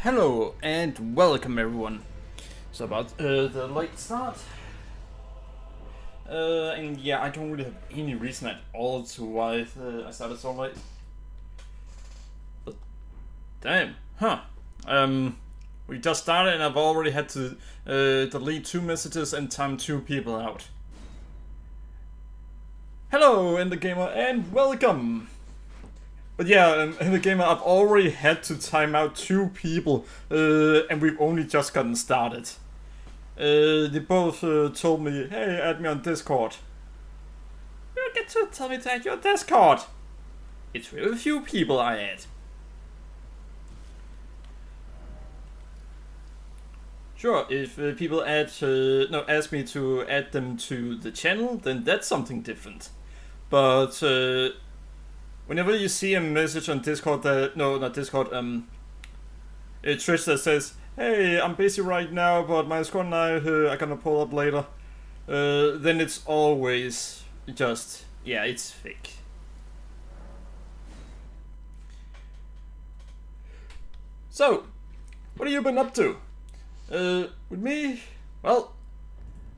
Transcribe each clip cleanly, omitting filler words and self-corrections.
Hello and welcome everyone. So about the late start. And yeah, I don't really have any reason at all to why I started so late. But damn, huh? We just started and I've already had to delete 2 messages and time 2 people out. Hello, Ender Gamer, and welcome. But yeah, in the game I've already had to time out 2 people, and we've only just gotten started. They both told me, hey, add me on Discord. You get to tell me to add your Discord. It's really few people I add. Sure, if people ask me to add them to the channel, then that's something different. But whenever you see a message on Discord that, no, not Discord, Trish that says, hey, I'm busy right now, but my squad and I are gonna pull up later, then it's always just, yeah, it's fake. So, what have you been up to? With me, well,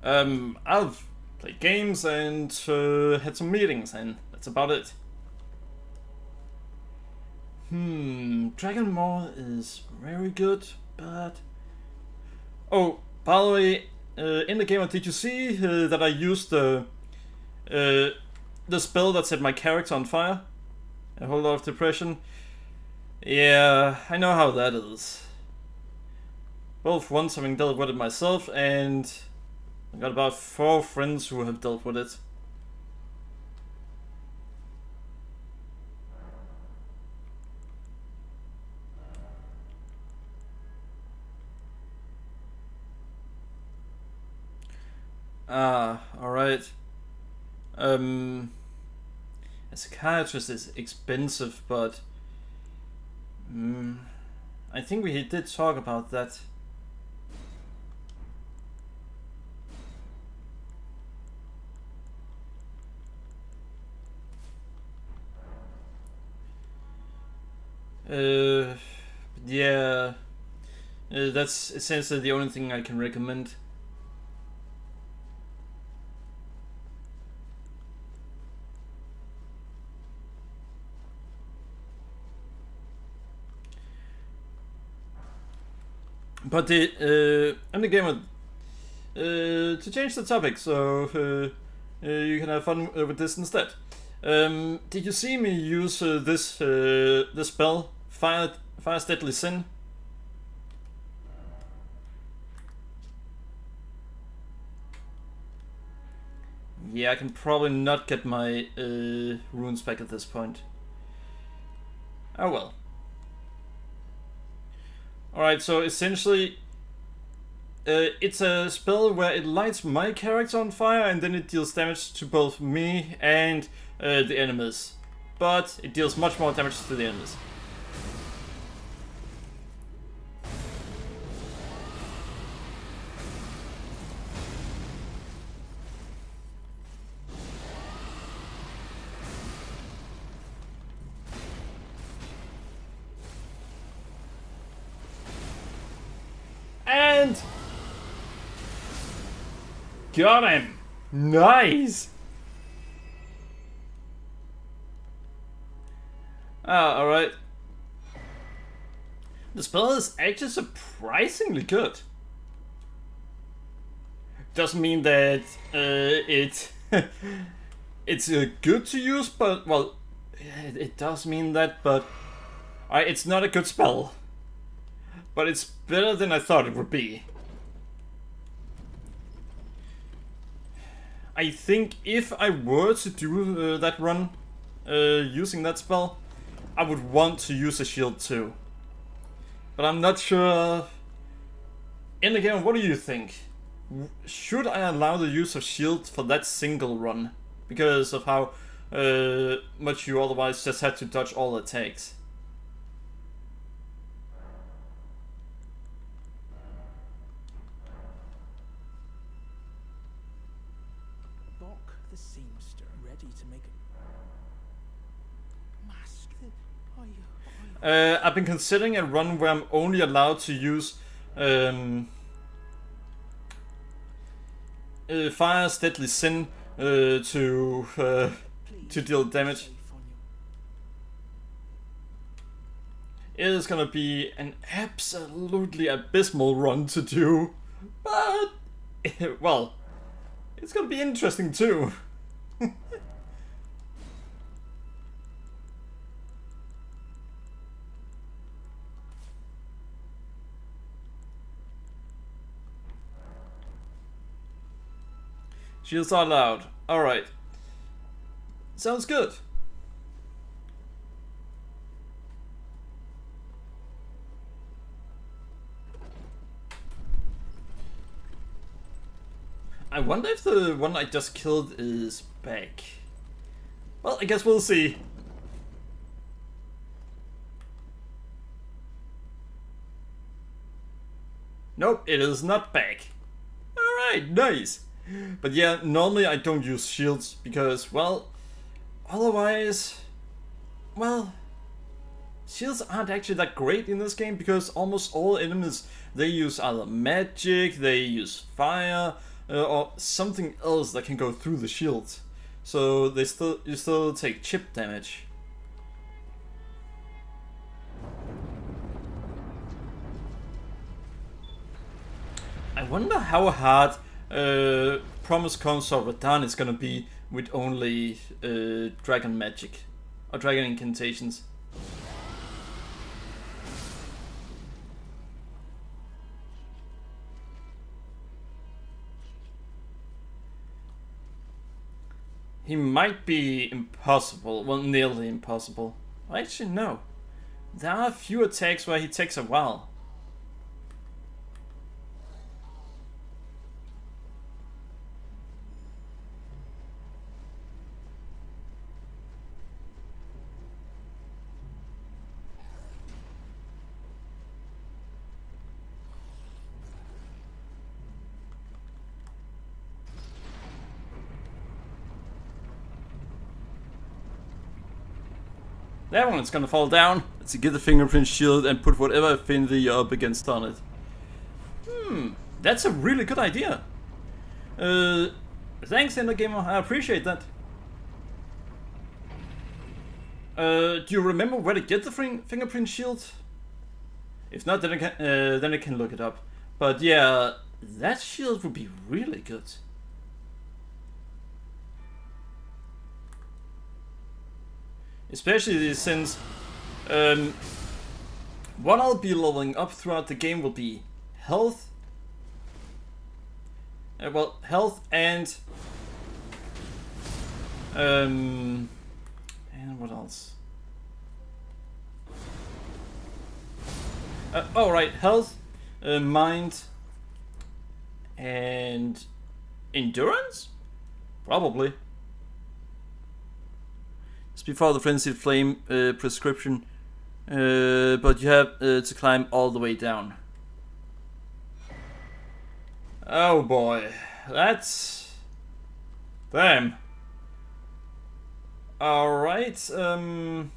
I've played games and had some meetings, and that's about it. Dragon Ball is very good, but... Oh, by the way, in the game, did you see that I used the spell that set my character on fire? A whole lot of depression. Yeah, I know how that is. Both once having dealt with it myself, and I got about 4 friends who have dealt with it. Alright. A psychiatrist is expensive, but... I think we did talk about that. Yeah. That's essentially the only thing I can recommend. But I'm the gamer. To change the topic, so you can have fun with this instead. Did you see me use this spell, Fire's Deadly Sin? Yeah, I can probably not get my runes back at this point. Oh well. Alright, so essentially it's a spell where it lights my character on fire and then it deals damage to both me and the enemies. But it deals much more damage to the enemies. And got him! Nice! Alright. The spell is actually surprisingly good. Doesn't mean that it's good to use, but, well, it does mean that, but it's not a good spell. But it's better than I thought it would be. I think if I were to do that run using that spell, I would want to use a shield too. But I'm not sure. In the game, what do you think? Should I allow the use of shield for that single run? Because of how much you otherwise just had to dodge all attacks. I've been considering a run where I'm only allowed to use Fire's Deadly Sin to deal damage. It is gonna be an absolutely abysmal run to do, but well, it's gonna be interesting too. Shields are loud. Alright. Sounds good. I wonder if the one I just killed is back. Well, I guess we'll see. Nope, it is not back. Alright, nice. But yeah, normally I don't use shields because, well, otherwise, well, shields aren't actually that great in this game because almost all enemies, they use either magic, they use fire, or something else that can go through the shield. So you still take chip damage. I wonder how hard Promise Consort Radahn is gonna be with only dragon magic or dragon incantations. He might be impossible, well, nearly impossible. Actually, no. There are a few attacks where he takes a while. That one's gonna fall down. Let's get the fingerprint shield and put whatever affinity you're up against on it. That's a really good idea. Thanks, Gamer. I appreciate that. Do you remember where to get the fingerprint shield? If not, then I can look it up. But yeah, that shield would be really good. Especially since what I'll be leveling up throughout the game will be health. Well, health and what else? Oh right, health, mind, and endurance, probably. It's before the Frenzied Flame prescription, but you have to climb all the way down. Oh boy, that's... damn. Alright, you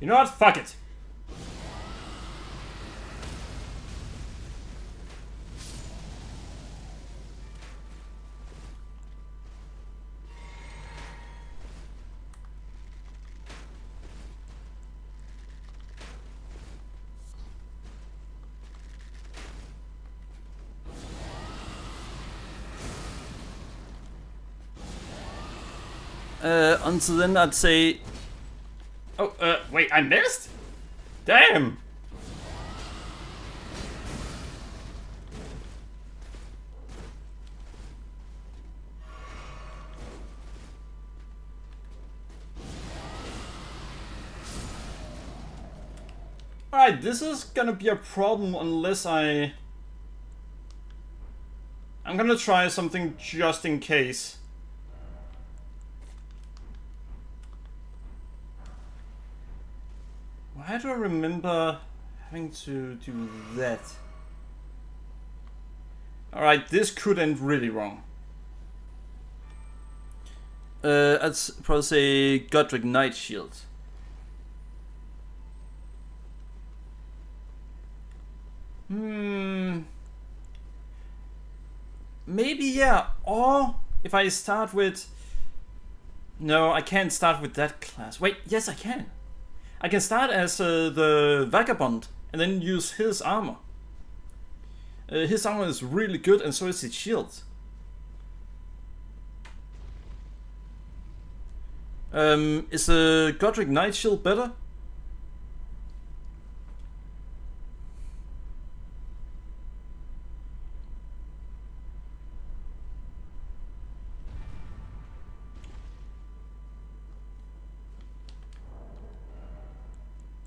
know what? Fuck it. Until then, I'd say... Oh, wait, I missed? Damn! Alright, this is gonna be a problem unless I I'm gonna try something just in case. Why do I remember having to do that? Alright, this could end really wrong. I'd probably say Godric Knight Shield. Maybe, yeah. Or if I start with... No, I can't start with that class. Wait, yes I can. I can start as the Vagabond and then use his armor. His armor is really good and so is his shield. Is the Godric Knight shield better?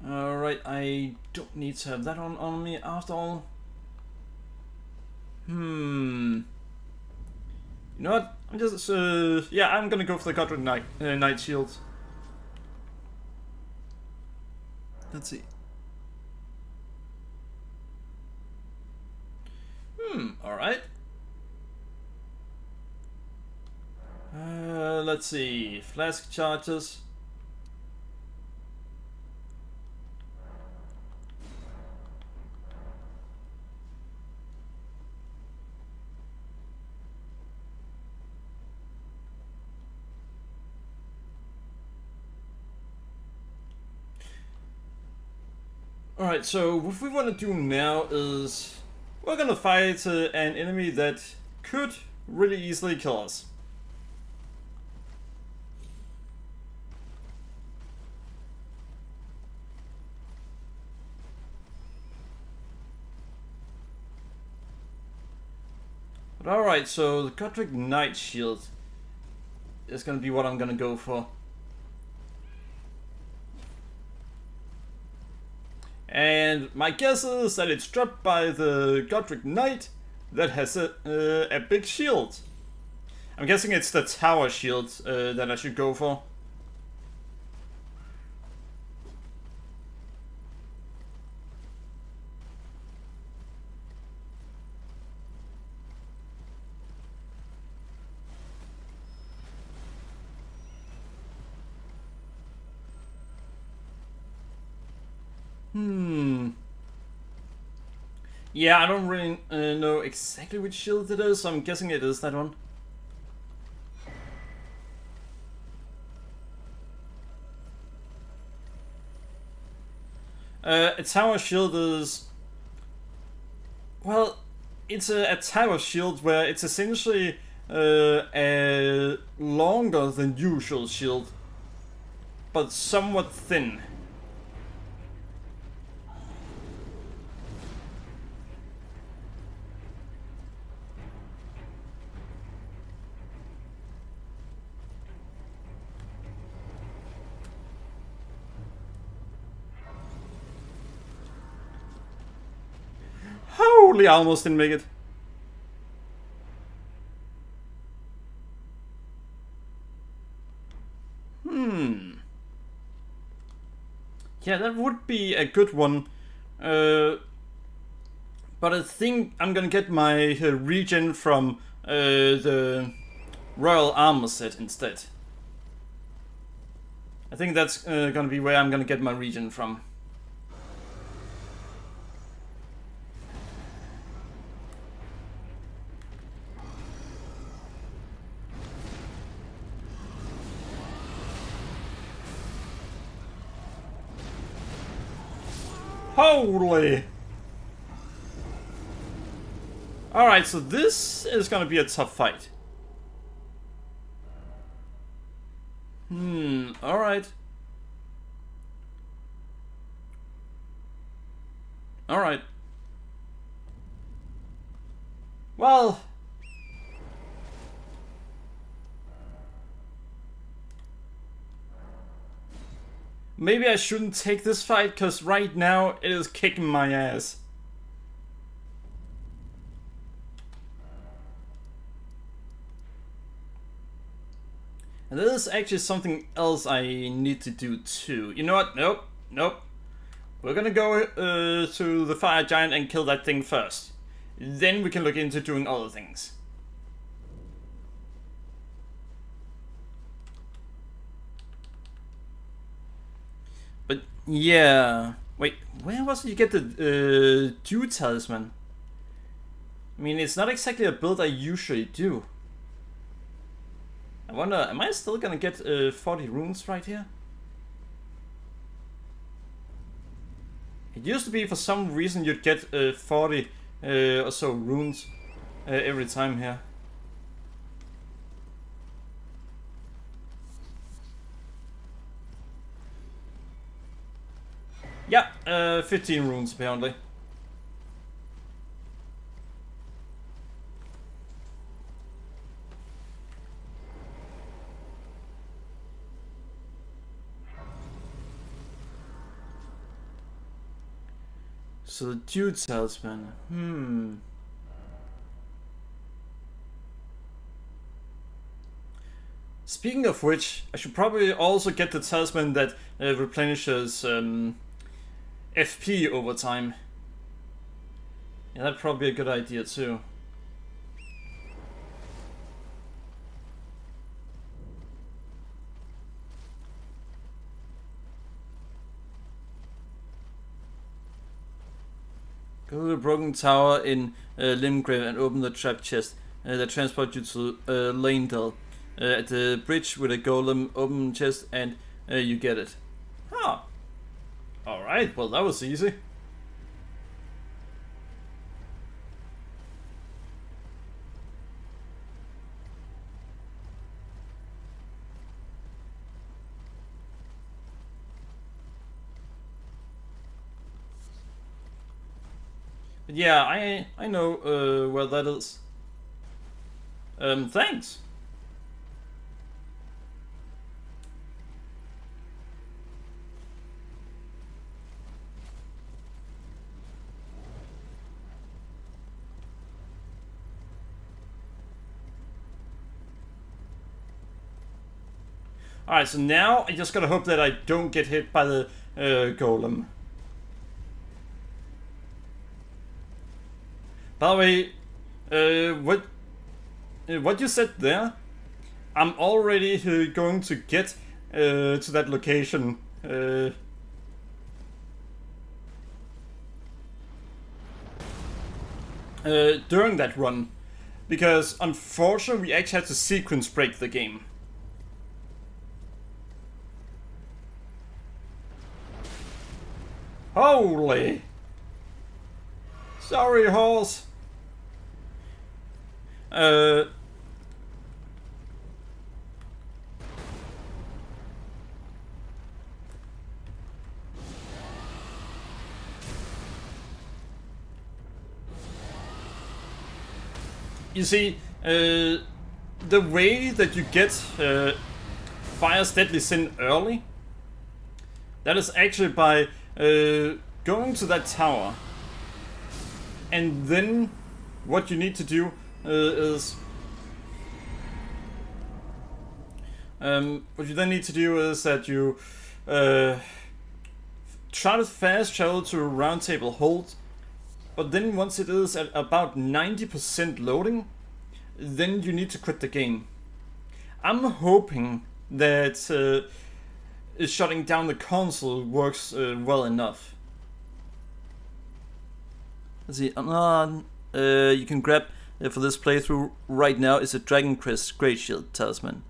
Alright, I don't need to have that on me after all. You know what? I'm just, yeah, I'm gonna go for the Godric Knight shield. Let's see. Alright. Let's see. Flask charges. Alright, so what we want to do now is we're gonna fight an enemy that could really easily kill us. But alright, so the Godric Knight shield is gonna be what I'm gonna go for. And my guess is that it's dropped by the Godric Knight that has a big shield. I'm guessing it's the tower shield that I should go for. Yeah, I don't really know exactly which shield it is, so I'm guessing it is that one. A tower shield is... Well, it's a tower shield where it's essentially a longer than usual shield, but somewhat thin. Holy, I almost didn't make it. Yeah, that would be a good one. But I think I'm gonna get my regen from the Royal Armor set instead. I think that's gonna be where I'm gonna get my regen from. Holy! Alright, so this is gonna be a tough fight. Alright. Alright. Well... Maybe I shouldn't take this fight, because right now it is kicking my ass. there's actually something else I need to do too. You know what? Nope, nope. We're gonna go to the fire giant and kill that thing first. Then we can look into doing other things. But yeah, wait, where was it you get the Dew Talisman? I mean, it's not exactly a build I usually do. I wonder, am I still gonna get 40 runes right here? It used to be for some reason you'd get 40 or so runes every time here. Yeah, 15 runes apparently. So the Dew Talisman, Speaking of which, I should probably also get the talisman that replenishes FP over time. Yeah, that'd probably be a good idea too. Go to the broken tower in Limgrave and open the trap chest that transports you to Lanedale. At the bridge with a golem, open chest and you get it. Huh. Alright, well that was easy. But yeah, I know where that is. Thanks. Alright, so now I just gotta hope that I don't get hit by the golem. By the way, what you said there, I'm already going to get to that location during that run, because unfortunately we actually had to sequence break the game. Holy! Sorry, horse. You see, the way that you get Fire's Deadly Sin early, that is actually by going to that tower. And then what you need to do is that you try to fast travel to a round table hold, but then once it is at about 90% loading, then you need to quit the game. I'm hoping that shutting down the console works well enough. Let's see, you can grab for this playthrough right now is a Dragon Crest Great Shield Talisman.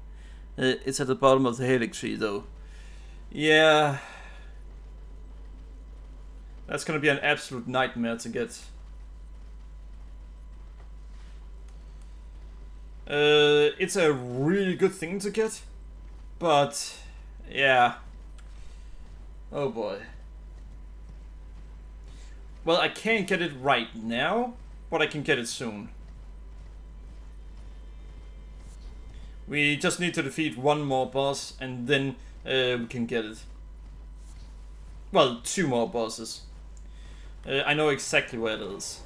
It's at the bottom of the Helix tree though. Yeah. That's gonna be an absolute nightmare to get. It's a really good thing to get, but yeah. Oh boy. Well, I can't get it right now, but I can get it soon. We just need to defeat one more boss and then we can get it. Well, 2 more bosses. I know exactly where it is.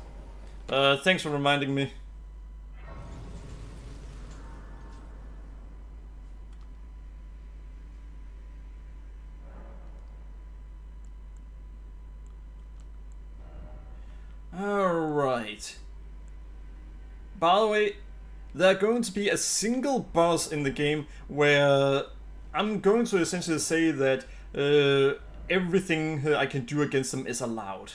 Thanks for reminding me. Alright. By the way, there's going to be a single boss in the game where I'm going to essentially say that everything I can do against them is allowed.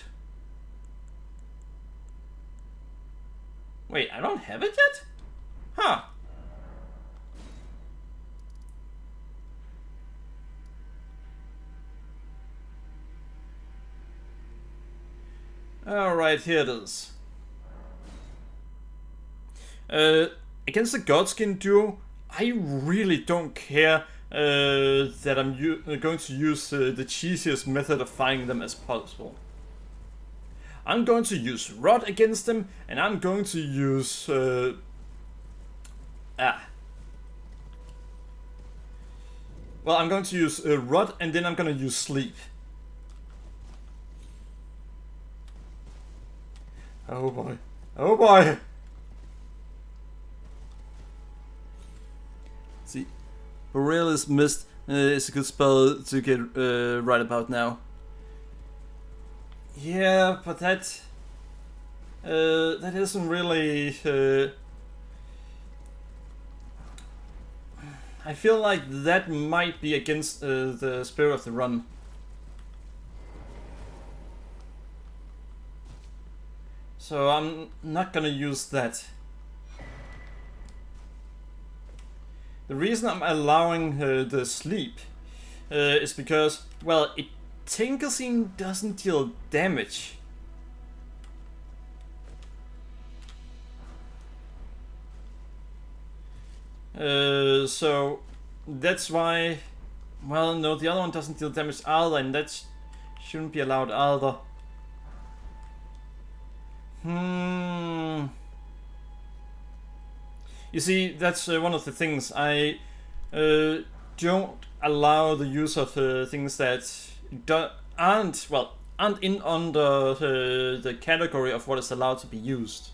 Wait, I don't have it yet? Huh. Alright, here it is. Against the Godskin duo, I really don't care that I'm going to use the cheesiest method of fighting them as possible. I'm going to use Rod against them, and I'm going to use... Well, I'm going to use Rod, and then I'm going to use Sleep. Oh boy. Oh boy! See, Borealis Mist is a good spell to get right about now. Yeah, but that isn't really... I feel like that might be against the spirit of the run. So I'm not gonna use that. The reason I'm allowing the sleep is because, well, Tinkerscene doesn't deal damage. So that's why, well, no, the other one doesn't deal damage either, and that shouldn't be allowed either. You see, that's one of the things. I don't allow the use of things that aren't in under the category of what is allowed to be used.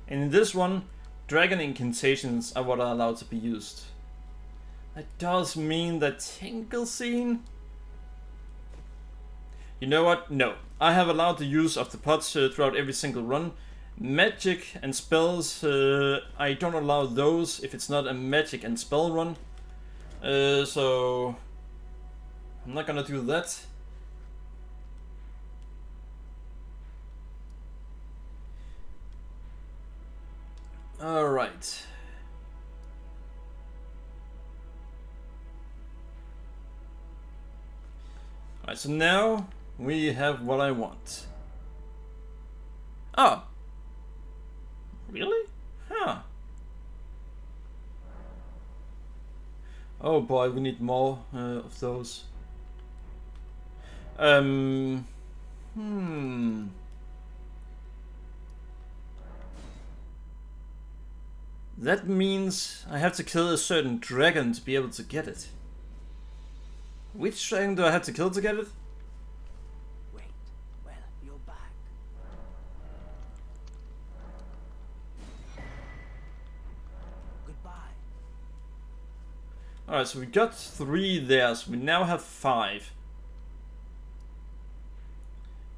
And in this one, dragon incantations are what are allowed to be used. That does mean that Tinkerscene... You know what? No. I have allowed the use of the pots throughout every single run. Magic and spells, I don't allow those if it's not a magic and spell run. So I'm not gonna do that. Alright. Alright, so now we have what I want. Oh. Really? Huh. Oh boy, we need more of those. That means I have to kill a certain dragon to be able to get it. Which dragon do I have to kill to get it? Wait, well, you're back. Goodbye. Alright, so we got 3 there, so we now have 5.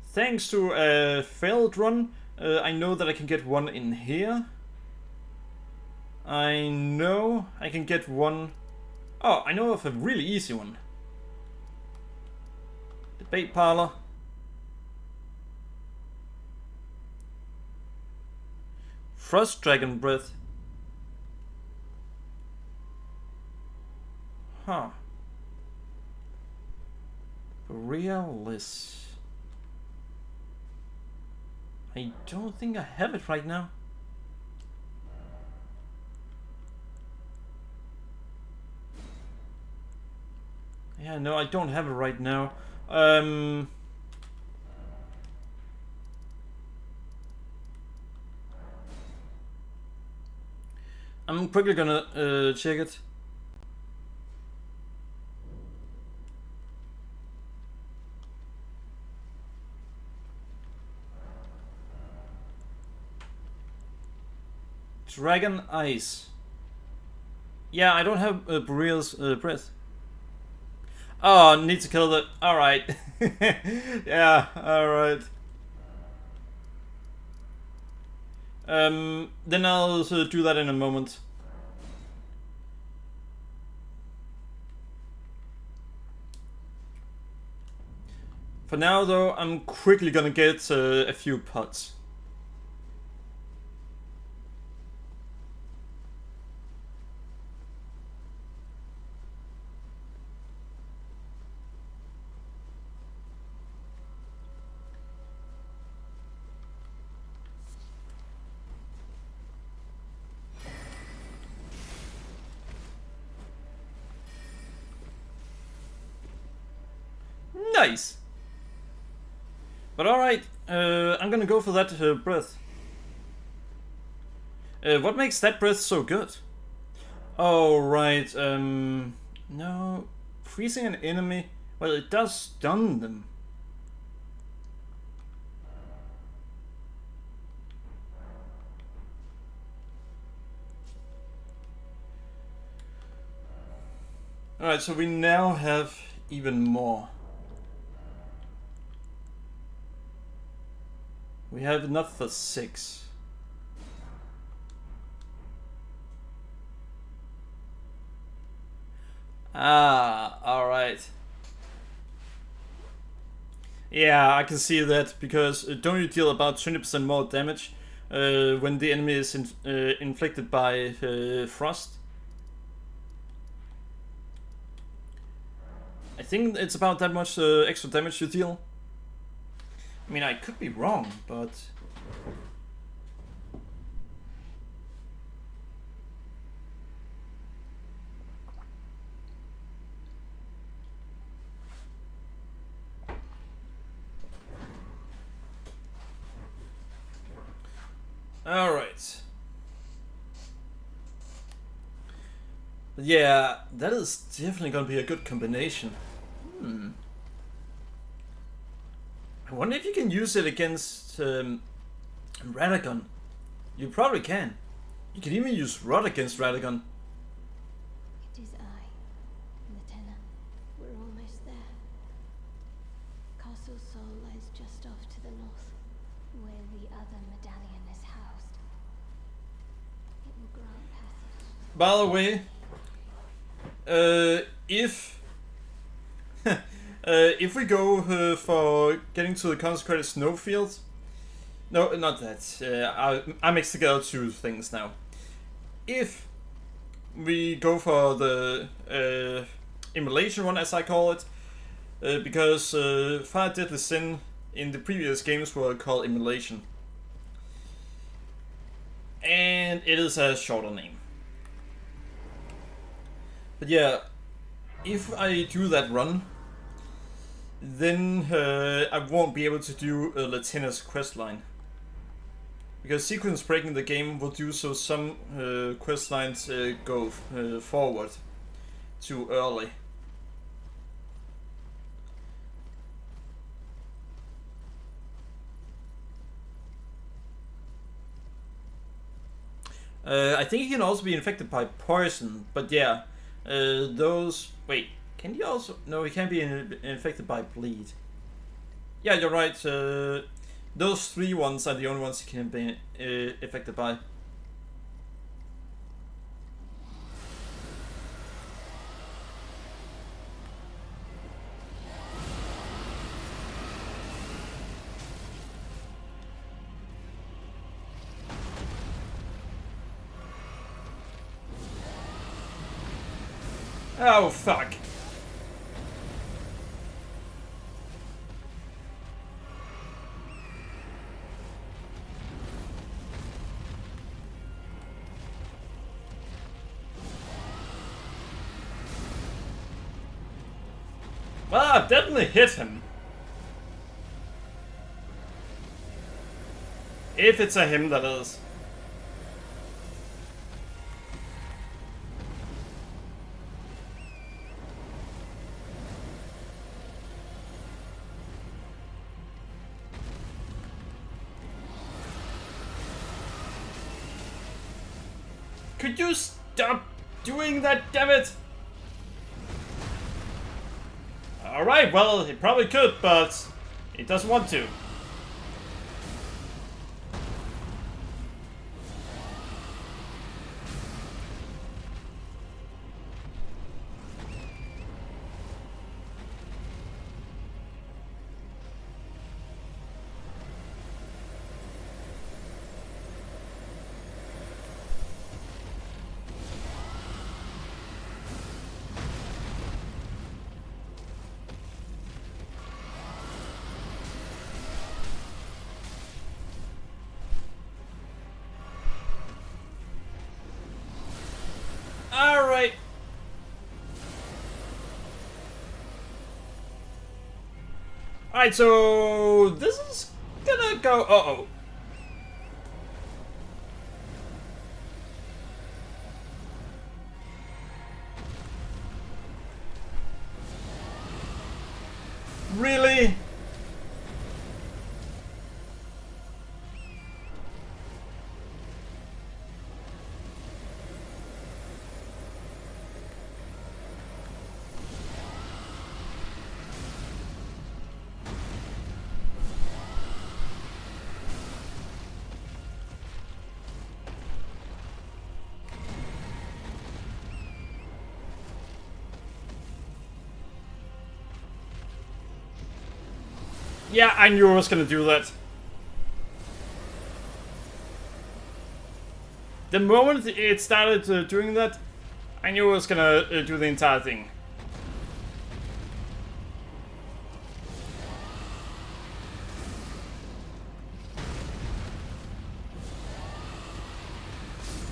Thanks to a failed run, I know that I can get one in here. I know I can get one... Oh, I know of a really easy one. The bait parlor. Frost Dragon Breath. Huh. Borealis. I don't think I have it right now. Yeah, no, I don't have it right now. I'm quickly gonna check it. Dragon Ice. Yeah, I don't have Boreal's Breath. Oh, need to kill the... Alright. Yeah, alright. Then I'll do that in a moment. For now, though, I'm quickly gonna get a few pots. Nice! But alright, I'm gonna go for that breath. What makes that breath so good? Oh, right, no... Freezing an enemy... Well, it does stun them. Alright, so we now have even more. We have enough for 6. Ah, alright. Yeah, I can see that, because don't you deal about 20% more damage when the enemy is inflicted by frost? I think it's about that much extra damage you deal. I mean, I could be wrong, but... Alright. Yeah, that is definitely gonna be a good combination. I wonder if you can use it against Radagon. You probably can. You can even use Rod against Radagon. It is I, Lieutenant. We're almost there. Castle Sol lies just off to the north, where the other medallion is housed. It will grant passage. By the way, if we go for getting to the consecrated snowfield, no, not that. I mixed together two things now. If we go for the immolation one, as I call it, because Fire Deadly Sin in the previous games were called immolation, and it is a shorter name. But yeah, if I do that run, then I won't be able to do Latina's questline. Because sequence breaking the game will do so some questlines go forward too early. I think he can also be infected by poison, but yeah, those... Wait, can he also... No, he can't be infected by bleed. Yeah, you're right, those 3 ones are the only ones he can be affected by. Oh, fuck. Well, I definitely hit him. If it's a him, that is. Could you stop doing that, damn it? Alright, well, he probably could, but he doesn't want to. Alright, so this is gonna go. Uh-oh. Really? Yeah, I knew I was gonna do that. The moment it started doing that, I knew I was gonna do the entire thing.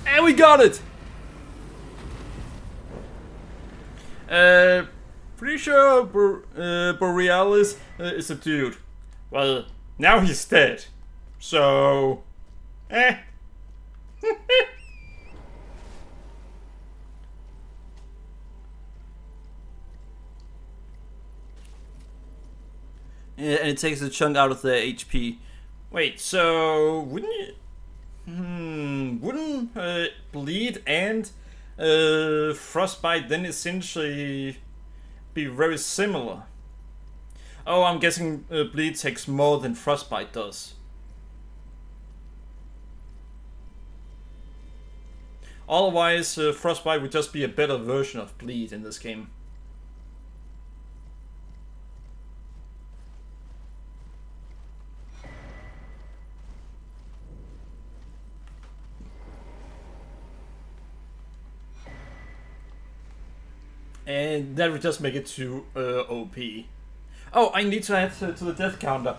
And we got it! Pretty sure Borealis is a dude. Well, now he's dead. So... eh. Yeah, and it takes a chunk out of the HP. Wait, so wouldn't you? Wouldn't bleed and frostbite then essentially be very similar? Oh, I'm guessing bleed takes more than frostbite does. Otherwise, frostbite would just be a better version of bleed in this game. And that would just make it too OP. Oh, I need to add to the death counter.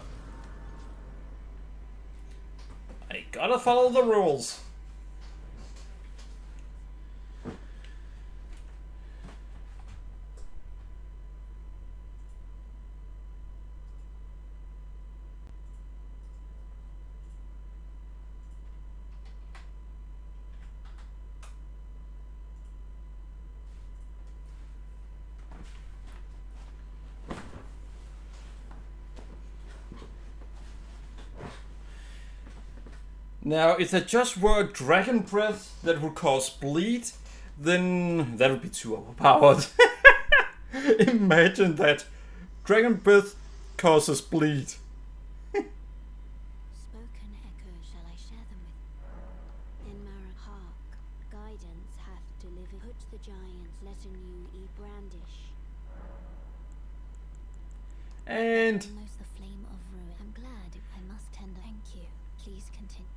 I gotta follow the rules. Now, if there just were dragon breath that would cause bleed, then that would be too overpowered. Imagine that. Dragon breath causes bleed. Spoken echoes, shall I share them with? In Mara Hark, guidance hath delivered. Put the giants, letting you brandish. And Almost the flame of ruin. I'm glad I must tender. Thank you. Please continue.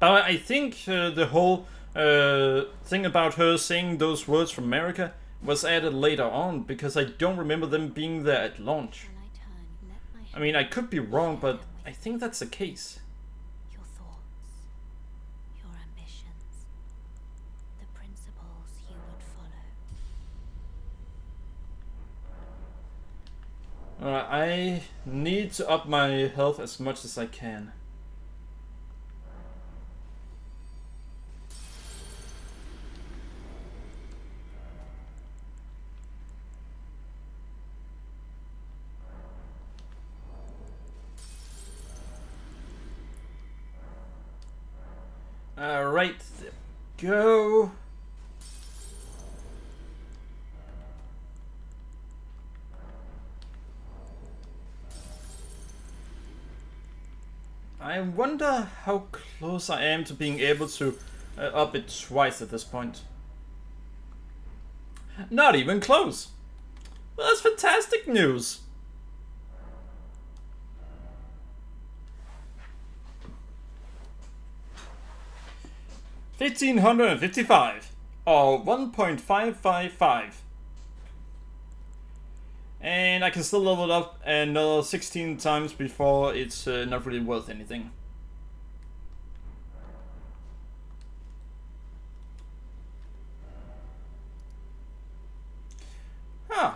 I think the whole thing about her saying those words from America was added later on, because I don't remember them being there at launch. Shall I turn? Let my I mean, I could be wrong, but I think that's the case. your thoughts, your ambitions, the principles you would follow. I need to up my health as much as I can. Alright, there we go. I wonder how close I am to being able to up it twice at this point. Not even close. Well, that's fantastic news. $1,555 or 1.555. And I can still level it up another 16 times before it's not really worth anything. Huh.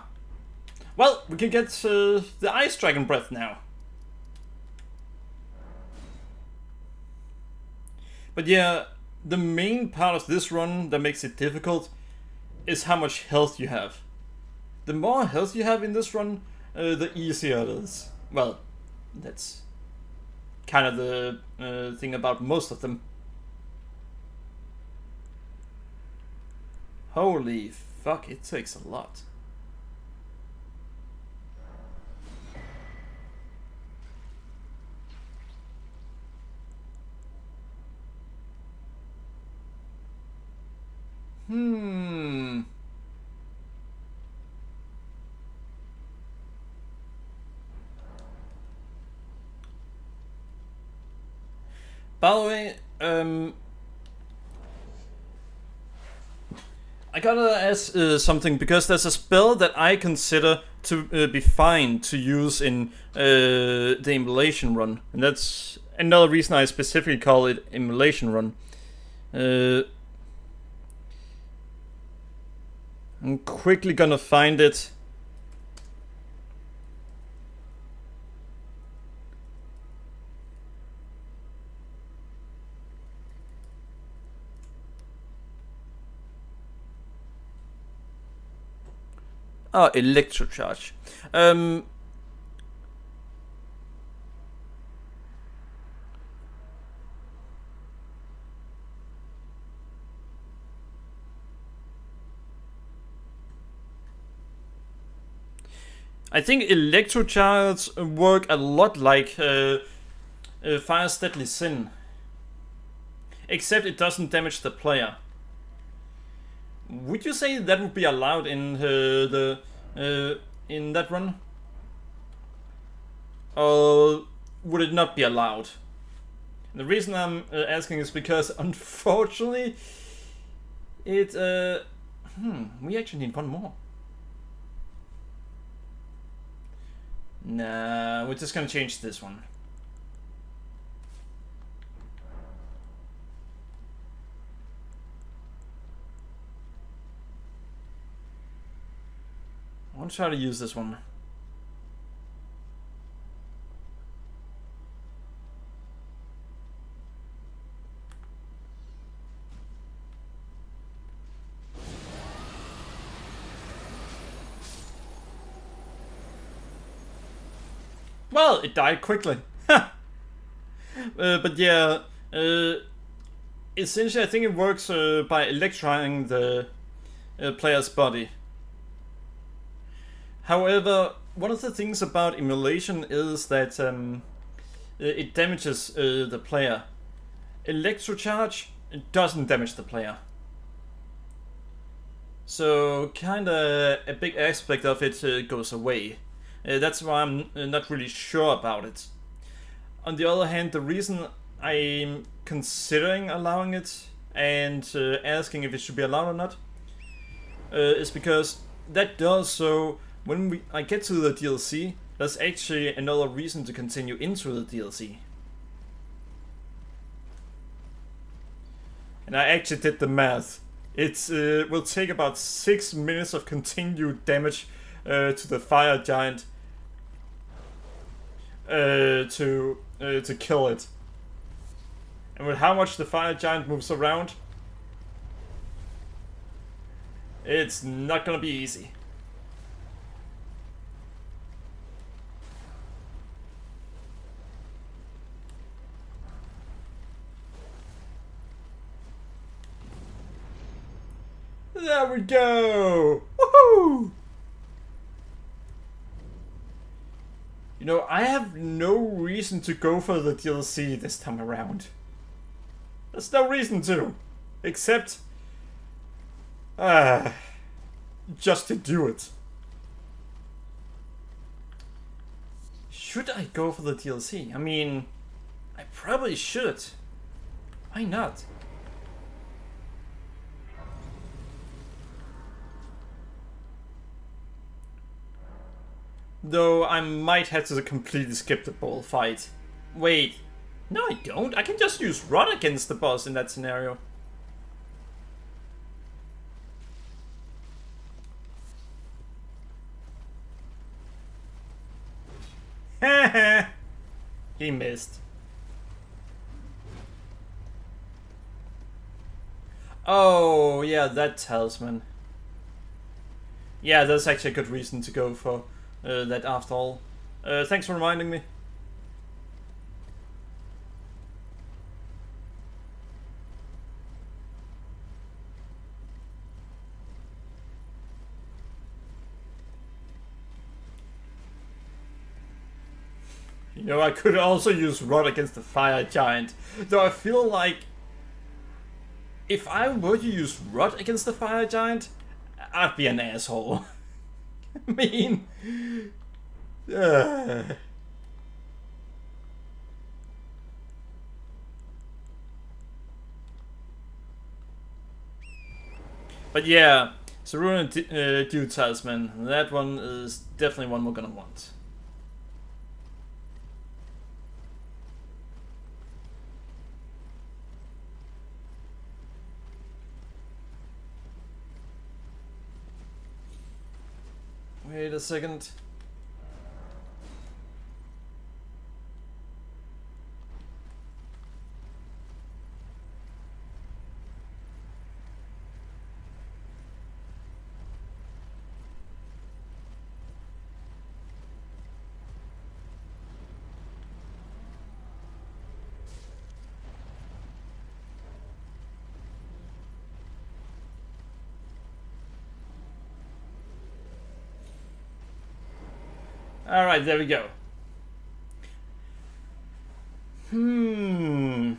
Well, we can get the Ice Dragon Breath now. But yeah, the main part of this run that makes it difficult is how much health you have. The more health you have in this run, the easier it is. Well, that's kind of the thing about most of them. Holy fuck, it takes a lot. By the way, I gotta ask something, because there's a spell that I consider to be fine to use in the Immolation run, and that's another reason I specifically call it Immolation run. I'm quickly gonna find it. Oh, Electrocharge. I think Electrocharges work a lot like Fire's Deadly Sin. Except it doesn't damage the player. Would you say that would be allowed in in that run? Or would it not be allowed? The reason I'm asking is because, unfortunately, it we actually need one more. Nah, we're just gonna change this one. I want to try to use this one. Well, it died quickly. But yeah, essentially I think it works by electrifying the player's body. However, one of the things about Immolation is that it damages the player. Electrocharge doesn't damage the player. So kinda a big aspect of it goes away. That's why I'm not really sure about it. On the other hand, the reason I'm considering allowing it and asking if it should be allowed or not is because that does so when I get to the DLC, there's actually another reason to continue into the DLC. And I actually did the math. It will take about 6 minutes of continued damage to the fire giant to kill it. And with how much the fire giant moves around, it's not gonna be easy. There we go! Woohoo! You know, I have no reason to go for the DLC this time around. There's no reason to. Except... just to do it. Should I go for the DLC? I mean... I probably should. Why not? Though I might have to completely skip the ball fight. Wait. No, I don't. I can just use Rod against the boss in that scenario. He missed. Oh, yeah, that talisman. Yeah, that's actually a good reason to go for that after all. Thanks for reminding me. You know, I could also use Rod against the Fire Giant, though I feel like if I were to use Rod against the Fire Giant, I'd be an asshole. I mean... But yeah, Saruna Dude Talisman, that one is definitely one we're gonna want. Wait a second. Alright, there we go. In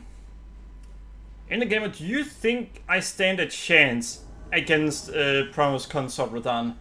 the game, do you think I stand a chance against Promise Consort Radahn?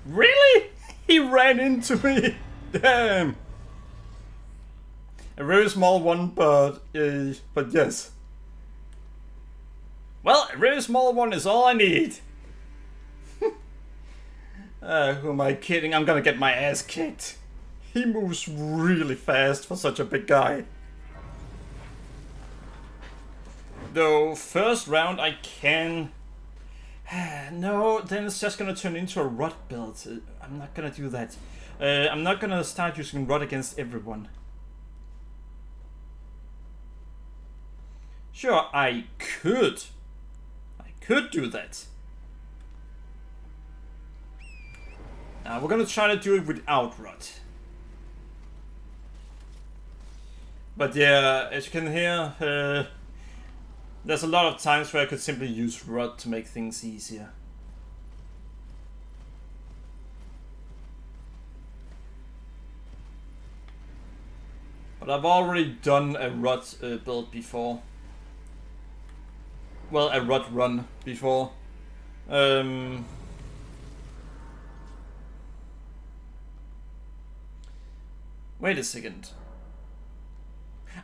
Really? He ran into me! Damn! A very small one, but yes. Well, a very small one is all I need. Who am I kidding? I'm gonna get my ass kicked. He moves really fast for such a big guy. Though, first round I can... No, then it's just gonna turn into a Rod build. I'm not gonna do that. I'm not gonna start using Rod against everyone. Sure, I could. I could do that. Now we're gonna try to do it without Rod. But yeah, as you can hear, there's a lot of times where I could simply use Rod to make things easier. But I've already done a Rod build before. Well, a Rod run before. Wait a second.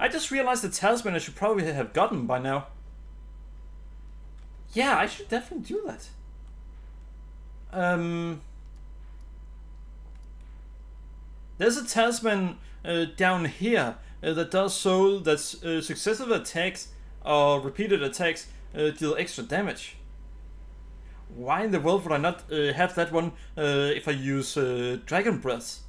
I just realized the talisman I should probably have gotten by now. Yeah, I should definitely do that. There's a talisman down here that does so that successive attacks or repeated attacks deal extra damage. Why in the world would I not have that one if I use Dragon Breath?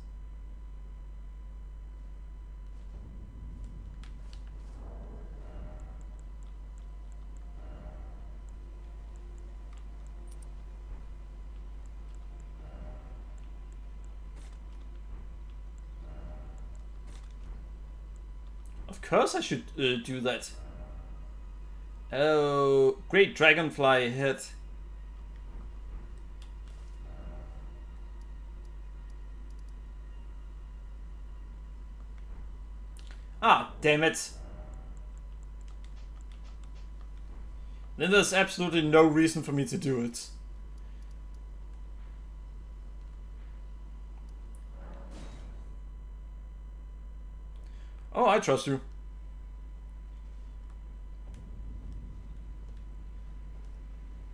Of course I should do that. Oh, great dragonfly hit. Ah, damn it. Then there's absolutely no reason for me to do it. Oh, I trust you.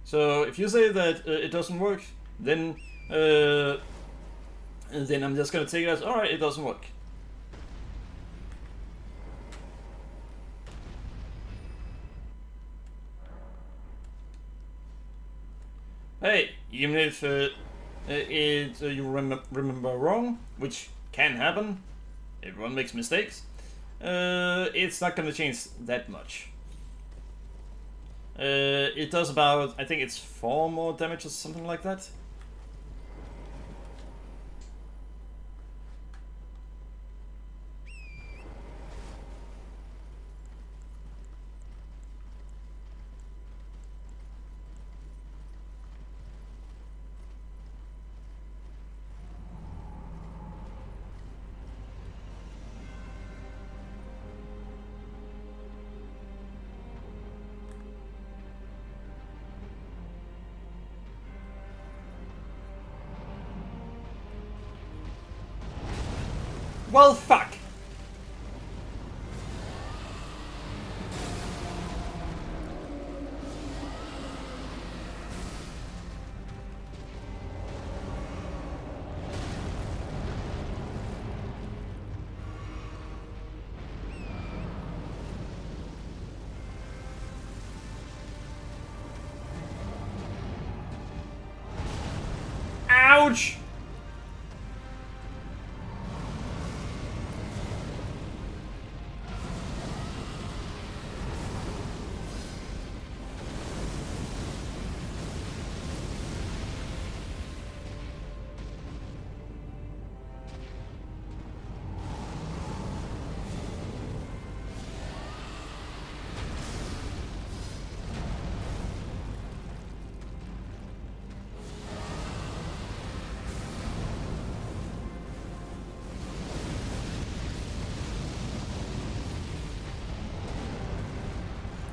So if you say that it doesn't work, then I'm just gonna take it as alright, it doesn't work. Hey, even if you remember wrong, which can happen, everyone makes mistakes, it's not gonna change that much. It does about, I think it's 4 more damage or something like that. Well, fuck! Ouch!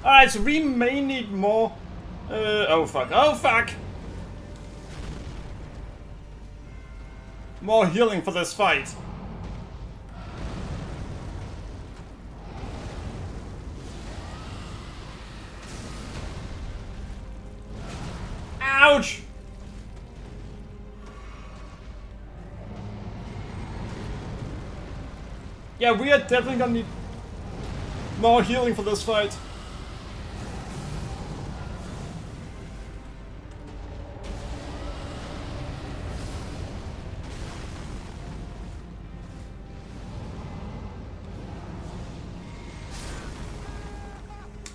Alright, so we may need more. Oh fuck, oh fuck! More healing for this fight. Ouch! Yeah, we are definitely gonna need more healing for this fight.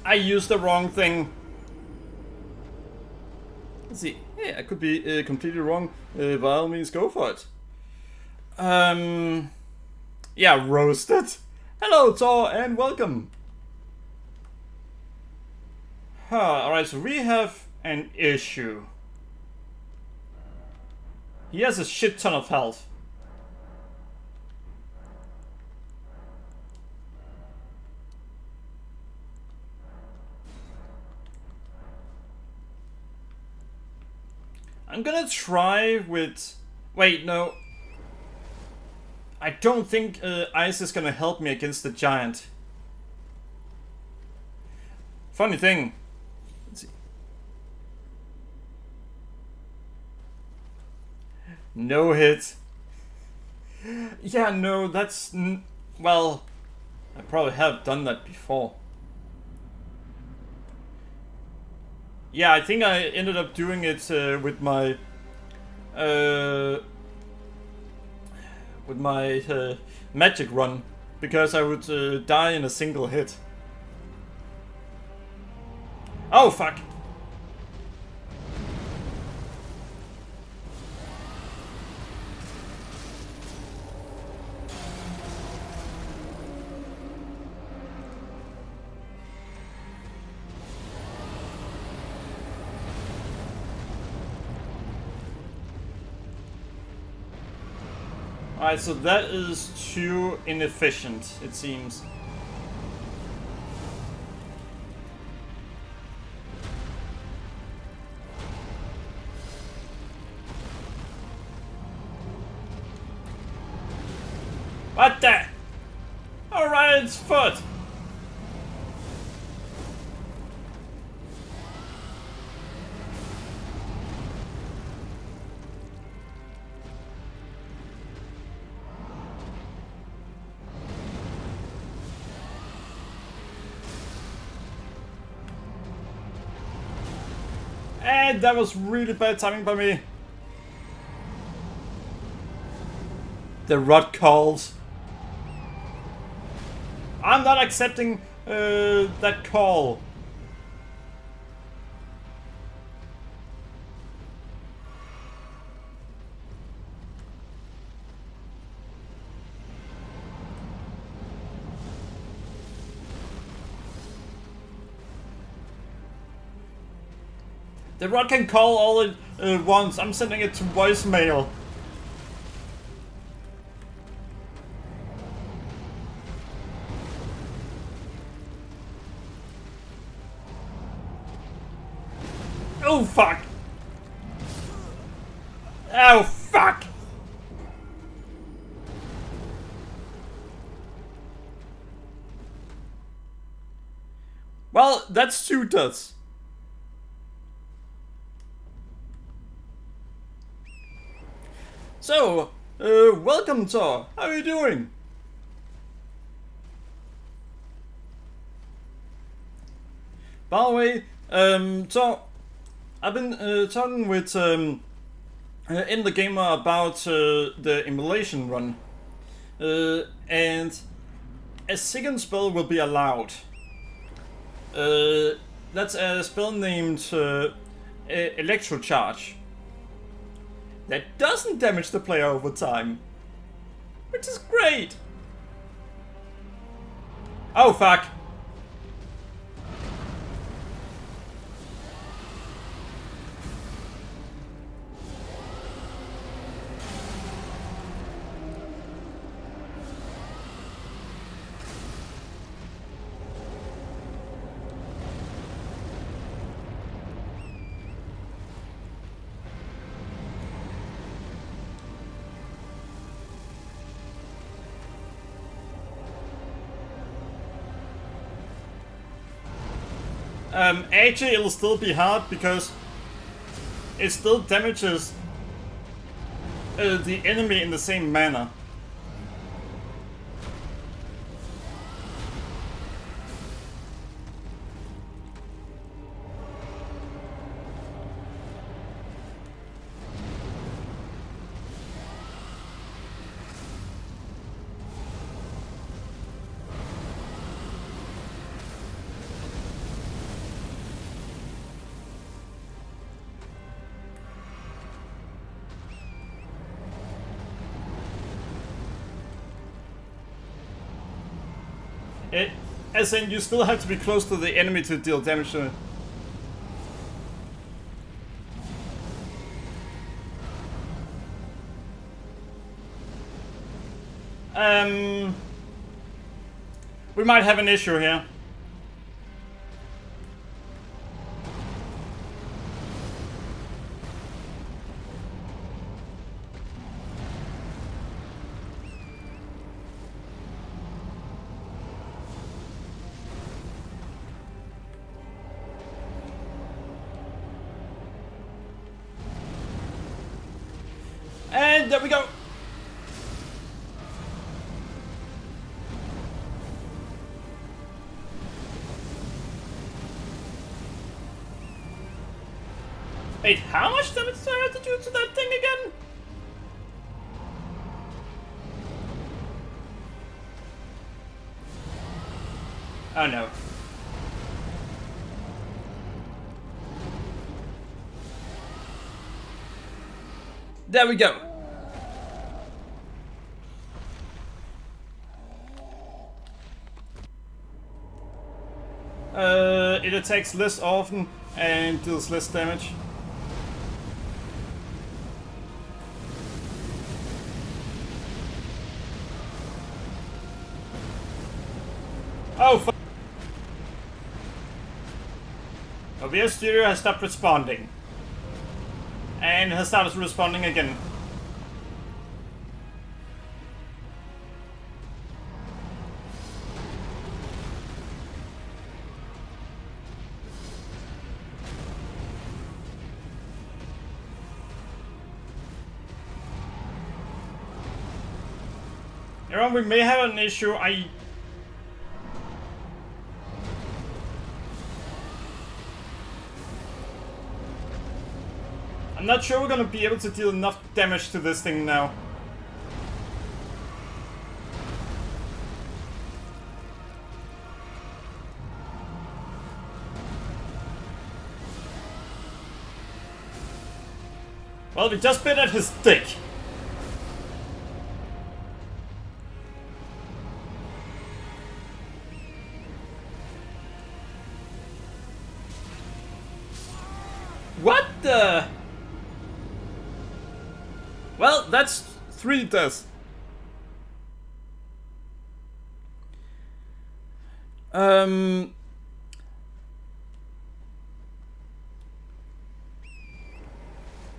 I used the wrong thing. Let's see. Yeah, I could be completely wrong. By all means, go for it. Yeah, roasted. Hello, Thor, and welcome. Alright, so we have an issue. He has a shit ton of health. I'm gonna try with... Wait, no. I don't think ice is gonna help me against the giant. Funny thing. Let's see. No hit. Yeah, no, that's... well, I probably have done that before. Yeah, I think I ended up doing it with my magic run, because I would die in a single hit. Oh fuck! Alright, so that is too inefficient, it seems. What the? Alright, its foot! And that was really bad timing by me. The rod calls. I'm not accepting that call. The rod can call all at once. I'm sending it to voicemail. Oh fuck! Oh fuck! Well, that's suit us. So, welcome, Thor. How are you doing? By the way, Thor, I've been talking with in the gamer about the emulation run, and a second spell will be allowed. That's a spell named Electrocharge. That doesn't damage the player over time, which is great. Oh fuck. Actually, it'll still be hard because it still damages the enemy in the same manner. As in, you still have to be close to the enemy to deal damage to it. We might have an issue here. And there we go. Wait, how much damage do I have to do to that thing again? Oh no. There we go. It attacks less often and deals less damage. Oh, fuck. OBS Studio has stopped responding. And has started responding again. Everyone, we may have an issue. I'm not sure we're gonna be able to deal enough damage to this thing now. Well, we just bit at his dick. What the? Well, that's 3 deaths.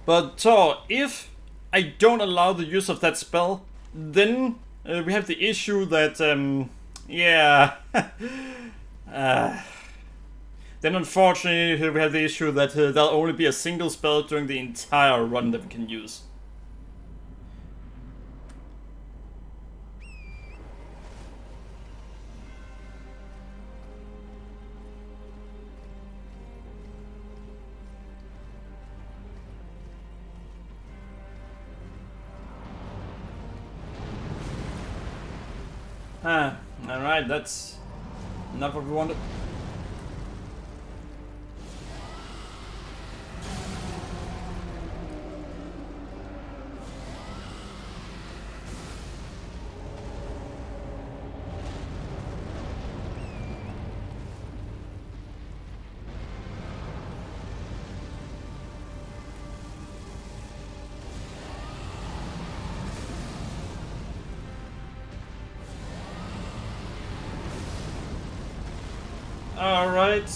But so, if I don't allow the use of that spell, then we have the issue that, yeah. Then unfortunately we have the issue that there'll only be a single spell during the entire run that we can use. Alright, that's not what we wanted. Alright,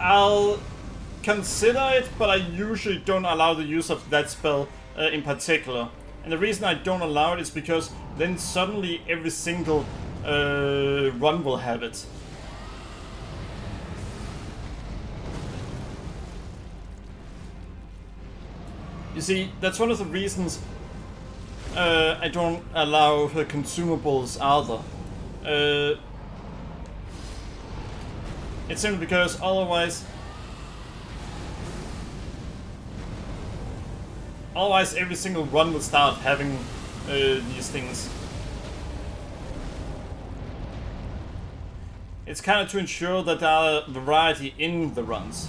I'll consider it, but I usually don't allow the use of that spell in particular. And the reason I don't allow it is because then suddenly every single run will have it. You see, that's one of the reasons I don't allow consumables either. It's simply because otherwise every single run will start having these things. It's kind of to ensure that there are variety in the runs.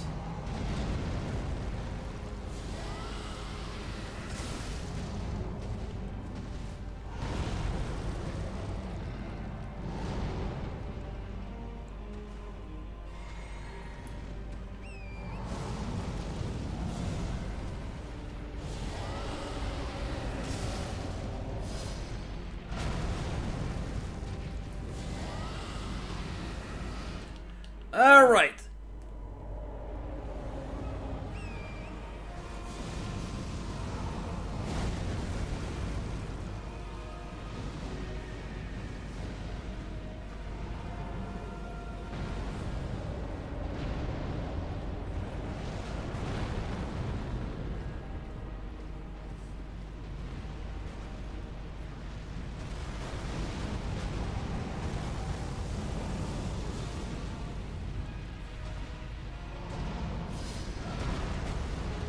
Alright.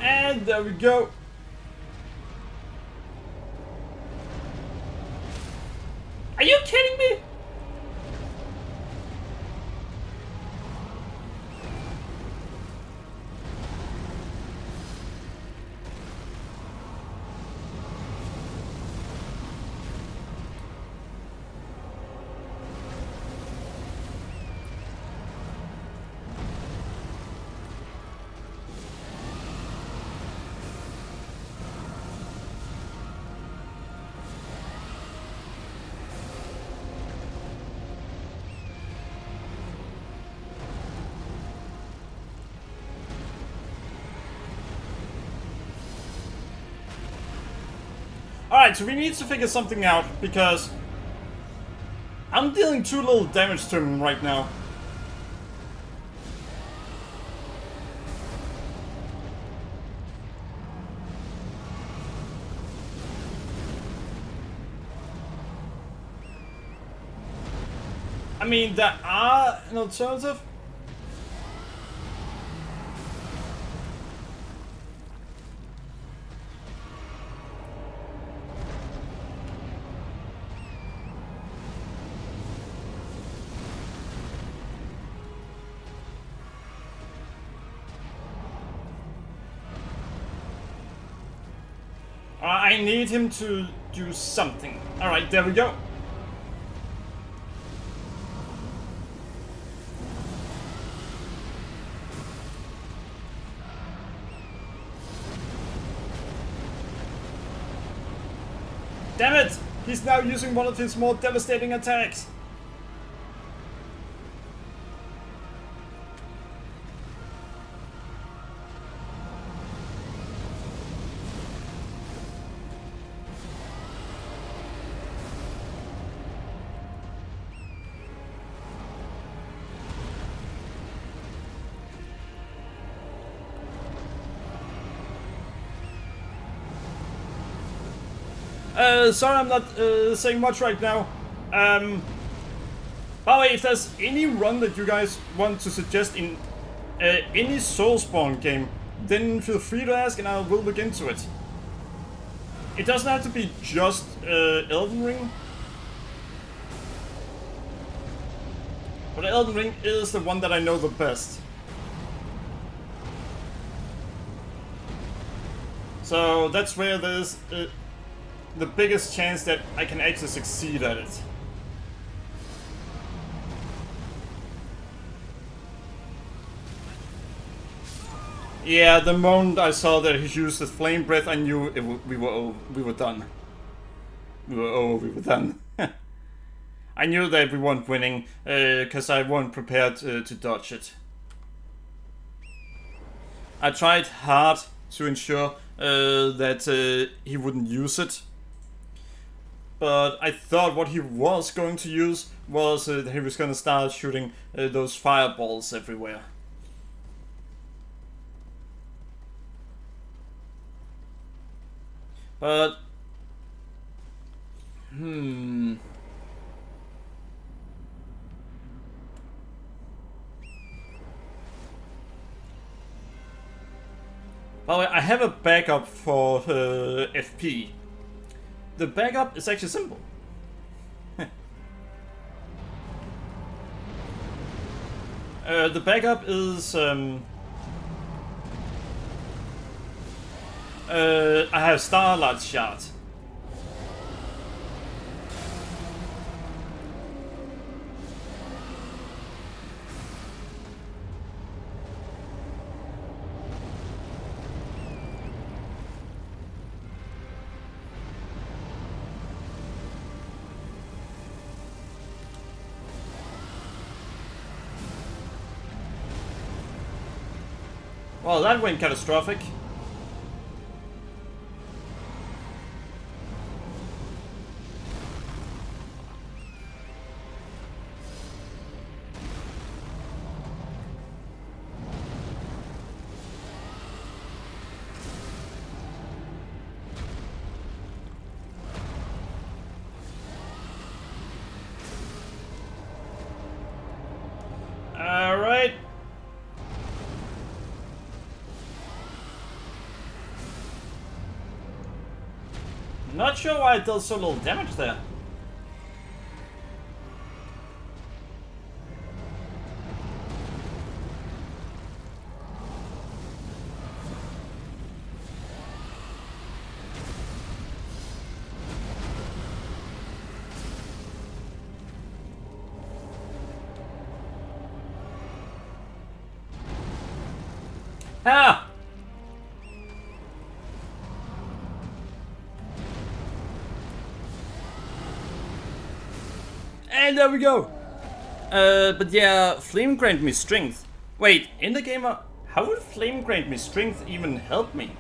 And there we go. Are you kidding me? Alright, so we need to figure something out, because I'm dealing too little damage to him right now. I mean, there are an alternative. I need him to do something. Alright, there we go. Damn it! He's now using one of his more devastating attacks. Sorry, I'm not saying much right now. By the way, if there's any run that you guys want to suggest in any Soulspawn game, then feel free to ask and I will look into it. It doesn't have to be just Elden Ring. But Elden Ring is the one that I know the best. So that's where there's the biggest chance that I can actually succeed at it. Yeah, the moment I saw that he used the flame breath, I knew we were done. We were done. I knew that we weren't winning, because I wasn't prepared to dodge it. I tried hard to ensure that he wouldn't use it. But I thought what he was going to use was that he was going to start shooting those fireballs everywhere. But... By the way, I have a backup for FP. The backup is actually simple. The backup is I have Starlight Shard. Well, that went catastrophic. All right. Not sure why it does so little damage there. Ah! And there we go! But yeah, Flame grant me strength. Wait, in the game, how would Flame grant me strength even help me?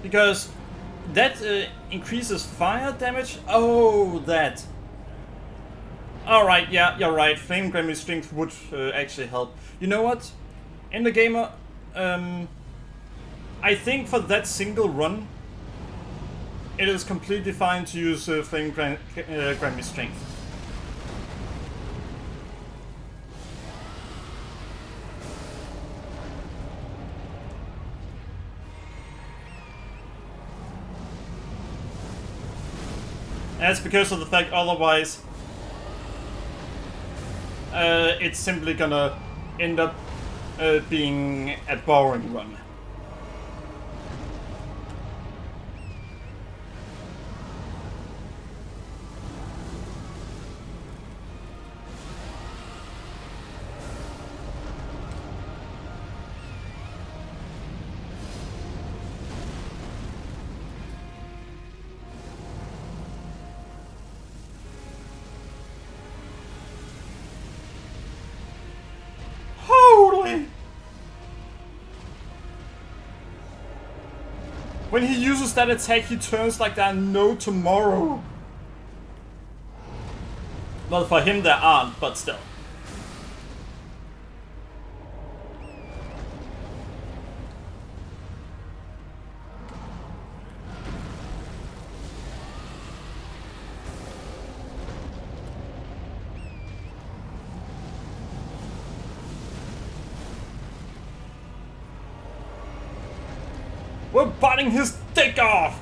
Because that increases fire damage? Oh, that. Alright, yeah, you're right. Flame grant me strength would actually help. You know what? In the gamer, I think for that single run, it is completely fine to use Flame grant me strength. That's because of the fact otherwise it's simply gonna end up being a boring run. When he uses that attack, he turns like there are no tomorrow. Well, for him there aren't, but still. We're biting his dick off!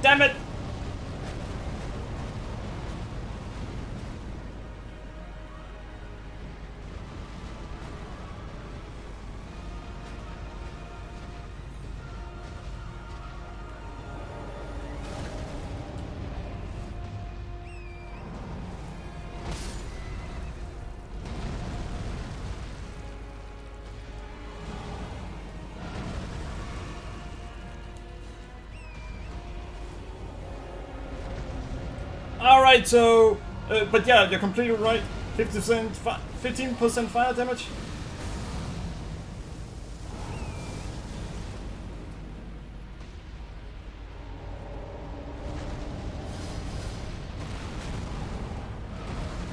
Damn it! Alright, so... but yeah, you're completely right. 15% fire damage.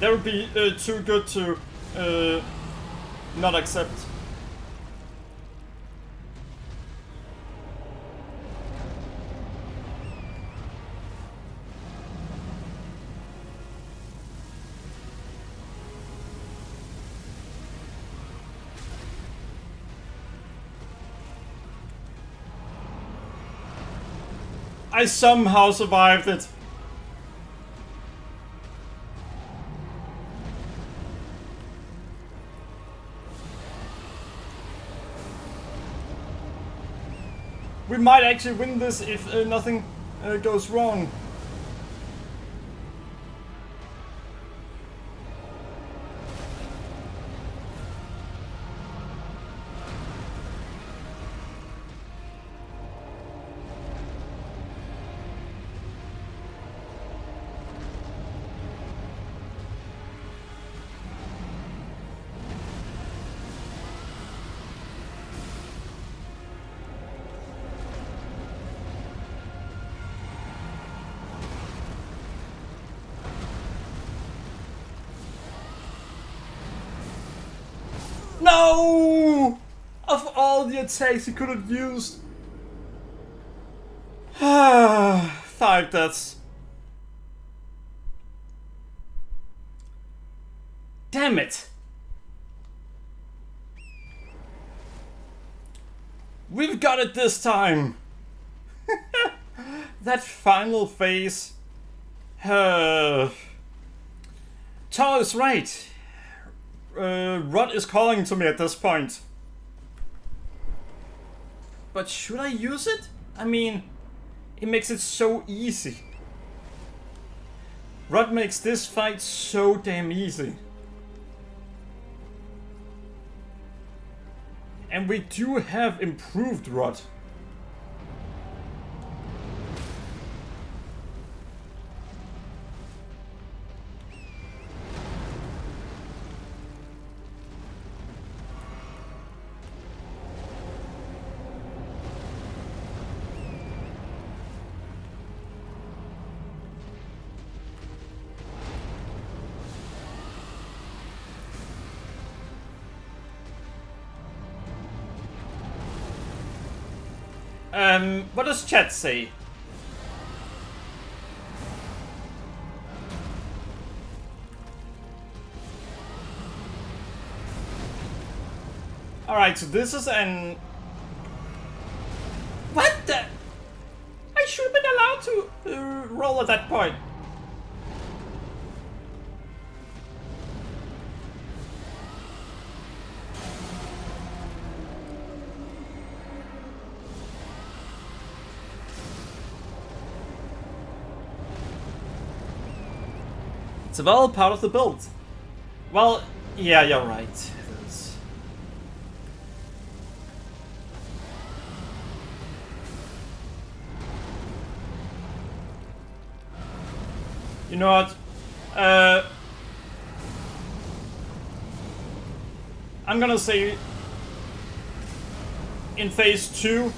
That would be too good to not accept. I somehow survived it. We might actually win this if nothing goes wrong. No! Of all the attacks he could have used. 5 deaths. Damn it! We've got it this time! That final phase. Tor is right. Rod is calling to me at this point. But should I use it? I mean, it makes it so easy. Rod makes this fight so damn easy. And we do have improved Rod. What does chat say? Alright, so this is an... What the... I should have been allowed to roll at that point. It's all part of the build. Well, yeah, you're right. It is. You know what? I'm gonna say in phase 2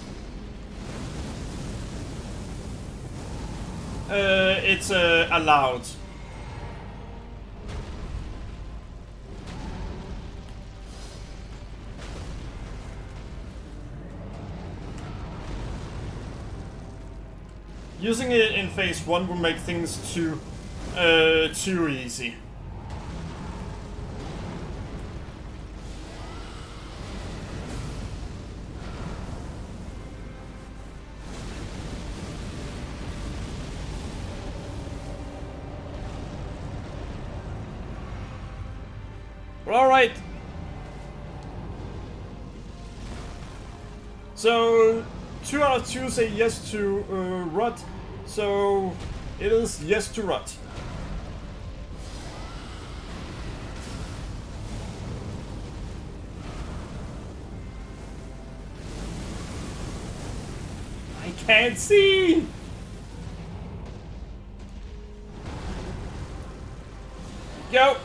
it's allowed. Using it in phase 1 will make things too easy. Well, alright. So 2 out of 2 say yes to rot, so it is yes to rot. I can't see! Go!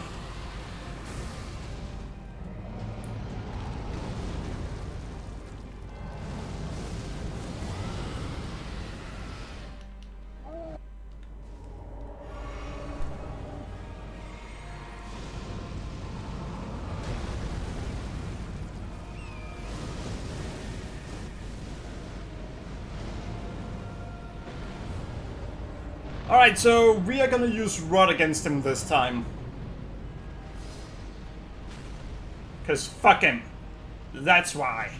Alright, so we are gonna use Rod against him this time. Cause fuck him. That's why.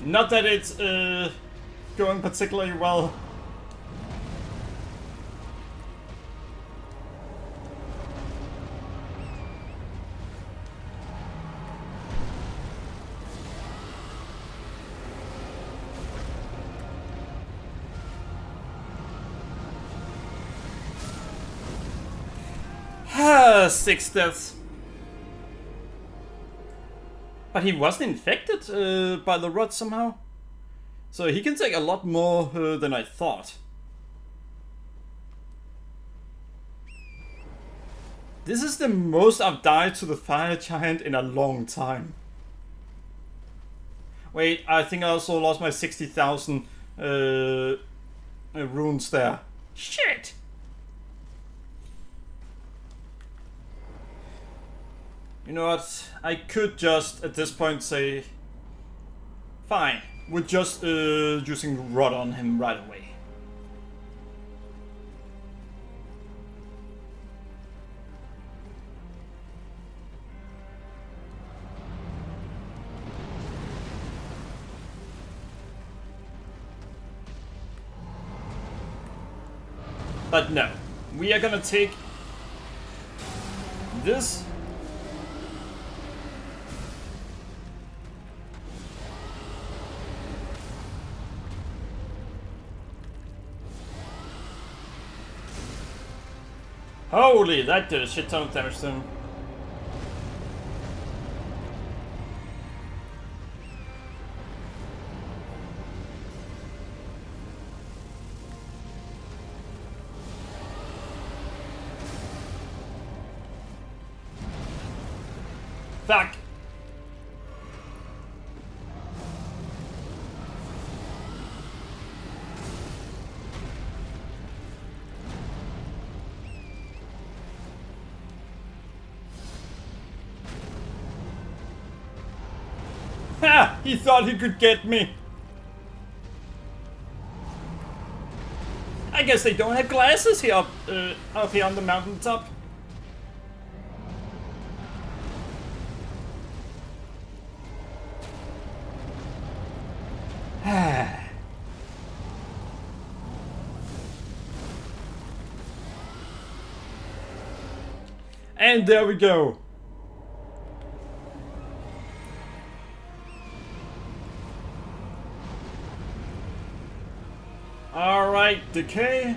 Not that it's going particularly well. Ah, 6 deaths. But he wasn't infected by the rot somehow. So he can take a lot more than I thought. This is the most I've died to the fire giant in a long time. Wait, I think I also lost my 60,000 runes there. Shit! You know what? I could just at this point say, fine, we're just using Rod on him right away. But no, we are gonna take this. Holy, that did a shit ton of damage to him. back! Ha! He thought he could get me! I guess they don't have glasses here up here on the mountaintop. And there we go. Alright, decay.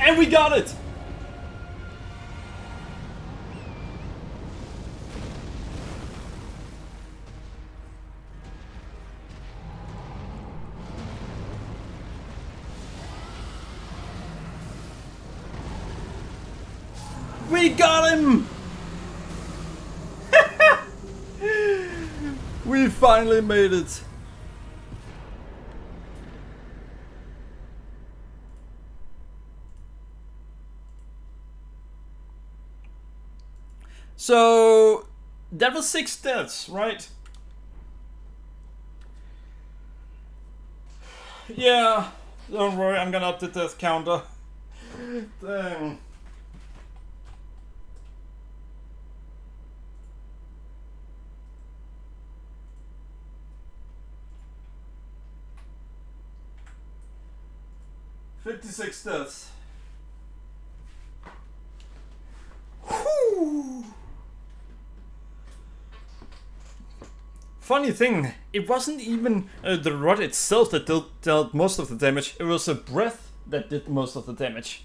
And we got it! We got him! We finally made it. So that was 6 deaths, right? Yeah, don't worry, I'm gonna up the death counter. Dang. "56 deaths. Whew. Funny thing, it wasn't even the rod itself that dealt most of the damage, it was a breath that did most of the damage.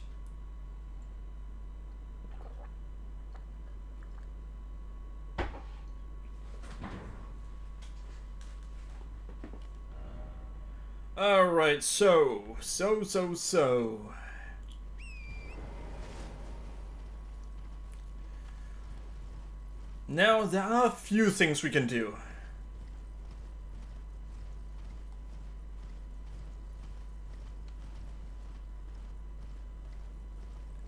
Alright, so. Now there are a few things we can do.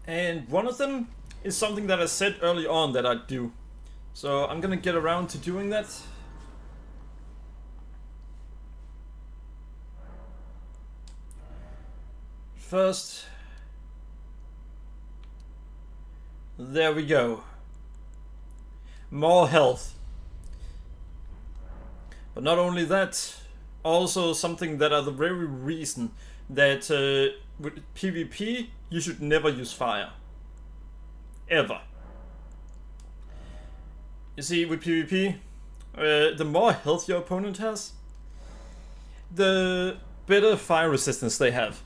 And one of them is something that I said early on that I'd do. So I'm gonna get around to doing that. First, there we go. More health. But not only that, also something that are the very reason that with PvP you should never use fire. Ever. You see, with PvP, the more health your opponent has, the better fire resistance they have.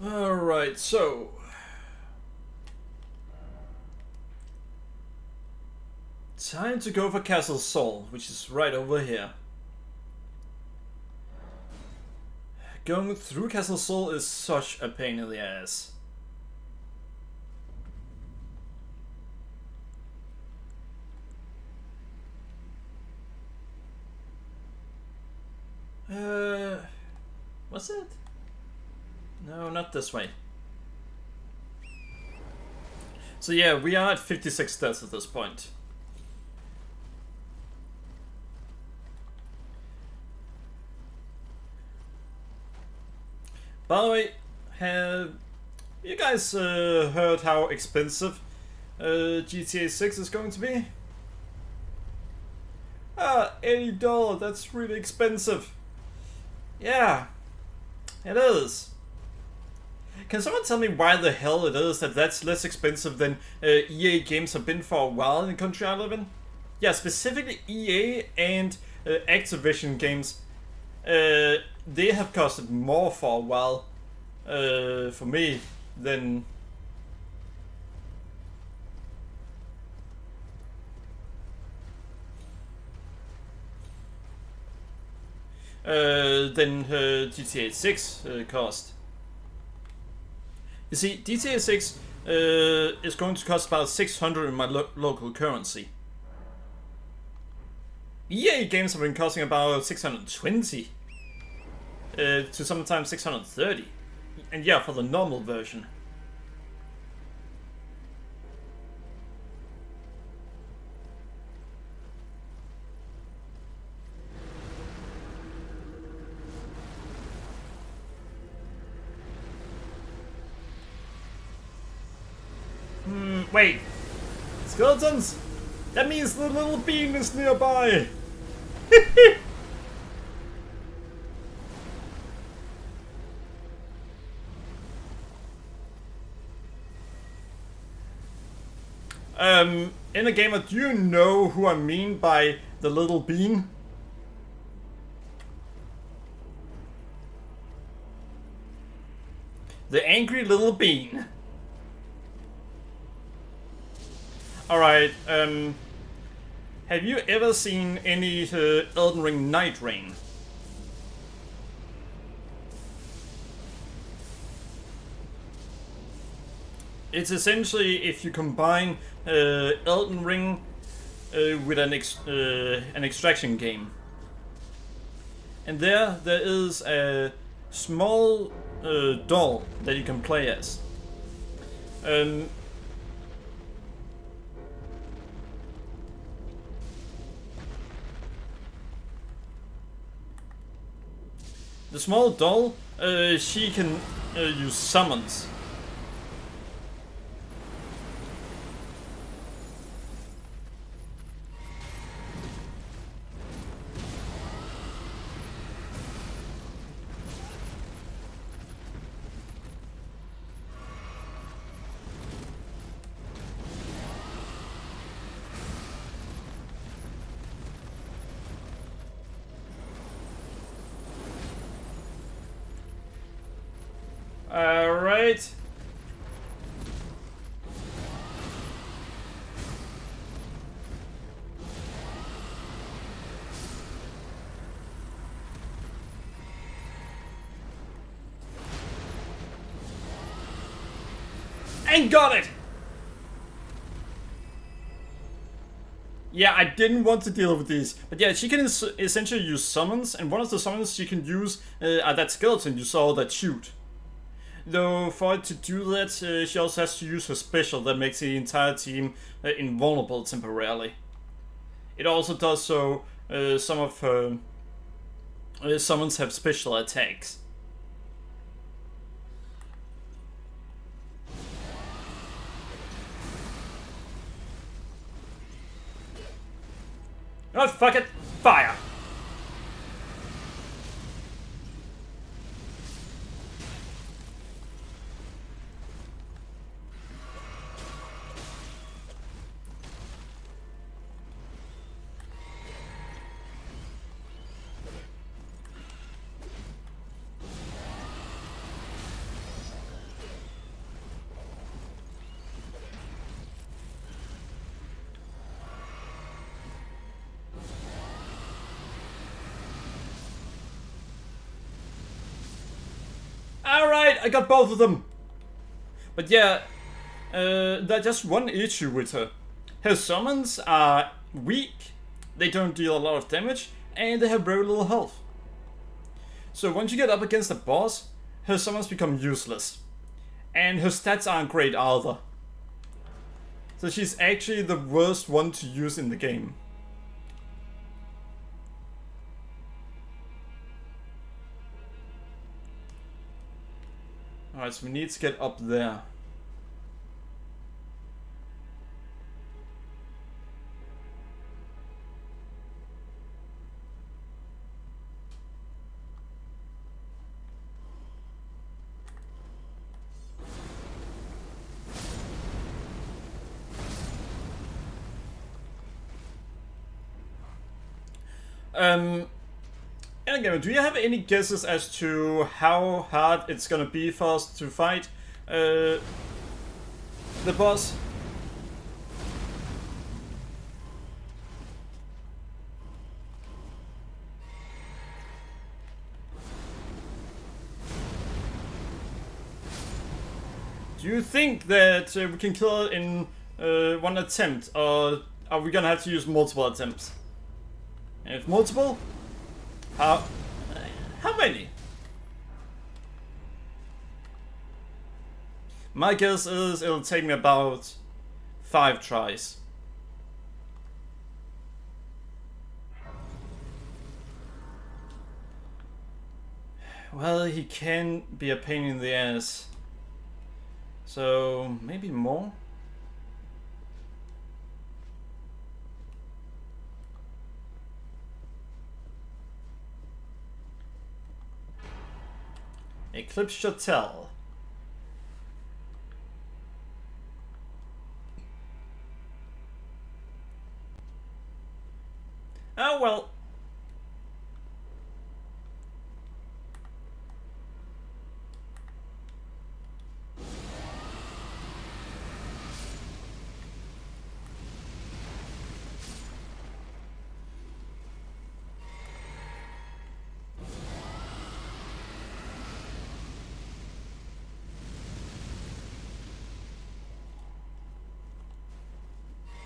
Alright, so time to go for Castle Sol, which is right over here. Going through Castle Sol is such a pain in the ass. What's it? No, not this way. So yeah, we are at 56 deaths at this point. By the way, have you guys heard how expensive GTA 6 is going to be? $80, that's really expensive. Yeah, it is. Can someone tell me why the hell it is that that's less expensive than EA games have been for a while in the country I live in? Yeah, specifically EA and Activision games. They have costed more for a while for me than GTA 6 cost. You see, GTA 6 is going to cost about 600 in my local currency. EA games have been costing about 620 to sometimes 630, and yeah, for the normal version. Wait, skeletons? That means the little bean is nearby. In the game, do you know who I mean by the little bean? The angry little bean. Alright, have you ever seen any Elden Ring Night Rain? It's essentially if you combine Elden Ring with an extraction game. And there is a small doll that you can play as. The small doll, she can use summons. Alright. And got it! Yeah, I didn't want to deal with these. But yeah, she can essentially use summons, and one of the summons she can use are that skeleton you saw that shoot. Though for it to do that, she also has to use her special that makes the entire team invulnerable temporarily. It also does so, some of her summons have special attacks. Oh, fuck it! Fire! I got both of them! But yeah, there's just one issue with her. Her summons are weak, they don't deal a lot of damage, and they have very little health. So once you get up against a boss, her summons become useless. And her stats aren't great either. So she's actually the worst one to use in the game. Alright, so we need to get up there. And again, do you have any guesses as to how hard it's gonna be for us to fight the boss? Do you think that we can kill it in one attempt, or are we gonna have to use multiple attempts? And if multiple, how many? My guess is it'll take me about 5 tries. Well, he can be a pain in the ass. So, maybe more? Eclipse should tell. Oh well.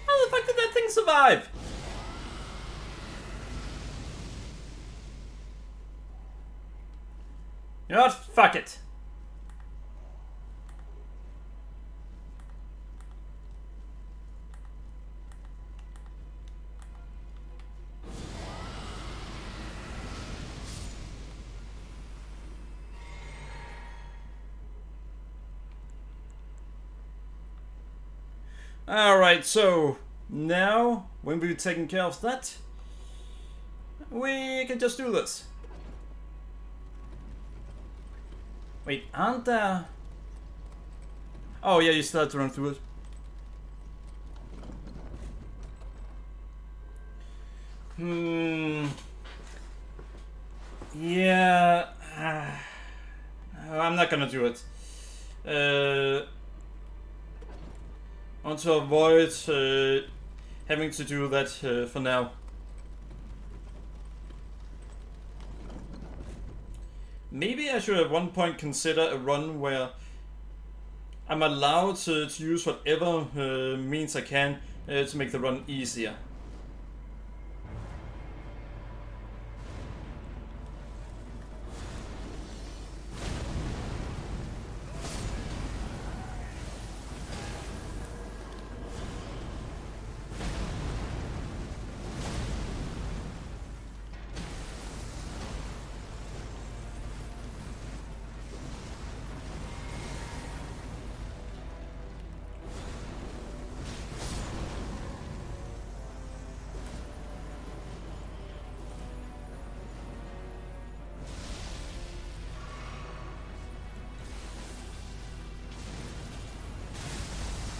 How the fuck did that thing survive? You know what? Fuck it. Alright, so now when we've taken care of that, we can just do this. Wait, aren't there... Oh yeah, you still have to run through it. Yeah... I'm not gonna do it. I want to avoid having to do that for now. Maybe I should at one point consider a run where I'm allowed to use whatever means I can to make the run easier.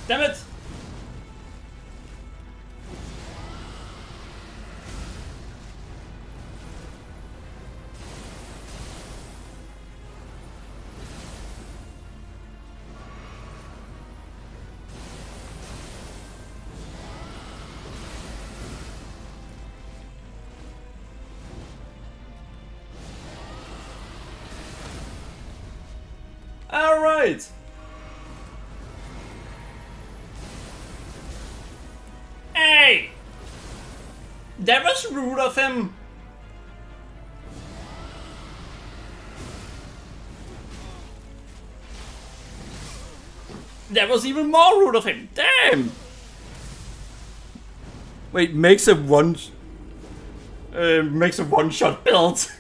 Damn it! right! Hey! That was rude of him! That was even more rude of him! Damn! Wait, makes a one-shot build.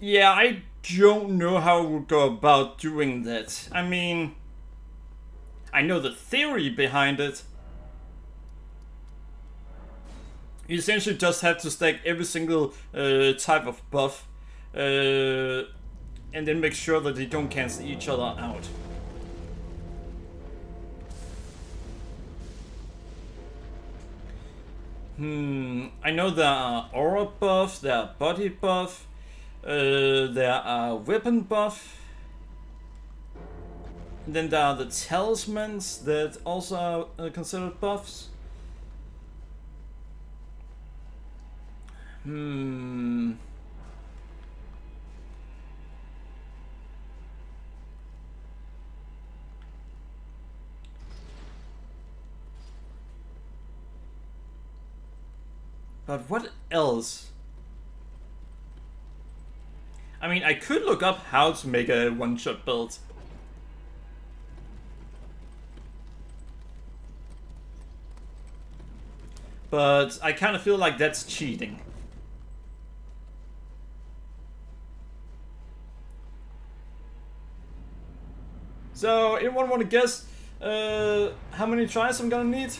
Yeah, I don't know how we'll go about doing that. I mean, I know the theory behind it. You essentially just have to stack every single type of buff, and then make sure that they don't cancel each other out. I know there are aura buff, there are body buff, there are weapon buff, and then there are the talismans that also are considered buffs. But what else? I mean, I could look up how to make a one-shot build. But I kind of feel like that's cheating. So, anyone want to guess how many tries I'm gonna need?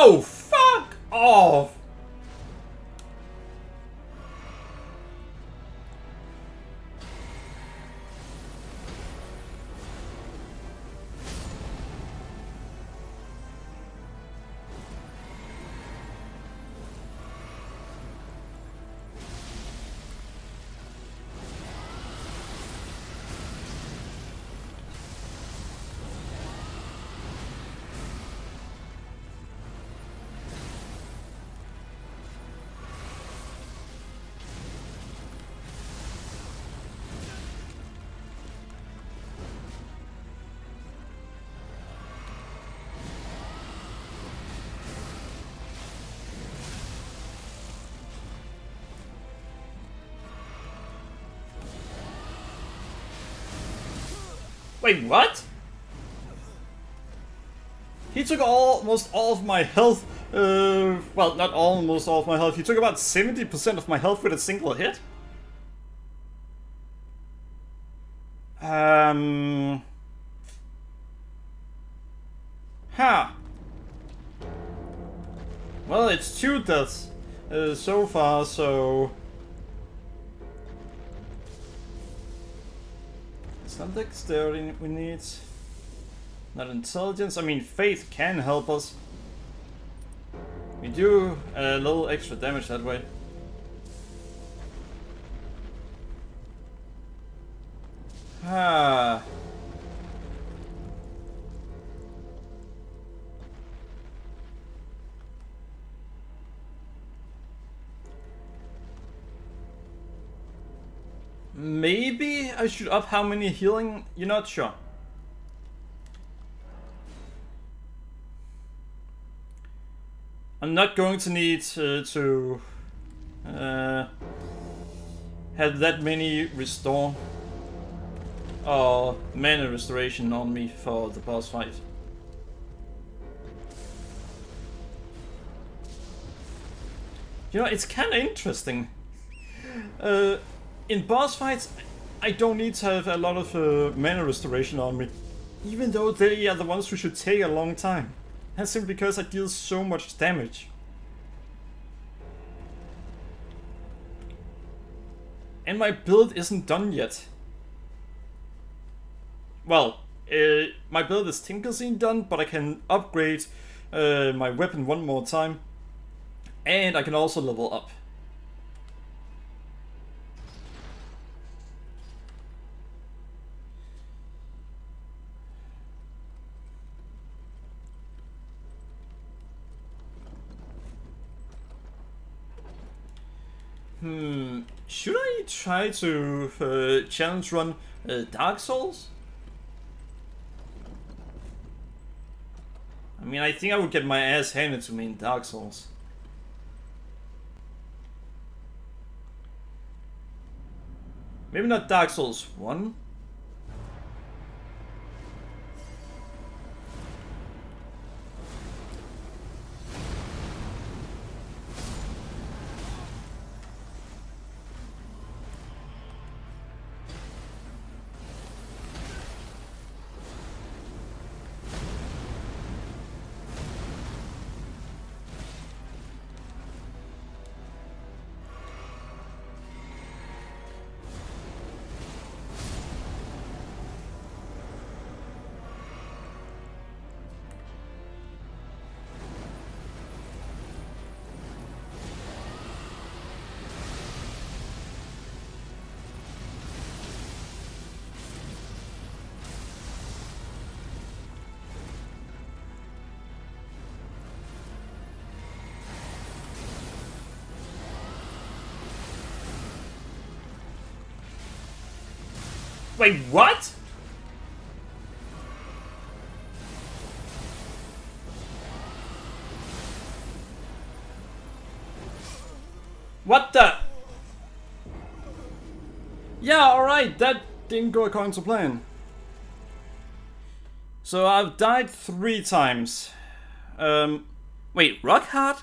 Oh, fuck off! Wait, what? He took almost all of my health. Well, not almost all of my health. He took about 70% of my health with a single hit. Huh. Well, it's 2 deaths so far, so... It's not dexterity we need. Not intelligence. I mean, faith can help us. We do a little extra damage that way. Ah. Maybe I should up how many healing? You're not sure. I'm not going to need to have that many restore or mana restoration on me for the boss fight. You know, it's kind of interesting. In boss fights, I don't need to have a lot of mana restoration on me, even though they are the ones who should take a long time. That's simply because I deal so much damage. And my build isn't done yet. well, my build is Tinkerseen done, but I can upgrade my weapon one more time, and I can also level up. Should I try to challenge run Dark Souls? I mean, I think I would get my ass handed to me in Dark Souls. Maybe not Dark Souls 1? Wait, what? What the? Yeah, alright, that didn't go according to plan. So I've died 3 times. Wait, rock hard?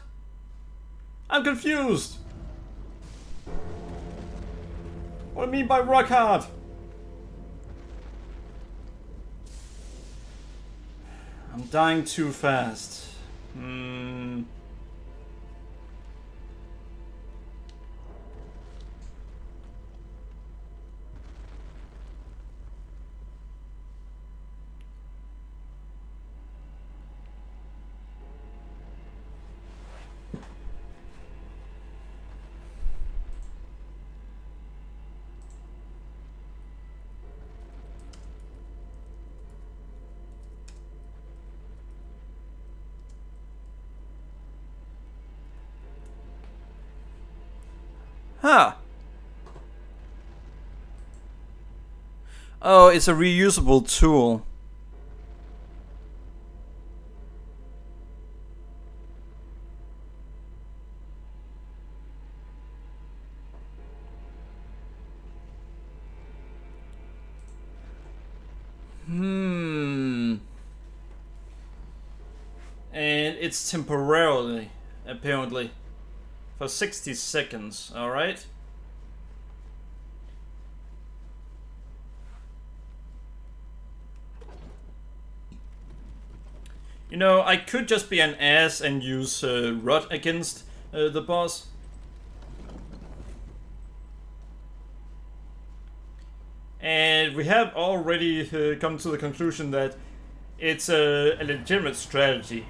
I'm confused. What do you mean by rock hard? I'm dying too fast. Huh. Oh, it's a reusable tool. And it's temporarily, apparently. For 60 seconds, alright? You know, I could just be an ass and use Rot against the boss. And we have already come to the conclusion that it's a legitimate strategy.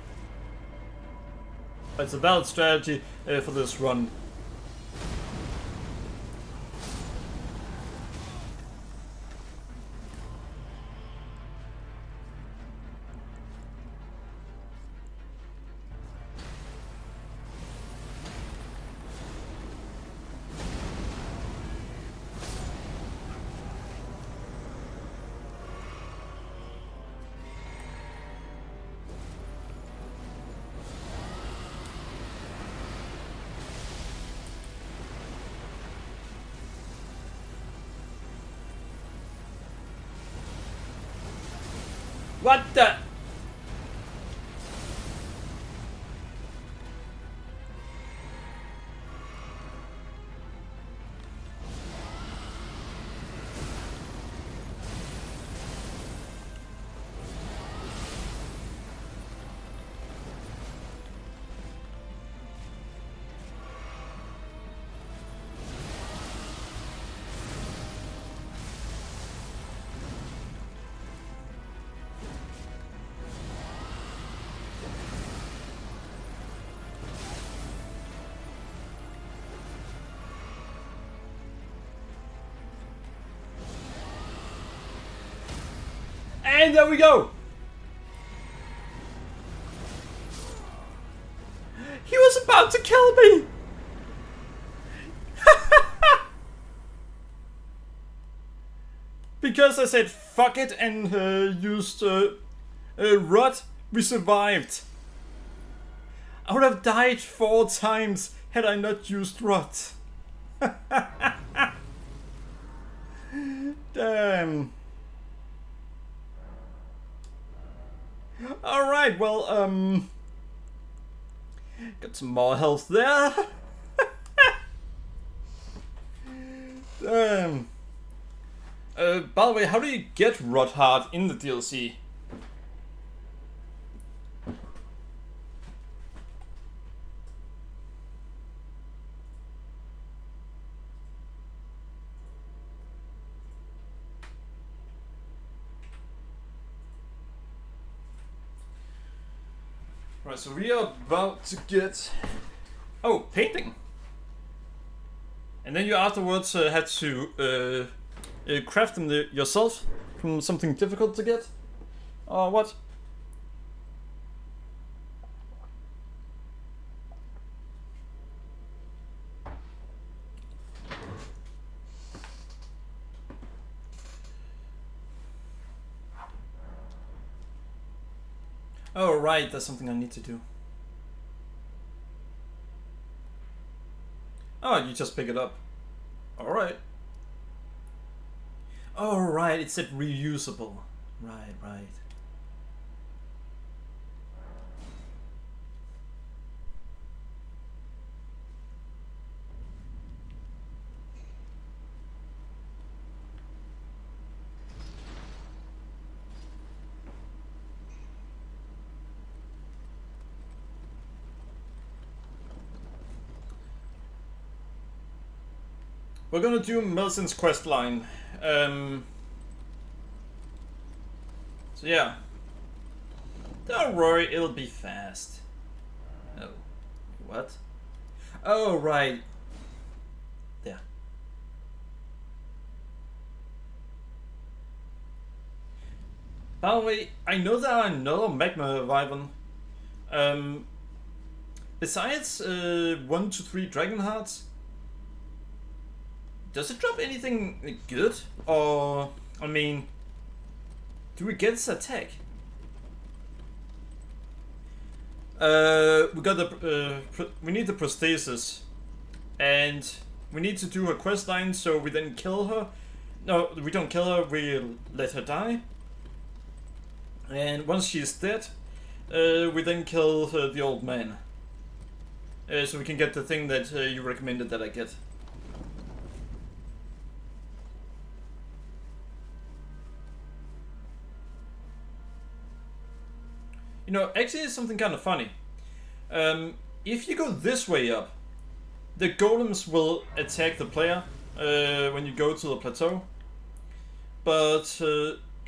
It's a valid strategy for this run. What the? And there we go! He was about to kill me! Because I said fuck it and used rot, we survived. I would have died 4 times had I not used rot. Damn. Alright, well, got some more health there. Damn. By the way, how do you get Rot Hard in the DLC? Right, so we are about to get... Oh, painting! And then you afterwards had to craft them yourself from something difficult to get? Or what? Oh right, that's something I need to do. Oh, you just pick it up. Alright. Oh right, it said reusable. Right, right. We're gonna do Milton's quest line. So yeah. Don't worry, it'll be fast. Oh. What? Oh, right. There. By the way, I know there are another magma wyvern. Besides 1 to 3 dragon hearts. Does it drop anything good? Or, I mean, do we get its attack? We got the, we need the prosthesis. And we need to do her quest line so we then kill her. No, we don't kill her, we let her die. And once she's dead, we then kill the old man. So we can get the thing that you recommended that I get. You know, actually it's something kind of funny. If you go this way up, the golems will attack the player when you go to the plateau. But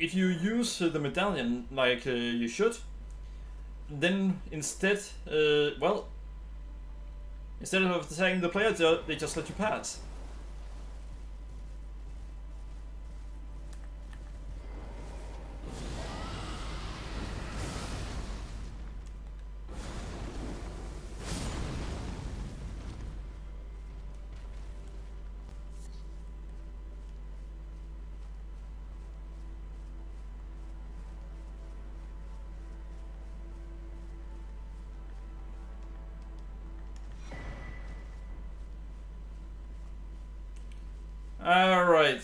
if you use the medallion like you should, then instead, well, instead of attacking the player, they just let you pass. Alright.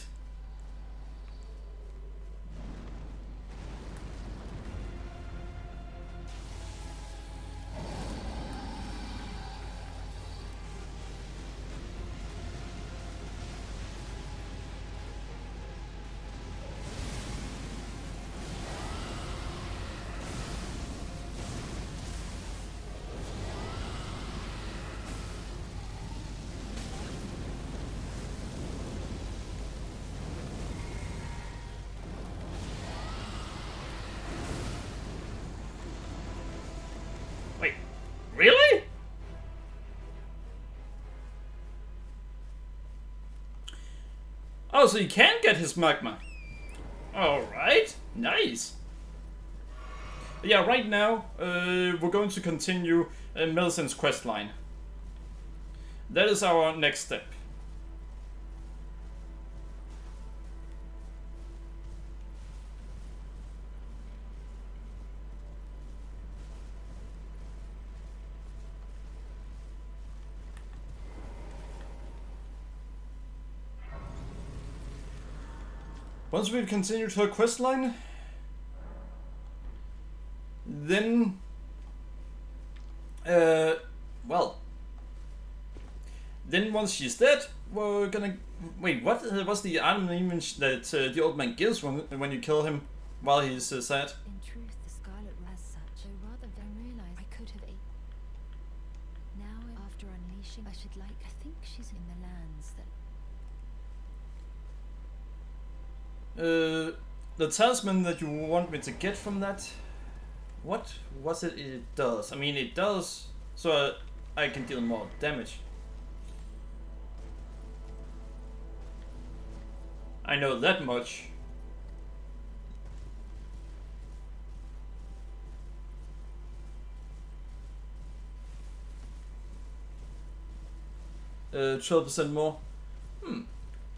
Wait, really? Oh, so you can get his magma. Alright, Nice! Yeah, right now, we're going to continue Millicent's quest line. That is our next step. Once we've continued her quest line, then, well, then once she's dead, we're gonna wait. What was the item even that the old man gives when you kill him while he's sad? In truth, the Scarlet was such. So rather than realize I could have ate. Now, after unleashing, I should like. I think she's in the lands that. The talisman that you want me to get from that. What was it? It does. I mean, it does, so I can deal more damage. I know that much. 12% more.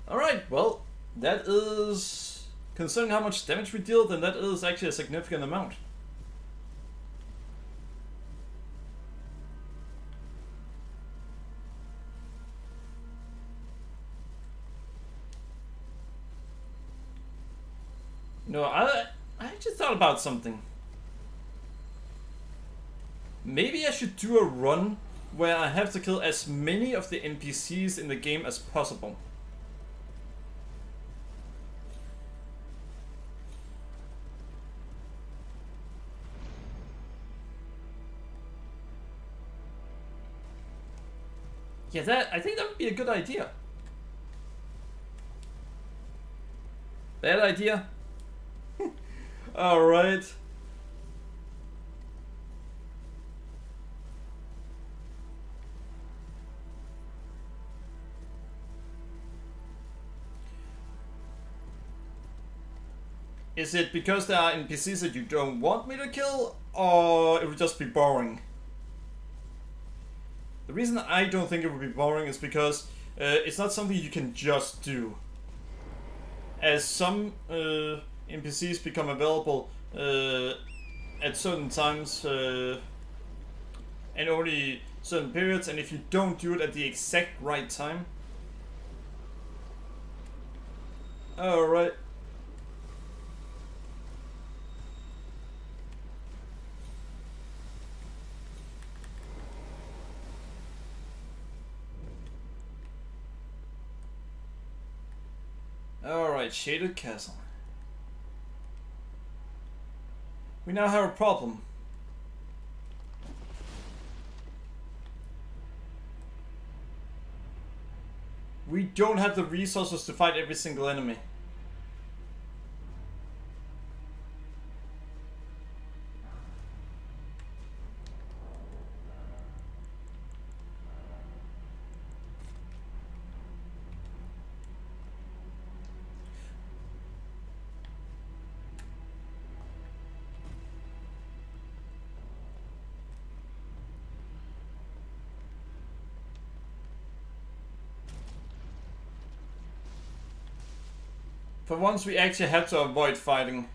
Alright, well, that is, considering how much damage we deal, then that is actually a significant amount. No, I just thought about something. Maybe I should do a run where I have to kill as many of the NPCs in the game as possible. Yeah, I think that would be a good idea. Bad idea? Alright. Is it because there are NPCs that you don't want me to kill, or it would just be boring? The reason I don't think it would be boring is because it's not something you can just do. As some NPCs become available at certain times and only certain periods, and if you don't do it at the exact right time. Alright. Alright, Shaded Castle. We now have a problem. We don't have the resources to fight every single enemy. For once, we actually have to avoid fighting.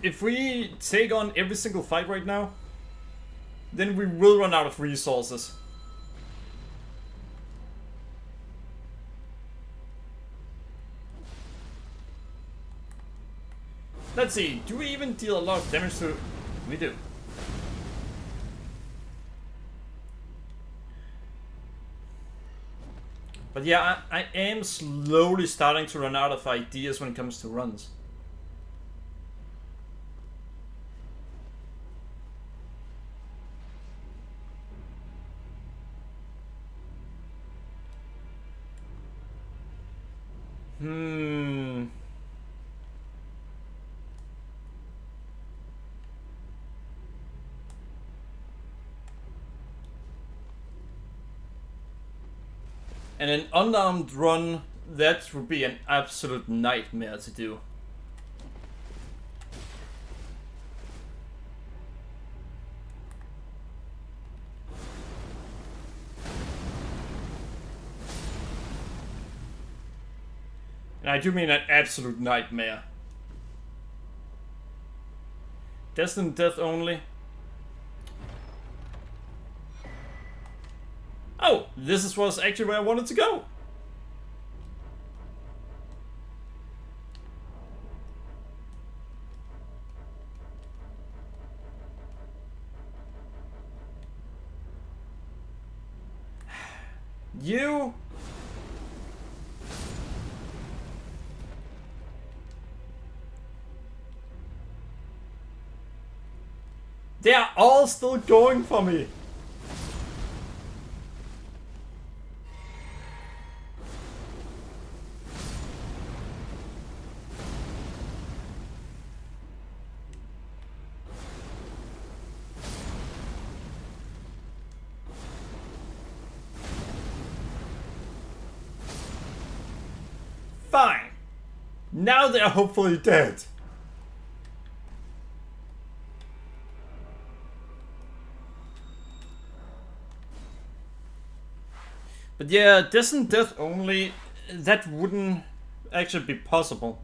If we take on every single fight right now, then we will run out of resources. Let's see, do we even deal a lot of damage to... We do. But yeah, I am slowly starting to run out of ideas when it comes to runs. And an unarmed run, that would be an absolute nightmare to do. And I do mean an absolute nightmare. Destined death only. Oh, this was actually where I wanted to go. You. They are all still going for me. Fine. Now they are hopefully dead. But yeah, destined death only, that wouldn't actually be possible.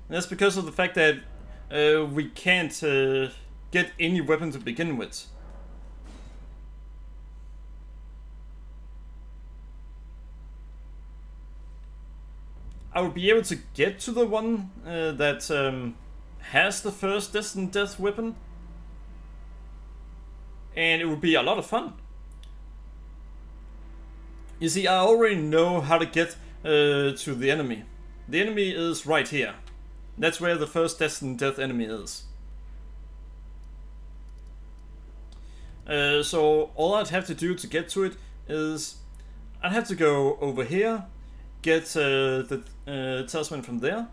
And that's because of the fact that we can't get any weapon to begin with. I would be able to get to the one that has the first destined death weapon. And it would be a lot of fun. You see, I already know how to get to the enemy. The enemy is right here. That's where the first destined death enemy is. So all I'd have to do to get to it is I'd have to go over here, get the talisman from there.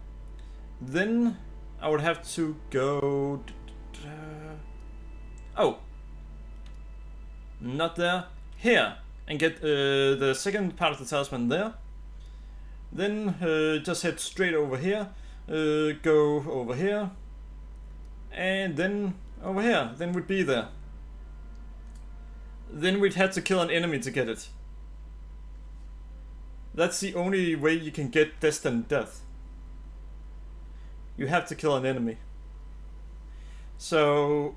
Then I would have to go... Oh. Not there. Here. And get the second part of the talisman there. Then just head straight over here. Go over here. And then over here. Then we'd be there. Then we'd have to kill an enemy to get it. That's the only way you can get destined death. You have to kill an enemy. So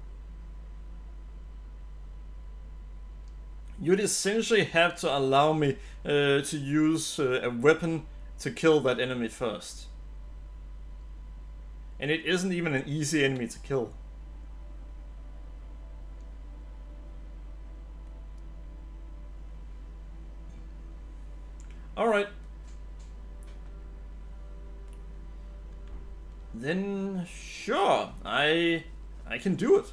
you'd essentially have to allow me to use a weapon to kill that enemy first. And it isn't even an easy enemy to kill. Alright. Then sure, I can do it.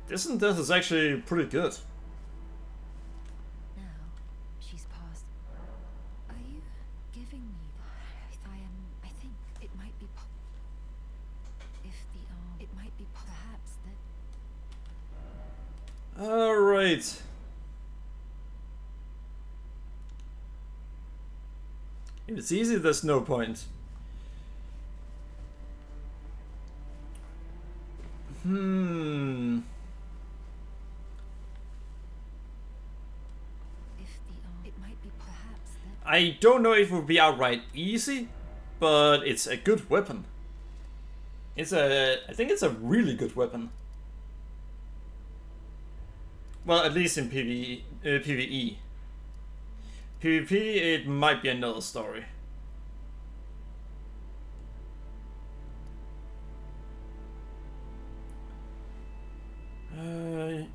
Destined death is actually pretty good. Now, she's passed. Are you giving me the... I think it might be if the it might be perhaps that... Alright. If it's easy, there's no point. I don't know if it would be outright easy, but it's a good weapon. I think it's a really good weapon. Well, at least in PvE. PvP, it might be another story.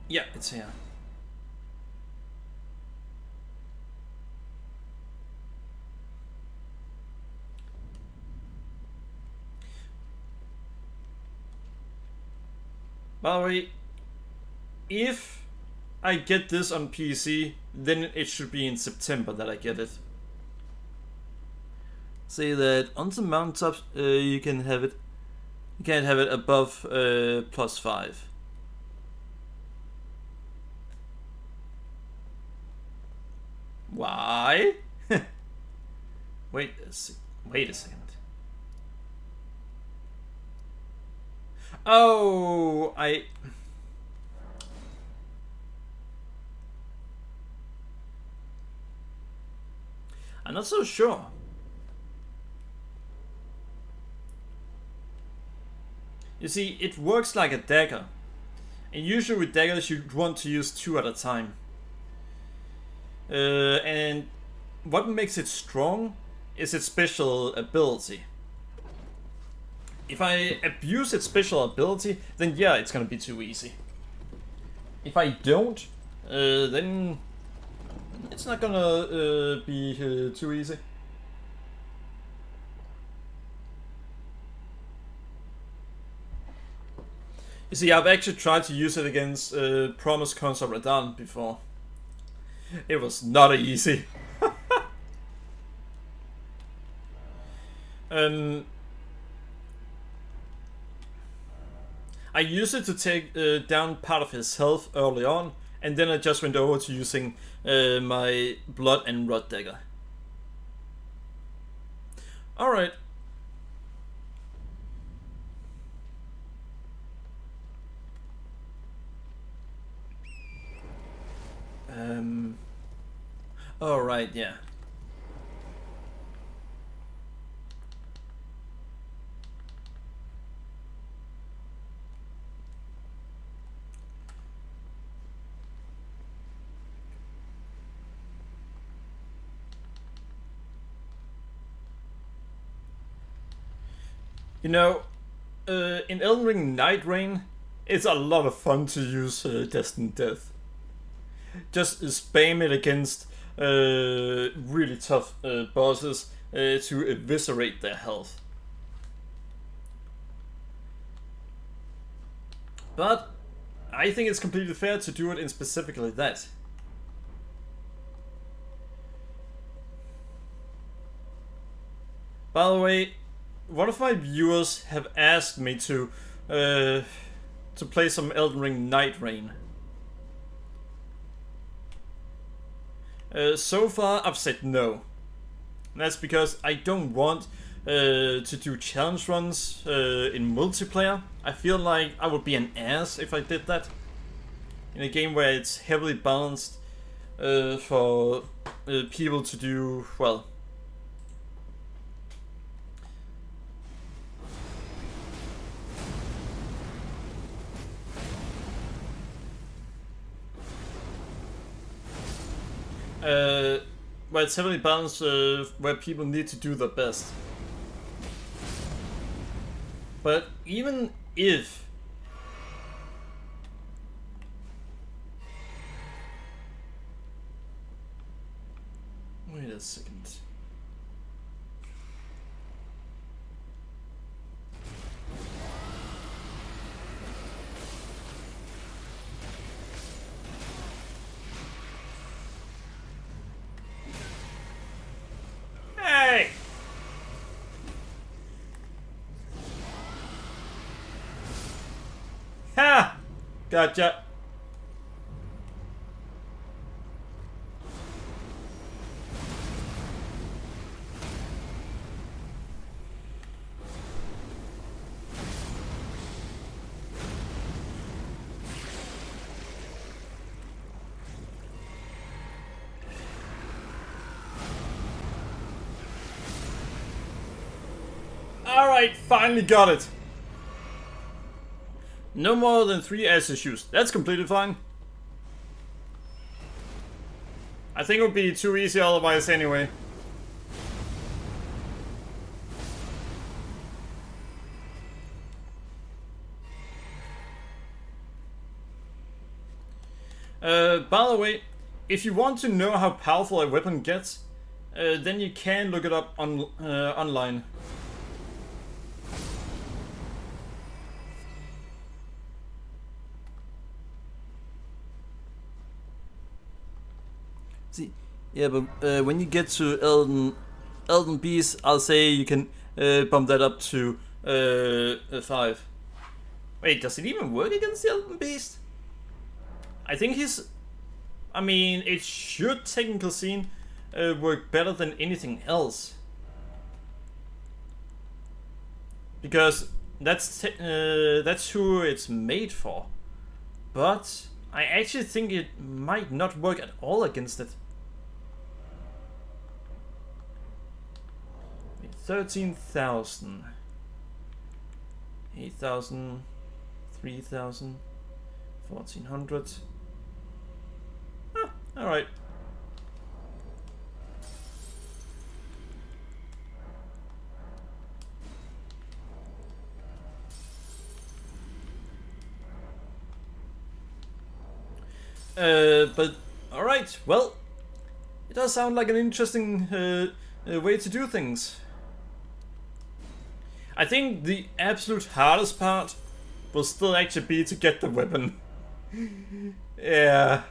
Yeah, it's here. By the way, if I get this on PC, then it should be in September that I get it. Say that on the mountaintop, you can have it. You can't have it above +5. Why? Wait a second. Oh, I'm not so sure. You see, it works like a dagger. And usually with daggers you want to use 2 at a time. And what makes it strong is its special ability. If I abuse its special ability, then yeah, it's gonna be too easy. If I don't, then it's not gonna be too easy. You see, I've actually tried to use it against Promise Consort Radon before. It was not easy. I used it to take down part of his health early on, and then I just went over to using my Blood and Rod Dagger. Alright. Alright, yeah. You know, in Elden Ring Night Rain, it's a lot of fun to use Destined Death. Just spam it against really tough bosses to eviscerate their health. But I think it's completely fair to do it in specifically that. By the way, one of my viewers have asked me to play some Elden Ring Night Rain. So far I've said no. That's because I don't want to do challenge runs in multiplayer. I feel like I would be an ass if I did that. In a game where it's heavily balanced for people to do, well... where it's heavily balanced, where people need to do their best. But even if... Wait a second. Hey! Ha! Gotcha. Alright, finally got it. No more than 3 ass issues. That's completely fine. I think it would be too easy otherwise anyway. By the way, if you want to know how powerful a weapon gets, then you can look it up on online. See, yeah, but when you get to Elden Beast, I'll say you can bump that up to 5. Wait, does it even work against the Elden Beast? I think he's... I mean, it should technically seem work better than anything else. Because that's who it's made for. But I actually think it might not work at all against it. 13,000, 8,000, 3,000, 1,400. Ah, all right. But alright, well, it does sound like an interesting way to do things. I think the absolute hardest part will still actually be to get the weapon. Yeah.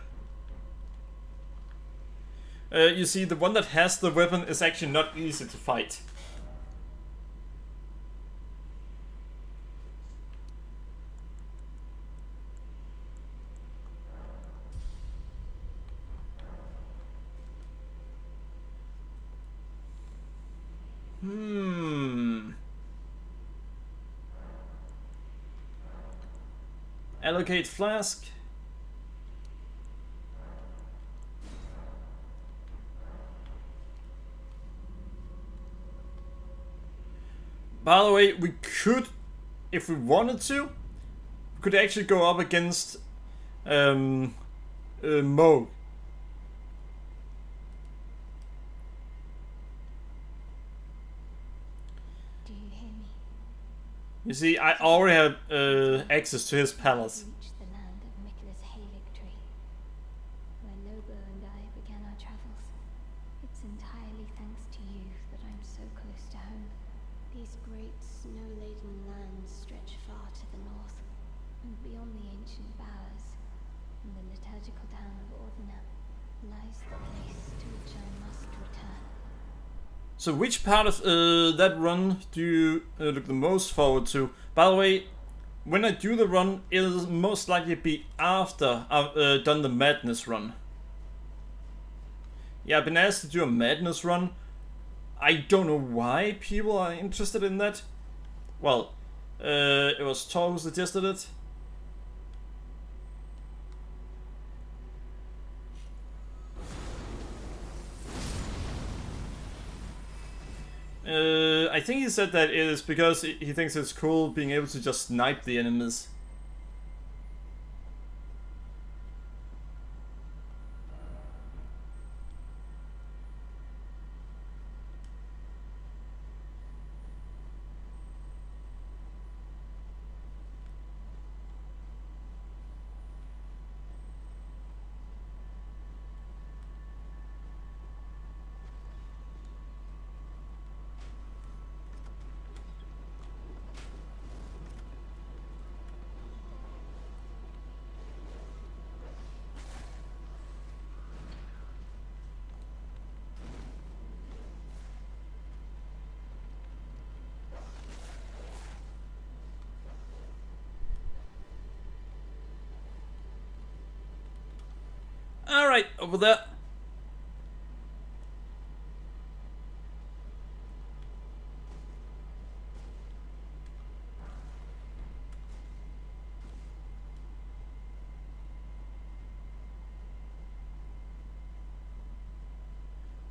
You see, the one that has the weapon is actually not easy to fight. Allocate flask. By the way, we could, if we wanted to, we could actually go up against Mo. Do you hear me? You see, I already have access to his palace. Reach the land of Mikla's hay victory, where Lobo and I began our travels. It's entirely thanks to you that I'm so close to home. These great snow-laden lands stretch far to the north. And beyond the ancient bowers, in the liturgical town of Ordina, lies the place to which I must return. So which part of that run do you look the most forward to? By the way, when I do the run, it'll most likely be after I've done the madness run. Yeah, I've been asked to do a madness run. I don't know why people are interested in that. Well, it was Tor who suggested it. I think he said that it is because he thinks it's cool being able to just snipe the enemies. Alright, over there.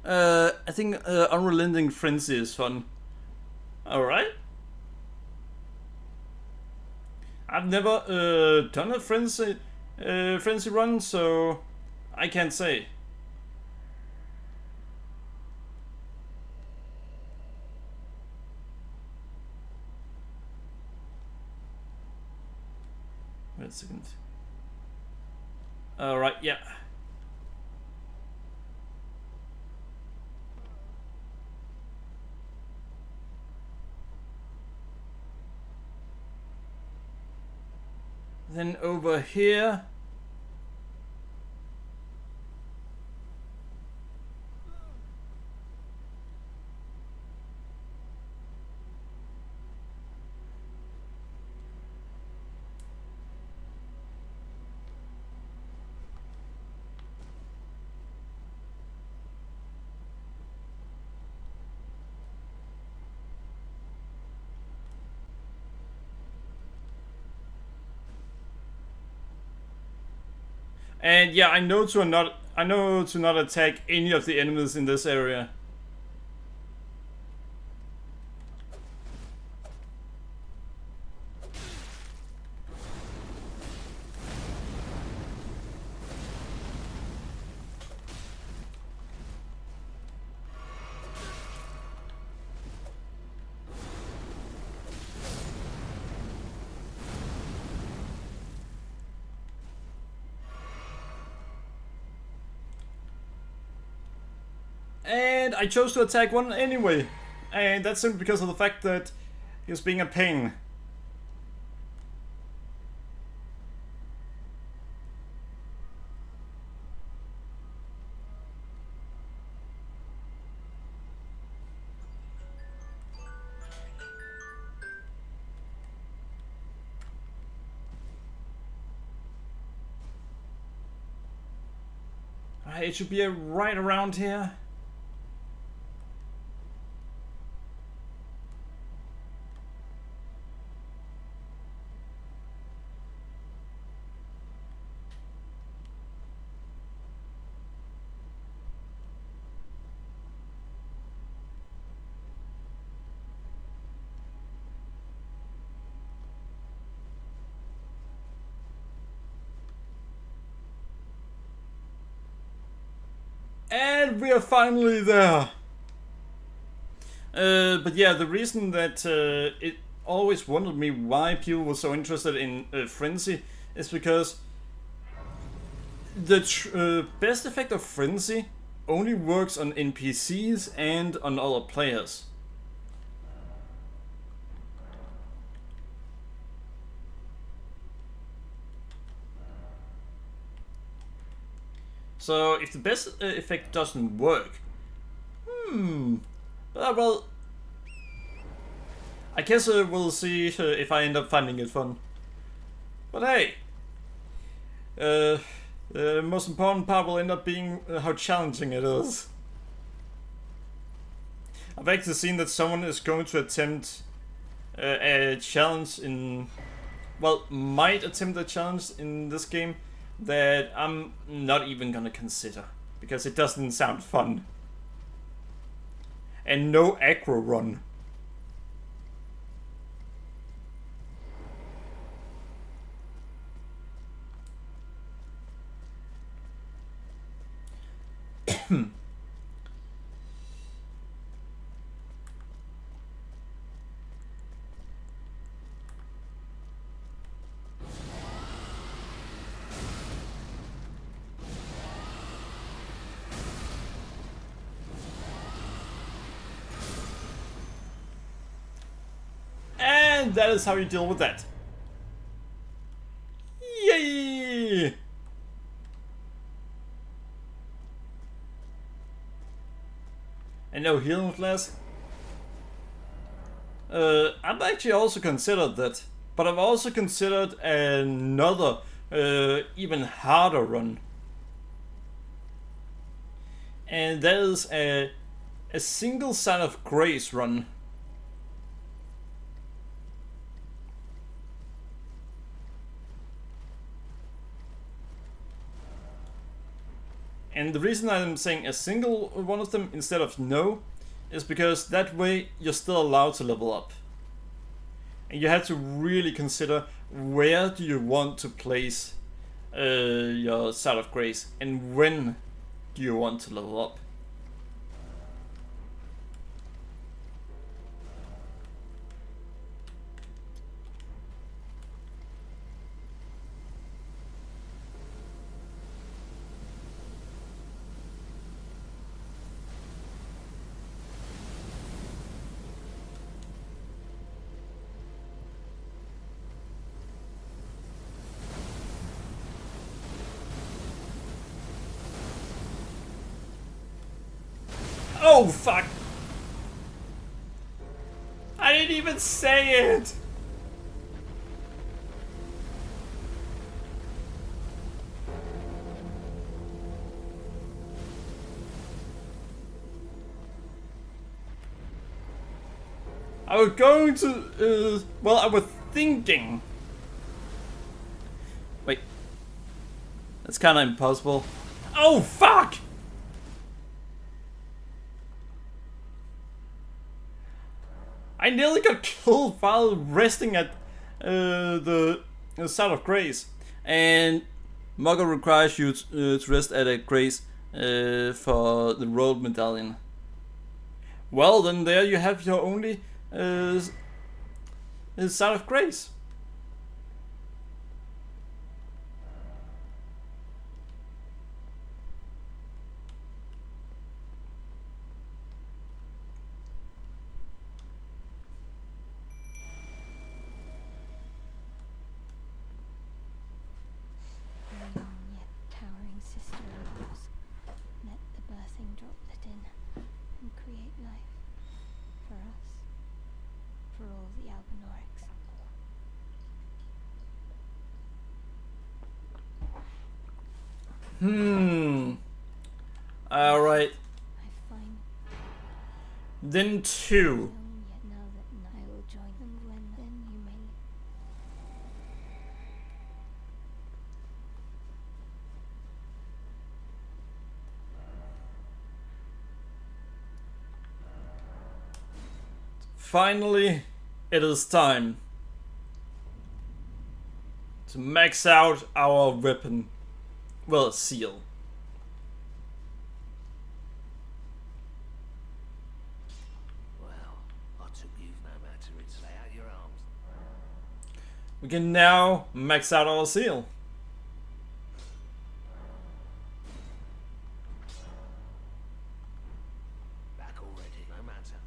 I think Unrelenting Frenzy is fun. Alright. I've never done a frenzy run, so I can't say. Wait a second. Alright, yeah. Then over here. And yeah, I know to not attack any of the enemies in this area. And I chose to attack one anyway. And that's simply because of the fact that he was being a pain. It should be right around here. And we are finally there. But yeah, the reason that it always wondered me why people were so interested in Frenzy is because the best effect of Frenzy only works on NPCs and on other players. So if the best effect doesn't work, well, I guess we'll see if I end up finding it fun. But hey, the most important part will end up being how challenging it is. I've actually seen that someone is going to attempt a challenge in, well, might attempt a challenge in this game that I'm not even gonna consider because it doesn't sound fun. And no aggro run. And that is how you deal with that. Yay! And no healing flask. I've actually also considered that, but I've also considered another, even harder run. And that is a single Sign of Grace run. And the reason I'm saying a single one of them instead of no is because that way you're still allowed to level up. And you have to really consider where do you want to place your Sign of Grace and when do you want to level up. Oh fuck! I didn't even say it! I was going to, well, I was thinking. Wait. That's kind of impossible. Oh, fuck! I nearly got killed while resting at the site of grace. And Muggle requires you to rest at a grace for the road medallion. Well, then there you have your only site of grace. Young yet towering sister of ours, let the birthing droplet in and create life for us, for all the Albinorics. Alright. I find Then 2. young yet now that I will join them when then you may Finally, it is time to max out our weapon. Well, seal. Well, I took you no matter. It's lay out your arms. We can now max out our seal. Back already, no matter.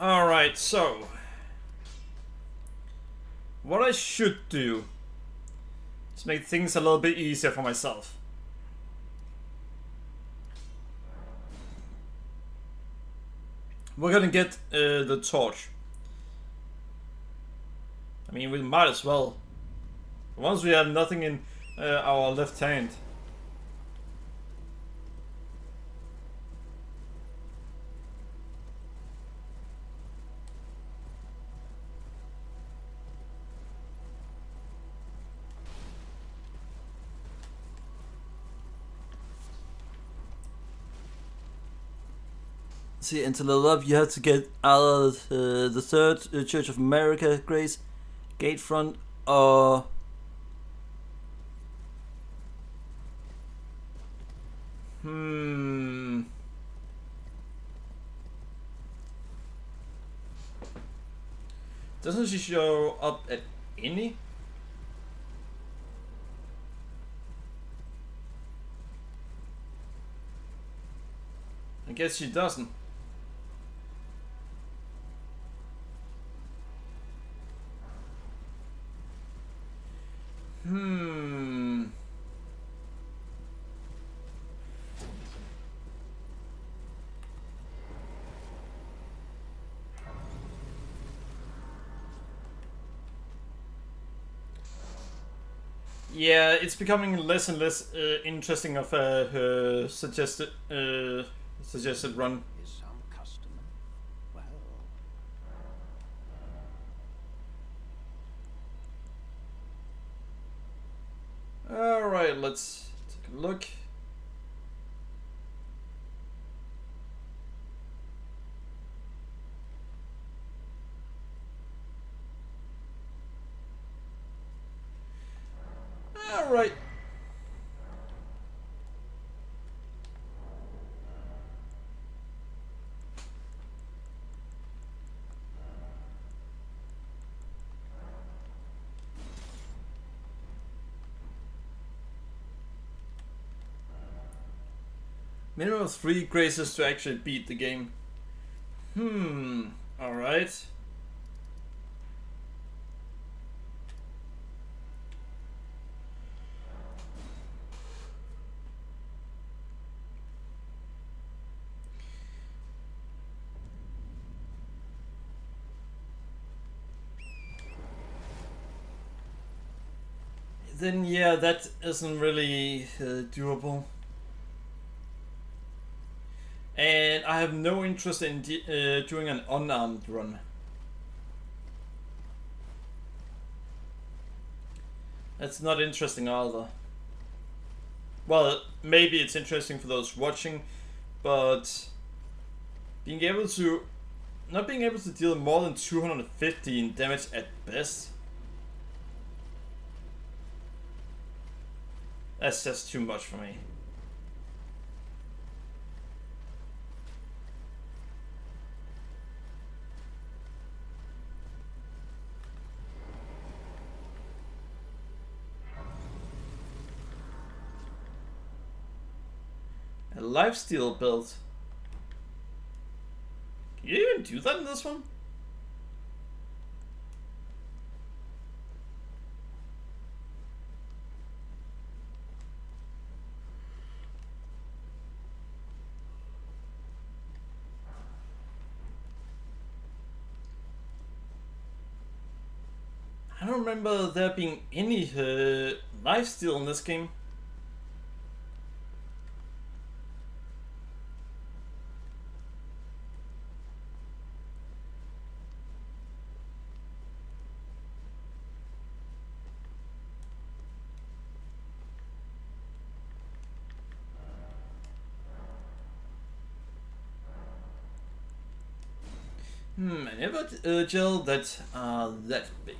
Alright, so what I should do is make things a little bit easier for myself. We're gonna get the torch. I mean, we might as well. Once we have nothing in our left hand. See, and to level up, you have to get out of the third Church of America Grace gate front, or doesn't she show up at any? I guess she doesn't. Yeah, it's becoming less and less interesting of her suggested run. Is some customer? Well, Alright, let's take a look. Alright. Minimum of 3 graces to actually beat the game. Alright. Then yeah, that isn't really doable. And I have no interest in doing an unarmed run. That's not interesting either. Well, maybe it's interesting for those watching, but being able to not being able to deal more than 215 damage at best. That's just too much for me. A lifesteal build. Can you even do that in this one? I don't remember there being any lifesteal in this game. I never gel that that big.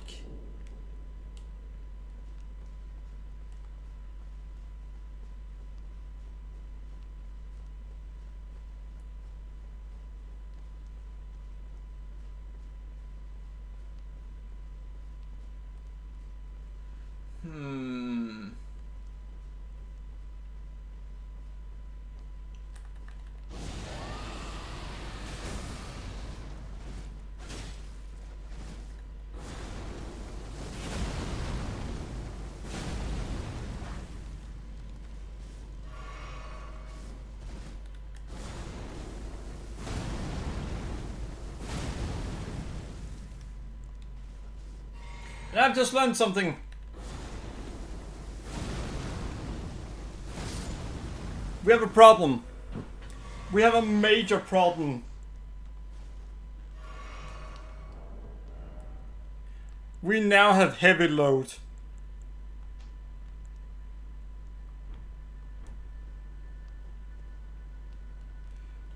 I've just learned something. We have a problem. We have a major problem. We now have heavy load.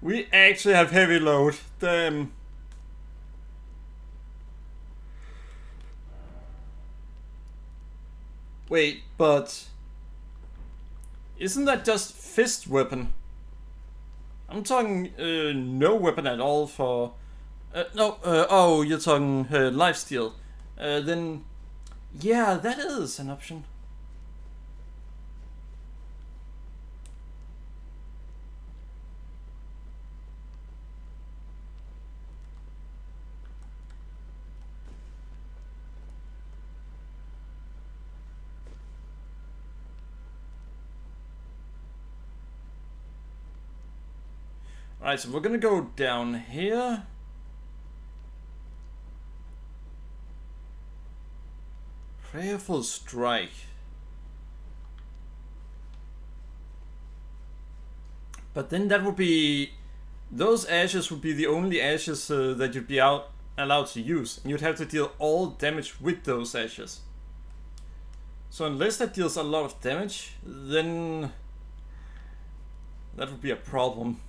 We actually have heavy load. Damn. Wait, but isn't that just fist weapon? I'm talking no weapon at all for no. Oh, you're talking lifesteal. Then yeah, that is an option. Alright, so we're gonna go down here. Prayerful Strike. But then that would be... those ashes would be the only ashes that you'd be allowed to use. And you'd have to deal all damage with those ashes. So unless that deals a lot of damage, then... that would be a problem.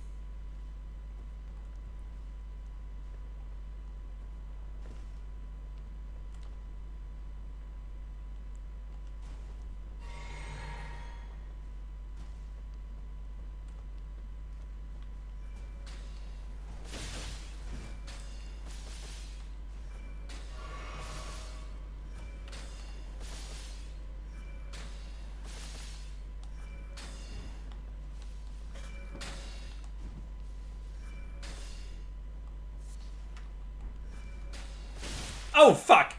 Oh, fuck!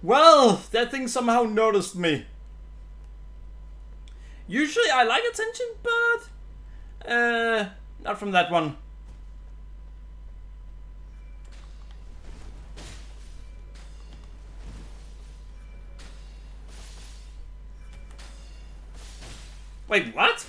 Well, that thing somehow noticed me. Usually I like attention, but not from that one. Wait, what?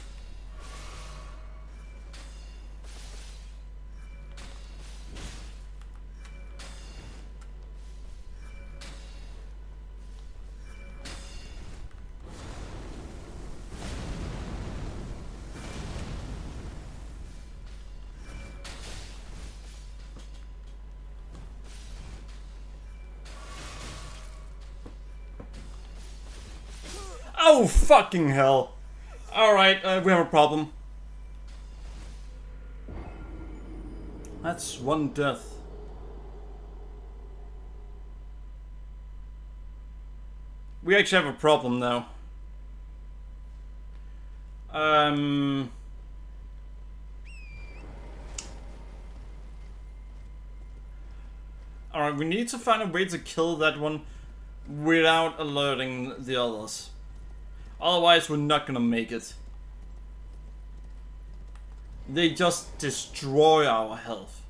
Oh, fucking hell. Alright, we have a problem. That's one death. We actually have a problem now. Alright, we need to find a way to kill that one without alerting the others. Otherwise, we're not gonna make it. They just destroy our health.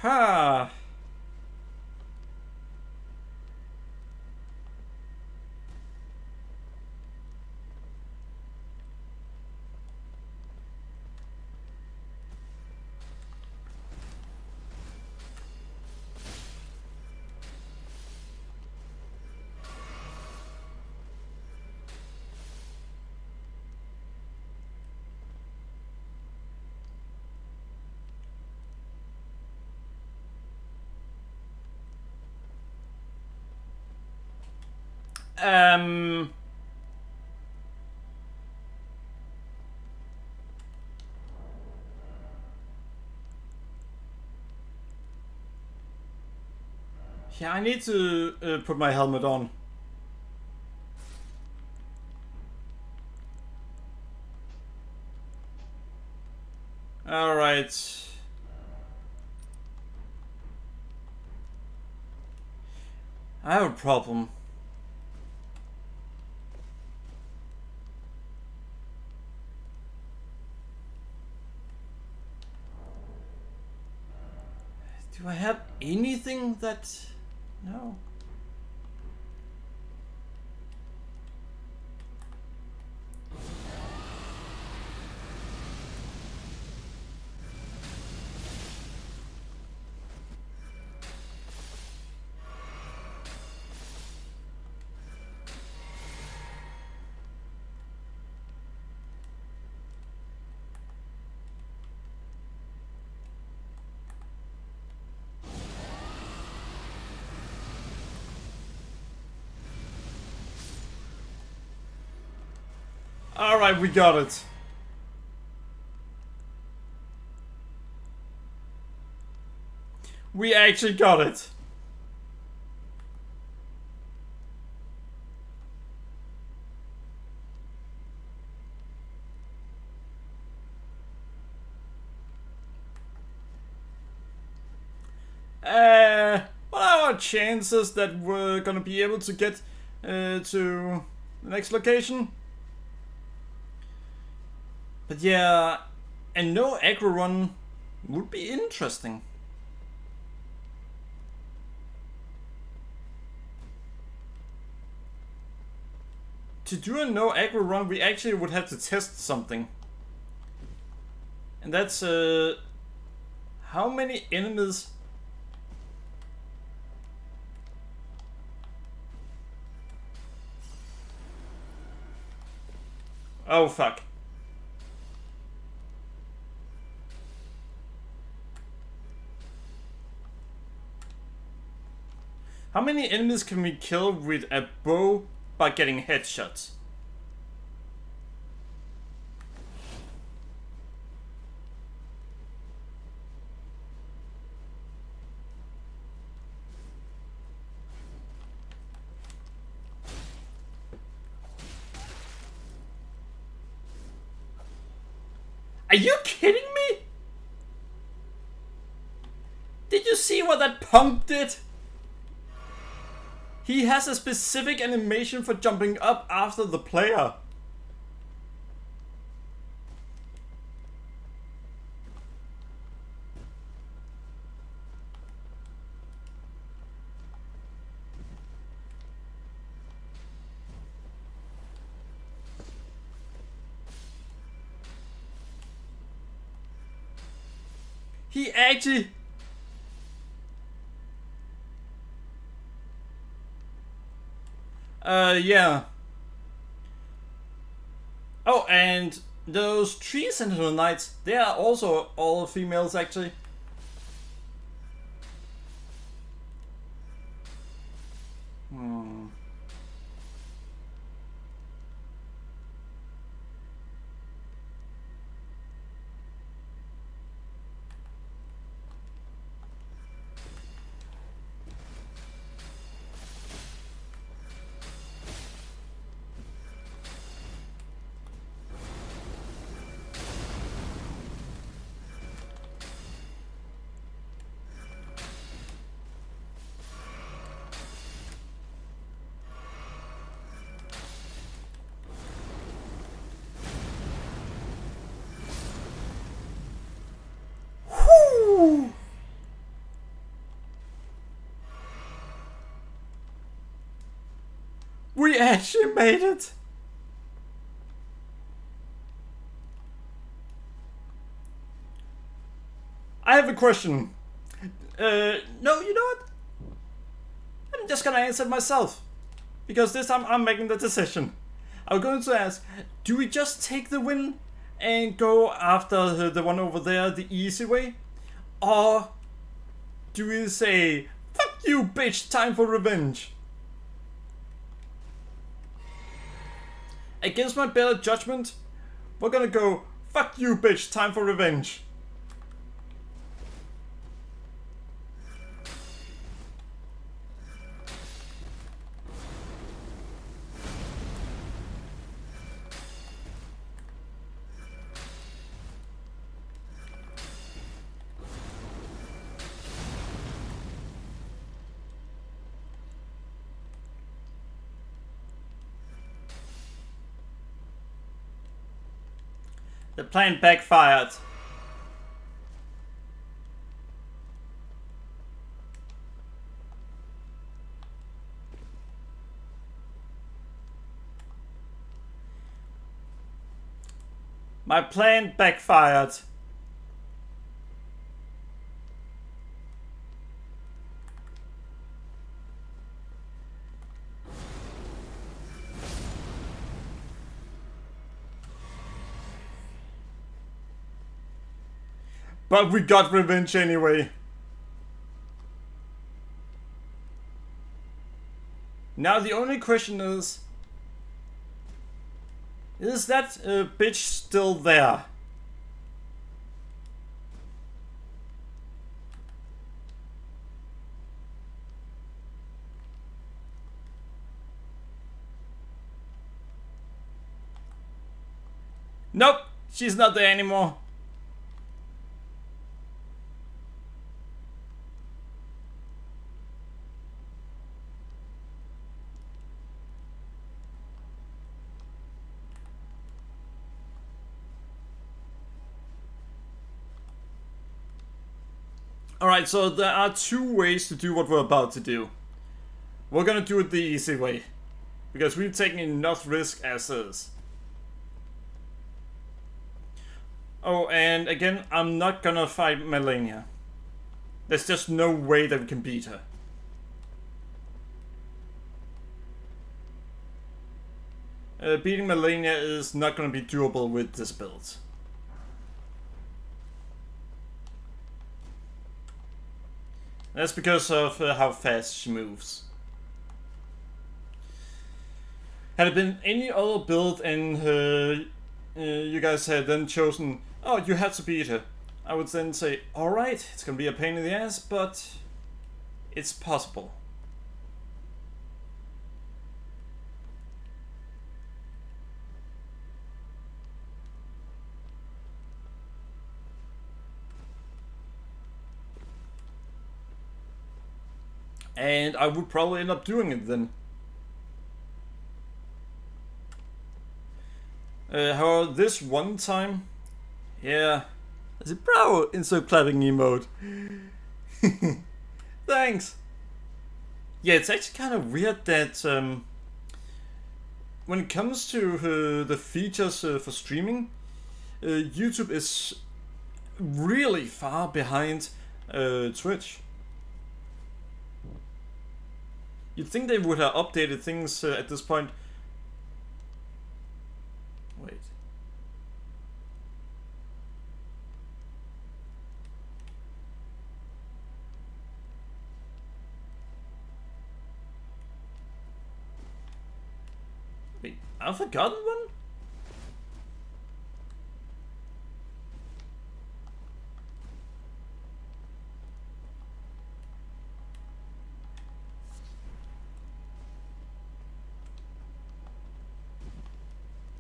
Ha! Yeah, I need to put my helmet on. Alright. I have a problem. Do I have anything that... No. Alright, we got it. We actually got it. What are our chances that we're gonna be able to get to the next location? But yeah, and no aggro run would be interesting. To do a no aggro run, we actually would have to test something. And that's how many enemies? Oh fuck. How many enemies can we kill with a bow by getting headshots? Are you kidding me? Did you see what that punk did? He has a specific animation for jumping up after the player. He actually... yeah. Oh, and those tree sentinel knights, they are also all females actually. Hmm. Whew. We actually made it! I have a question. No, you know what? I'm just gonna answer it myself. Because this time I'm making the decision. I'm going to ask, do we just take the win and go after the one over there the easy way? Or do we say, fuck you bitch, time for revenge? Against my better judgment, we're gonna go, fuck you bitch, time for revenge. The plan backfired. My plan backfired. But we got revenge anyway. Now the only question is that bitch still there? Nope, she's not there anymore. Alright, so there are two ways to do what we're about to do. We're gonna do it the easy way. Because we've taken enough risk as is. Oh, and again, I'm not gonna fight Melania. There's just no way that we can beat her. Beating Melania is not gonna be doable with this build. That's because of how fast she moves. Had it been any other build and you guys had then chosen, oh, you have to beat her, I would then say, alright, it's gonna be a pain in the ass, but it's possible. And I would probably end up doing it then. However, this one time, yeah, there's a bro insert clapping emote. Thanks. Yeah, it's actually kind of weird that when it comes to the features for streaming, YouTube is really far behind Twitch. You'd think they would have updated things at this point. Wait. Wait, I've forgotten one?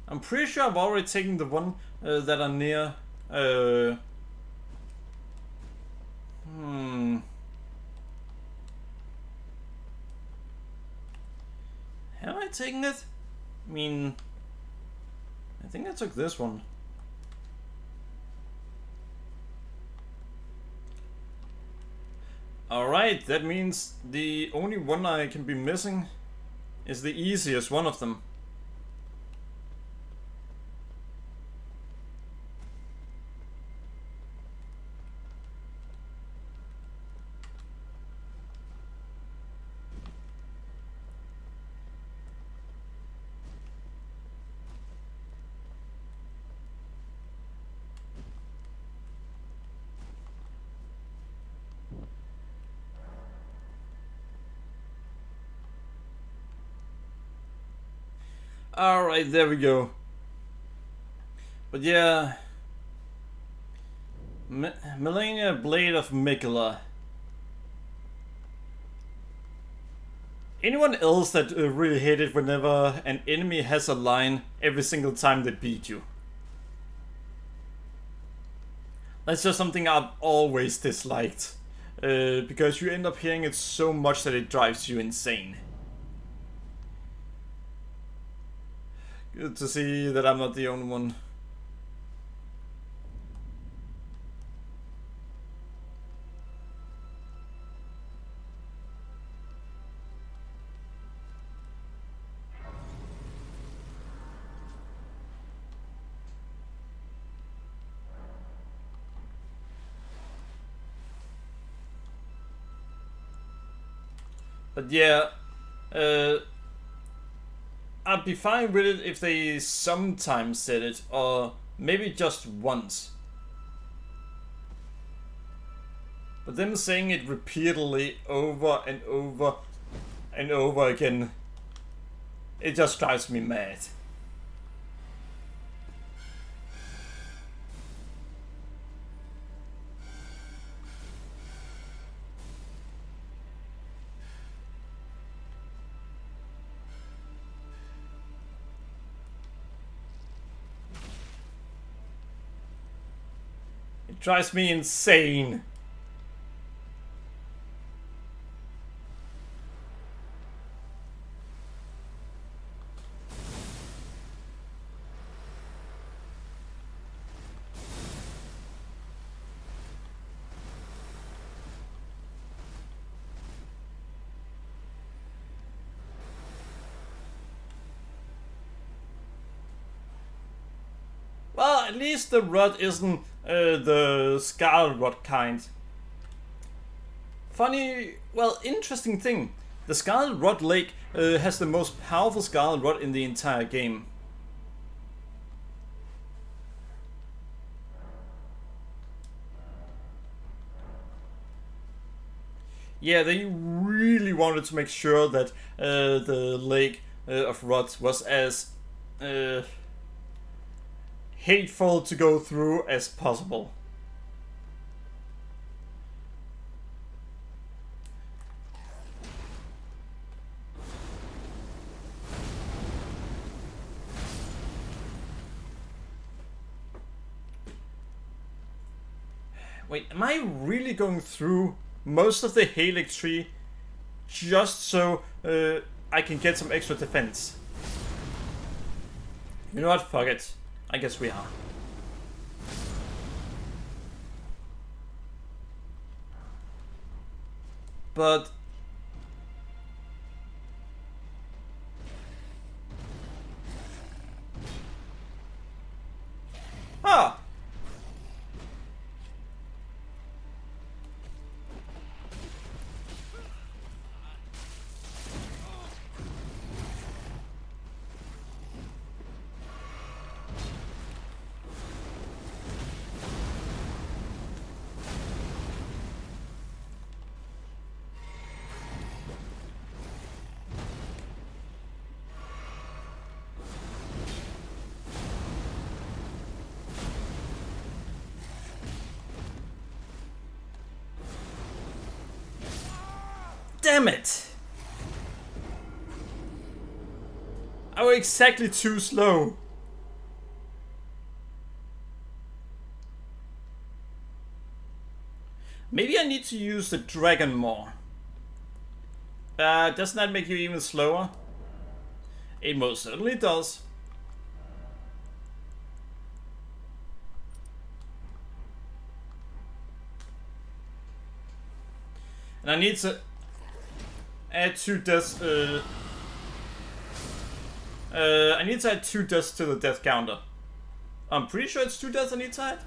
I'm pretty sure I've already taken the one that are near. Have I taken it? I mean, I think I took this one. Alright, that means the only one I can be missing is the easiest one of them. Alright, there we go. But yeah, Melania Blade of Mikola. Anyone else that really hate it whenever an enemy has a line every single time they beat you? That's just something I've always disliked. Because you end up hearing it so much that it drives you insane. Good to see that I'm not the only one. But yeah, I'd be fine with it if they sometimes said it, or maybe just once. But them saying it repeatedly over and over and over again, it just drives me mad. It drives me insane. Well, at least the rod isn't the Scarlet Rod kind. Funny, well, interesting thing. The Scarlet Rod Lake has the most powerful Scarlet Rod in the entire game. Yeah, they really wanted to make sure that the Lake of Rods was as hateful to go through as possible. Wait, am I really going through most of the Halix tree just so I can get some extra defense. You know what? Fuck it. I guess we are. But ah. Damn it! I was exactly too slow. Maybe I need to use the dragon more. Doesn't that make you even slower? It most certainly does. And I need to add 2 deaths. I need to add 2 deaths to the death counter. I'm pretty sure it's 2 deaths I need to add.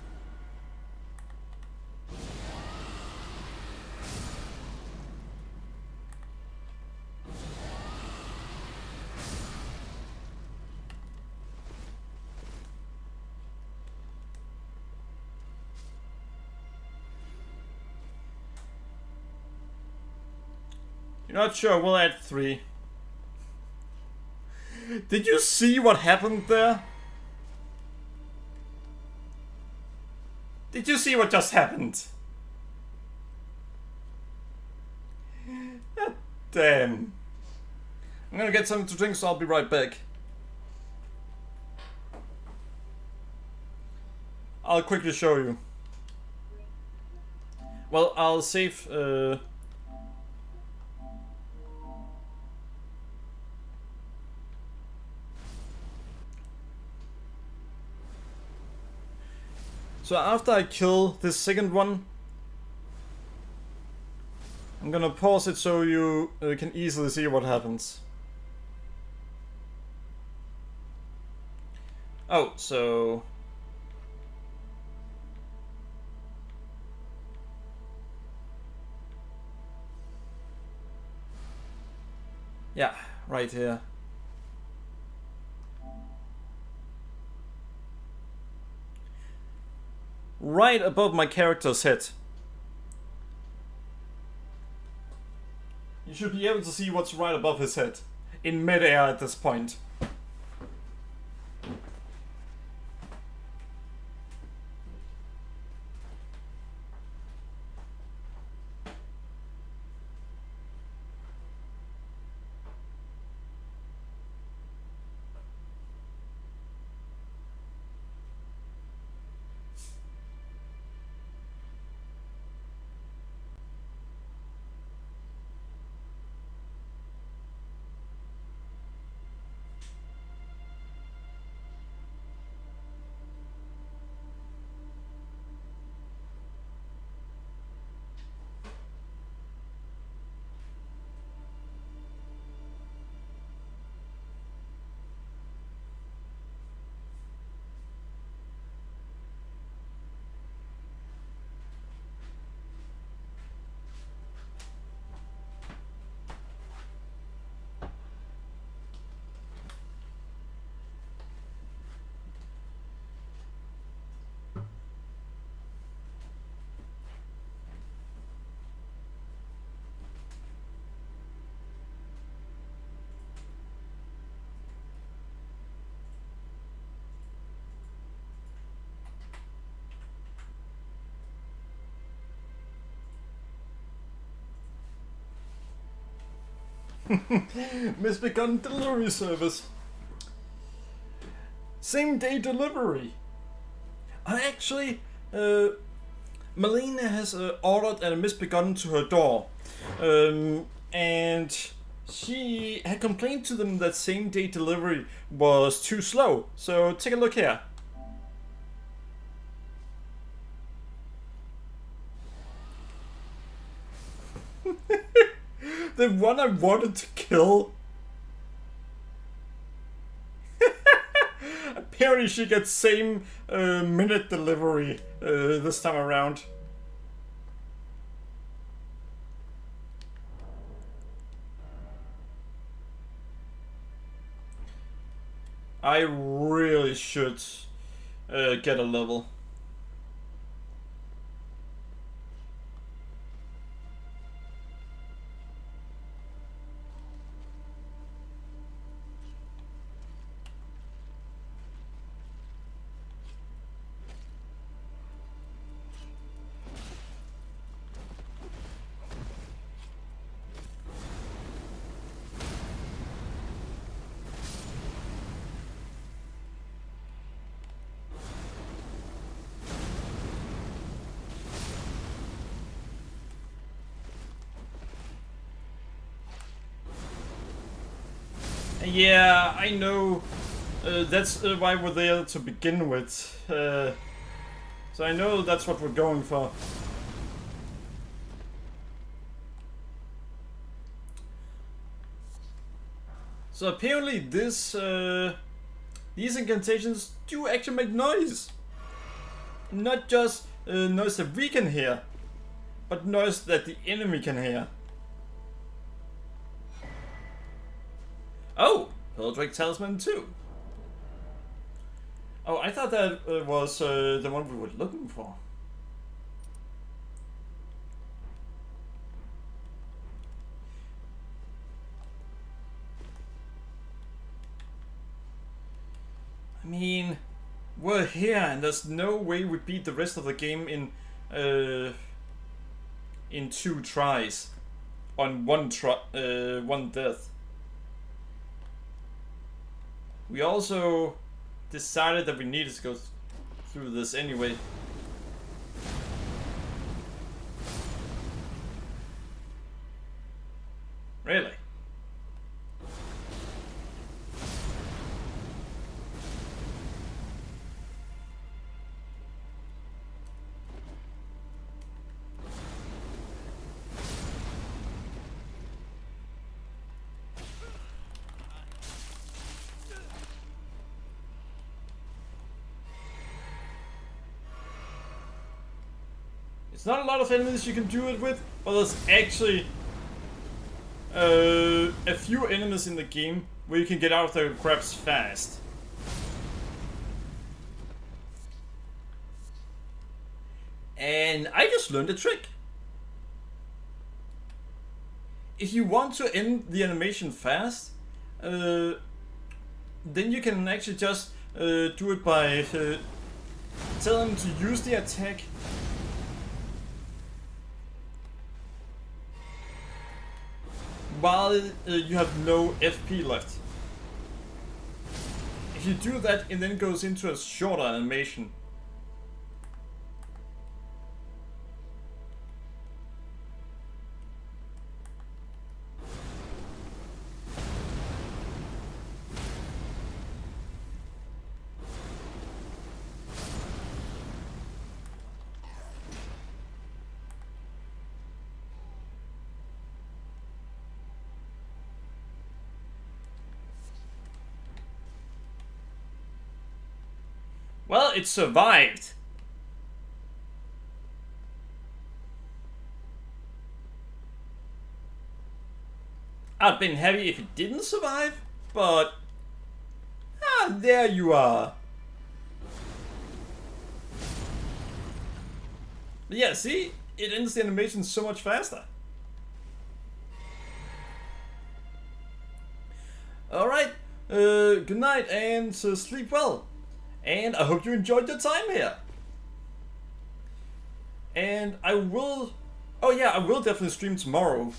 You're not sure, we'll add 3. Did you see what happened there? Did you see what just happened? God damn. I'm gonna get something to drink, so I'll be right back. I'll quickly show you. Well, I'll save so after I kill this second one, I'm gonna pause it so you can easily see what happens. Oh, so... yeah, right here. Right above my character's head. You should be able to see what's right above his head. In mid-air at this point. Misbegun delivery service. Same day delivery. Actually, Melina has ordered a misbegun to her door. and she had complained to them that same day delivery was too slow. So take a look here. The one I wanted to kill. Apparently she gets same minute delivery this time around. I really should get a level. Yeah, I know. That's why we're there to begin with. So I know that's what we're going for. So apparently these incantations do actually make noise. Not just noise that we can hear, but noise that the enemy can hear. Oh, Hildrick Talisman 2. Oh, I thought that was the one we were looking for. I mean, we're here, and there's no way we beat the rest of the game in 2 tries, on one death. We also decided that we needed to go through this anyway. Really? It's not a lot of enemies you can do it with, but there's actually a few enemies in the game where you can get out of their grabs fast. And I just learned a trick. If you want to end the animation fast, then you can actually just do it by tell them to use the attack while you have no FP left. If you do that, it then goes into a shorter animation. Well, it survived. I'd been happy if it didn't survive, but there you are. But yeah, see? It ends the animation so much faster. Alright, good night and sleep well. And I hope you enjoyed your time here. And I will... Oh yeah, I will definitely stream tomorrow.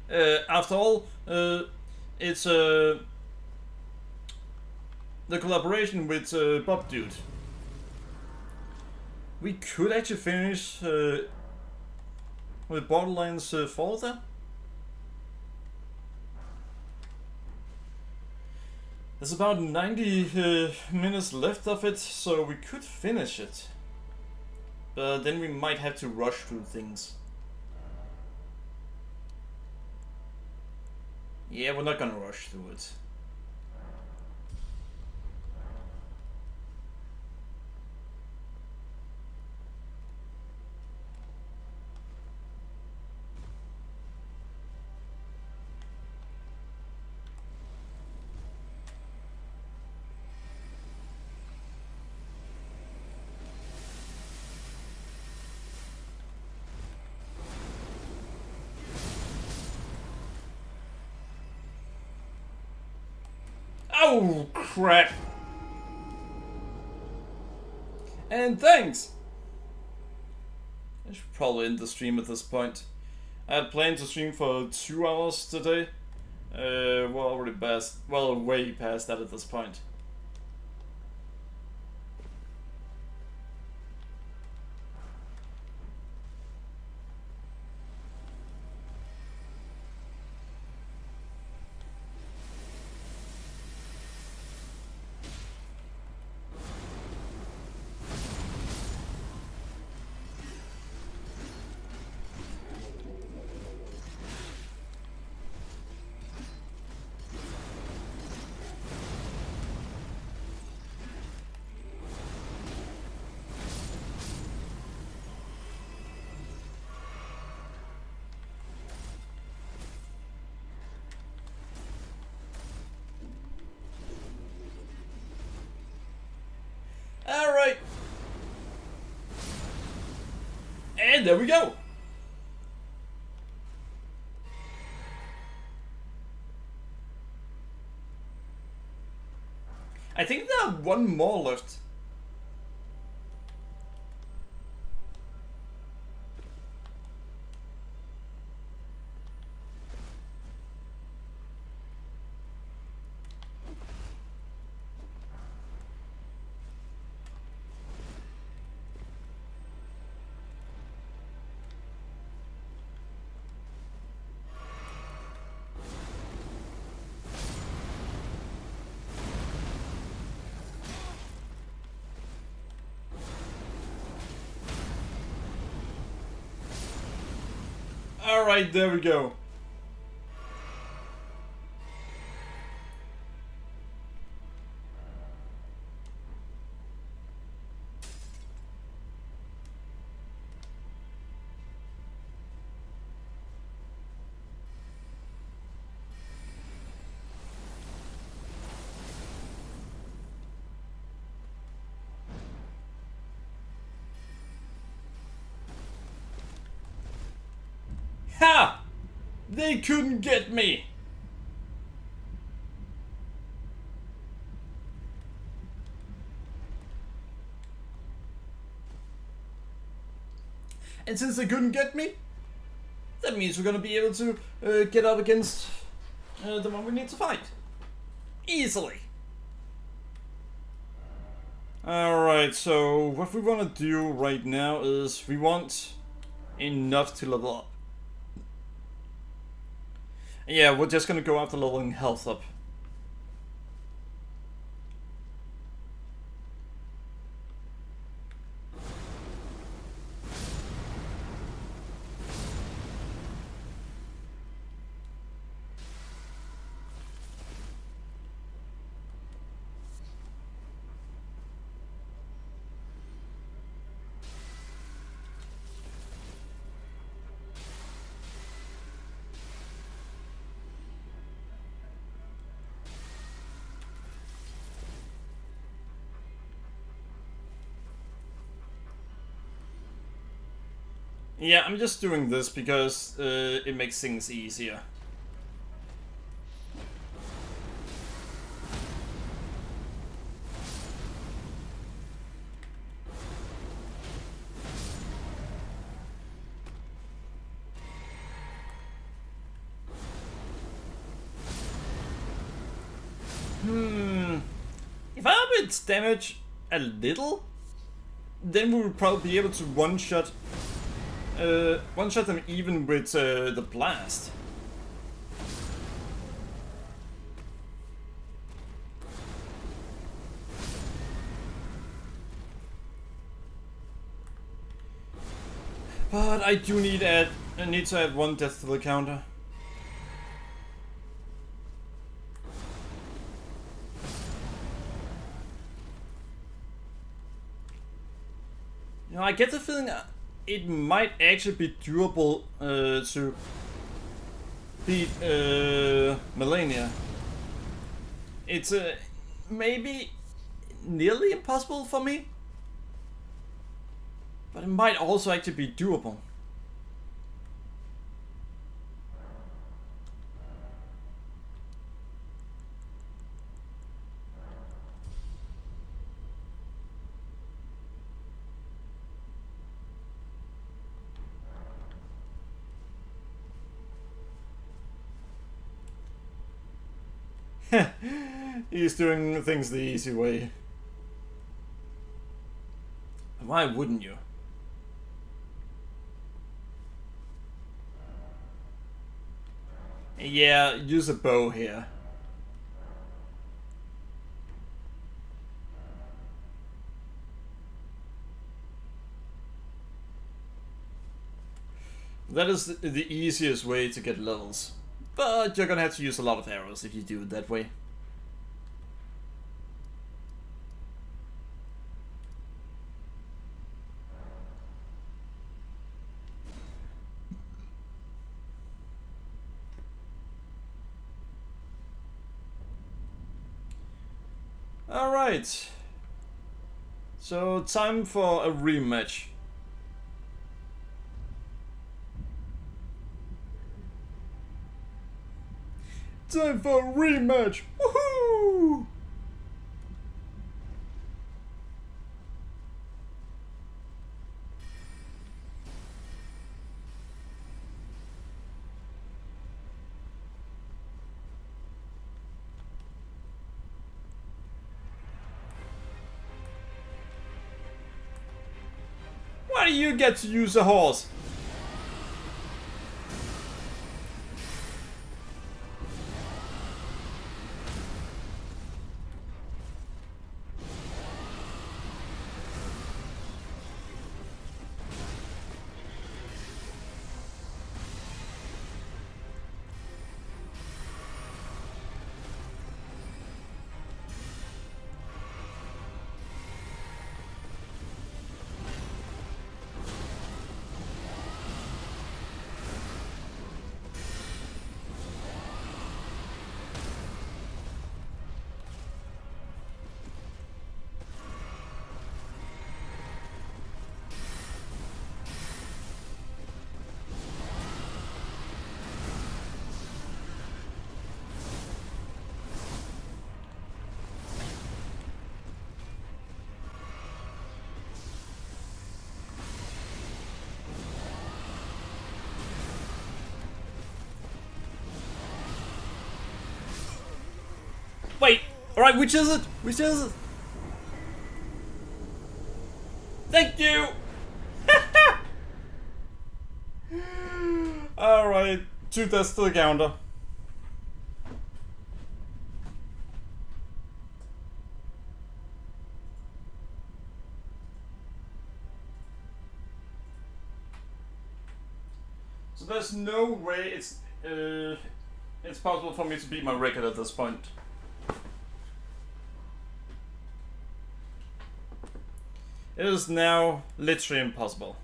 After all, it's the collaboration with Bob Dude. We could actually finish with Borderlands 4 there. There's about 90 minutes left of it, so we could finish it. But then we might have to rush through things. Yeah, we're not gonna rush through it. Oh, crap! And thanks! I should probably end the stream at this point. I had planned to stream for 2 hours today. We're already way past that at this point. Alright. And there we go. I think there are one more left. Alright, there we go. Ha! They couldn't get me! And since they couldn't get me, that means we're gonna be able to get up against the one we need to fight. Easily. Alright, so what we want to do right now is we want enough to level up. Yeah, we're just gonna go after leveling health up. Yeah, I'm just doing this because it makes things easier. its damage a little, then we will probably be able to one-shot them even with the blast. But I do need to add 1 death to the counter. You know, I get the feeling it might actually be doable to beat Melania. It's maybe nearly impossible for me, but it might also actually be doable. He's doing things the easy way. Why wouldn't you? Yeah, use a bow here. That is the easiest way to get levels. But you're gonna have to use a lot of arrows if you do it that way. Alright. So, time for a rematch. Time for a rematch! Woohoo! Why do you get to use a horse? Wait, alright, which is it? Which is it? Thank you! Alright, 2 deaths to the counter. So there's no way it's possible for me to beat my record at this point. It is now literally impossible.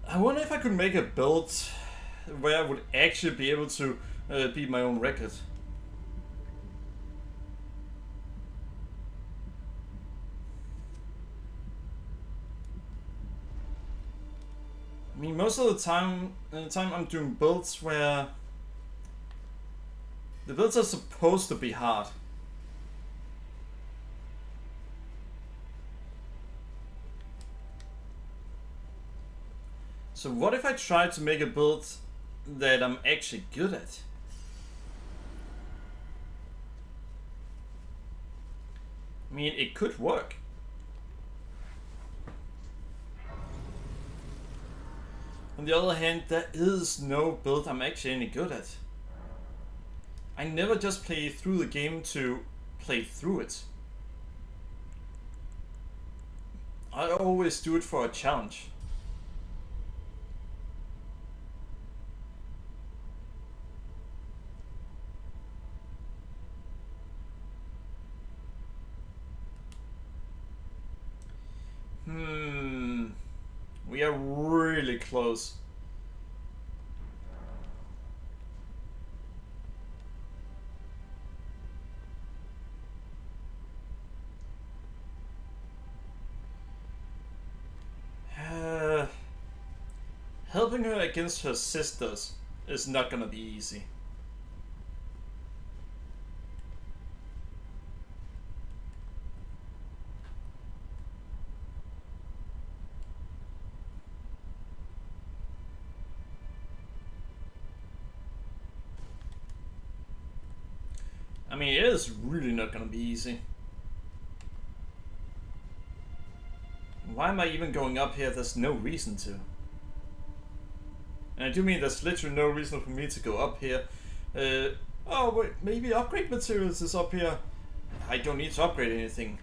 I wonder if I could make a build where I would actually be able to beat my own record. I mean, most of the time I'm doing builds where the builds are supposed to be hard. So what if I try to make a build that I'm actually good at? I mean, it could work. On the other hand, there is no build I'm actually any good at. I never just play through the game to play through it. I always do it for a challenge. We are really close. Helping her against her sisters is not gonna be easy. I mean, it is really not gonna be easy. Why am I even going up here? There's no reason to. And I do mean there's literally no reason for me to go up here. Oh wait, maybe upgrade materials is up here. I don't need to upgrade anything.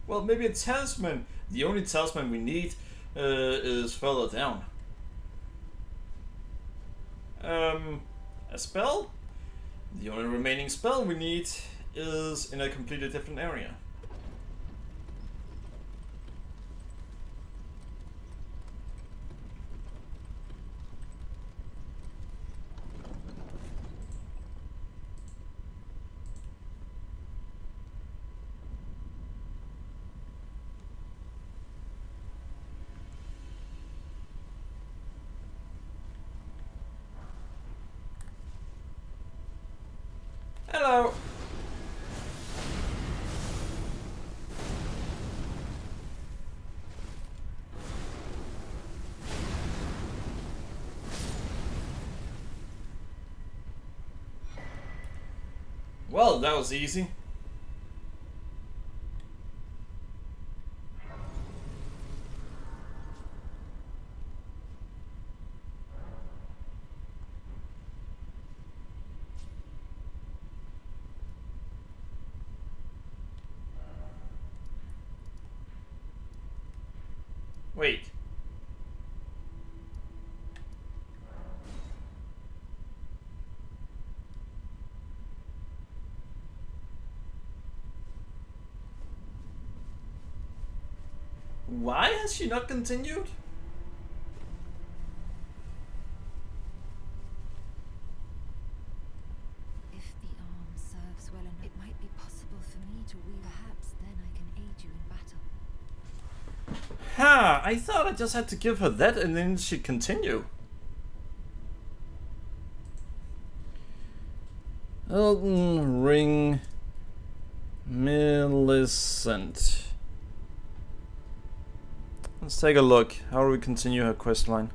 Well, maybe a talisman. The only talisman we need is further down. A spell? The only remaining spell we need is in a completely different area. Hello! Well, that was easy. Wait. Why has she not continued? If the arm serves well enough, it might be possible for me to weave. Perhaps then I can aid you in battle. Ha! I thought I just had to give her that and then she'd continue. Elden Ring Millicent. Let's take a look. How do we continue her quest line?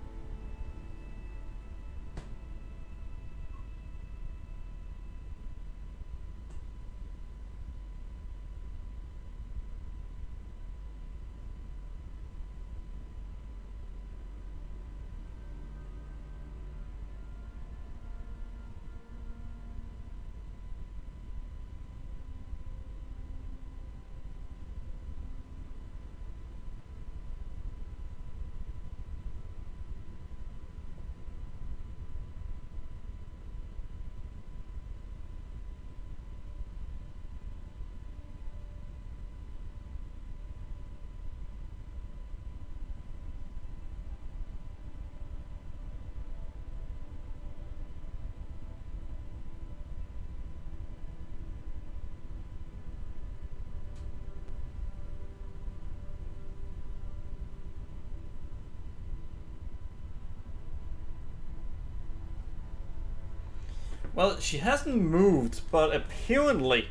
Well, she hasn't moved, but apparently...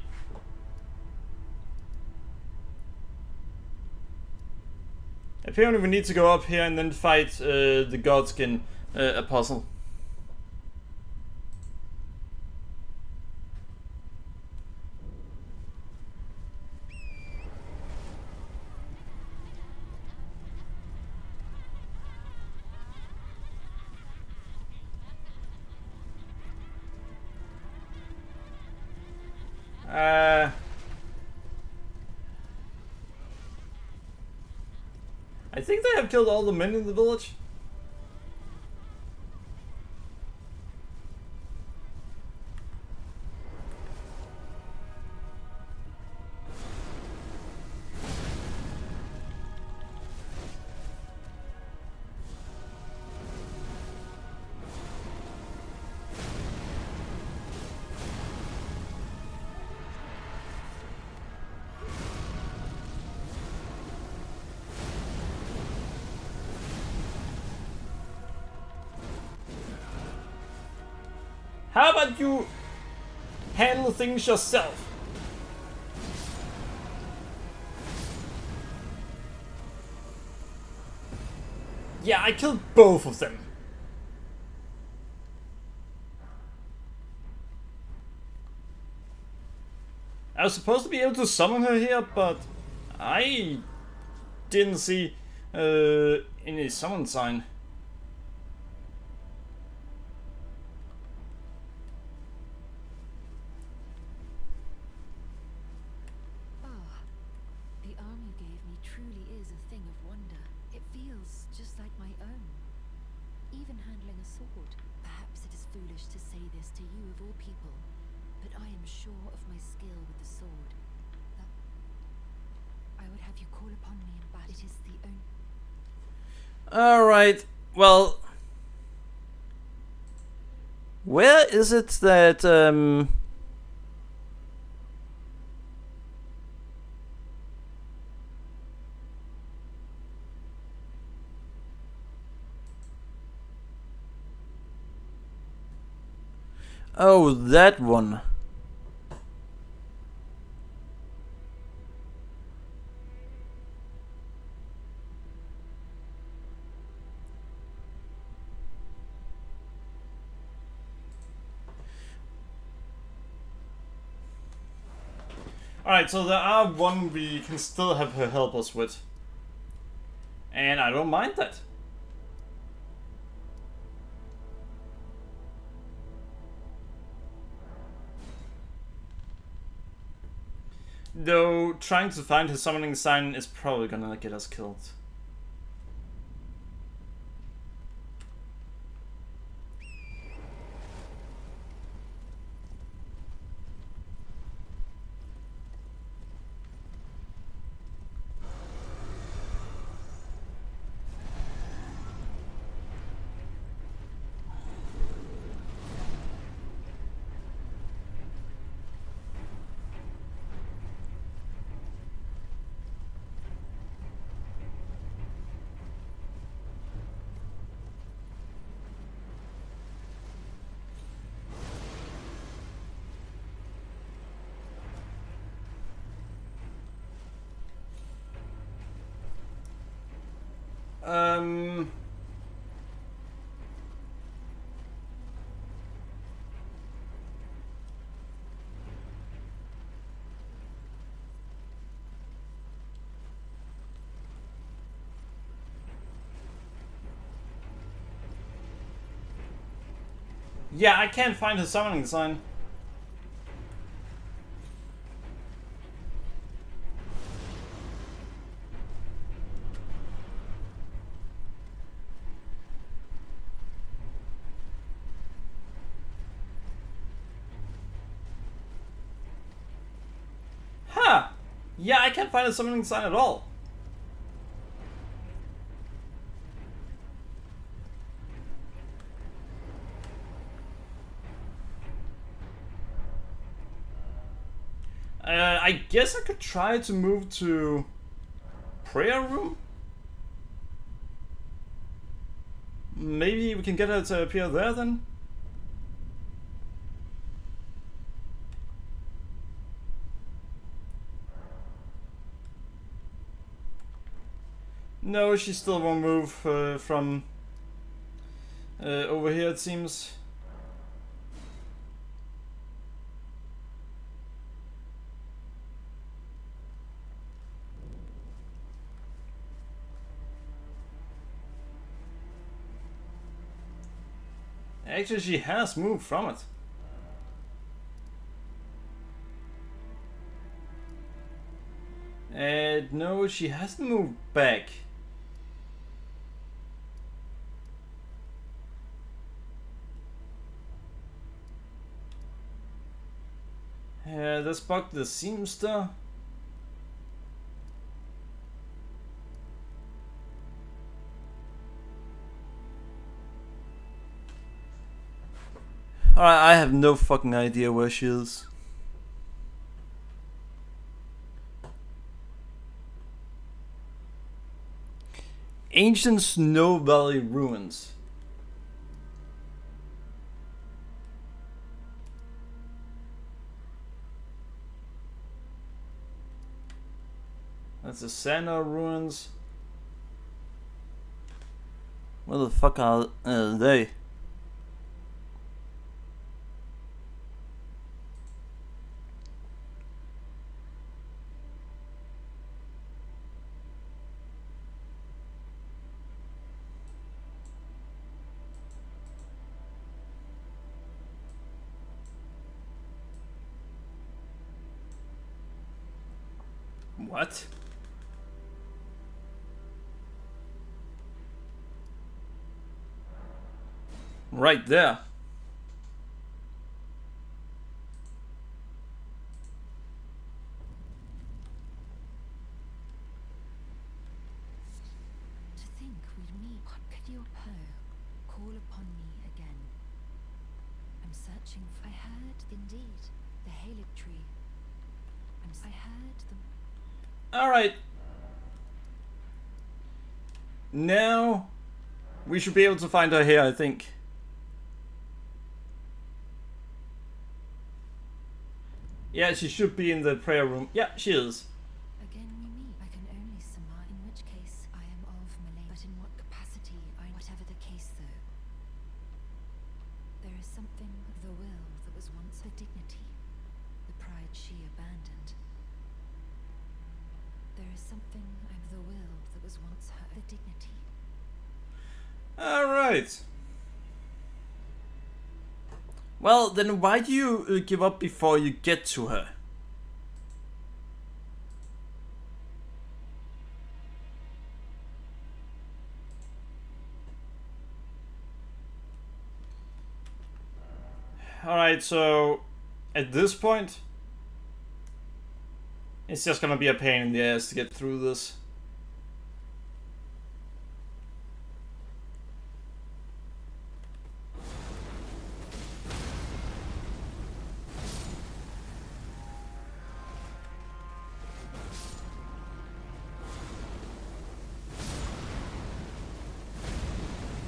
Apparently we need to go up here and then fight the Godskin apostle. I think they have killed all the men in the village. How about you handle things yourself? Yeah, I killed both of them. I was supposed to be able to summon her here, but I didn't see any summon sign. The arm you gave me truly is a thing of wonder. It feels just like my own. Even handling a sword. Perhaps it is foolish to say this to you of all people, but I am sure of my skill with the sword. That I would have you call upon me in battle. It is the only... Alright, well... Where is it that, Oh, that one. Alright, so there are one we can still have her help us with. And I don't mind that. Though, trying to find his summoning sign is probably gonna get us killed. Yeah, I can't find his summoning sign. Huh. Yeah, I can't find a summoning sign at all. I guess I could try to move to prayer room. Maybe we can get her to appear there then. No, she still won't move from over here, it seems. Actually, she has moved from it. And no, she hasn't moved back. Let's bug the seamster. Alright, I have no fucking idea where she is. Ancient Snow Valley Ruins. That's the Santa Ruins. Where the fuck are they? What? Right there. To think we'd meet. What could your Poe call upon me again? I'm searching for. I heard, indeed, the Halid tree. I heard them. Alright. Now we should be able to find her here, I think. Yeah, she should be in the prayer room. Yeah, she is. Again we meet. I can only surmise, in which case I am of Malay. But in what capacity? Whatever the case, though. There is something of the will that was once her dignity, the pride she abandoned. There is something of the will that was once her the dignity. Alright. Well, then why do you give up before you get to her? Alright, so at this point, it's just gonna be a pain in the ass to get through this.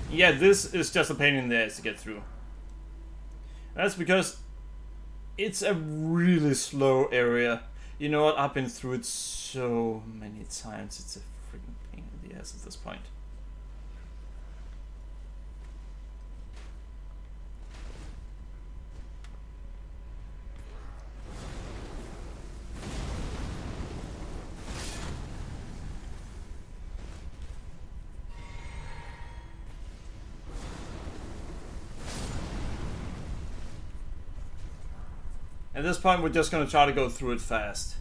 Yeah, this is just a pain in the ass to get through. That's because it's a really slow area. You know what? I've been through it so many times. It's a freaking pain in the ass at this point. At this point, we're just gonna try to go through it fast.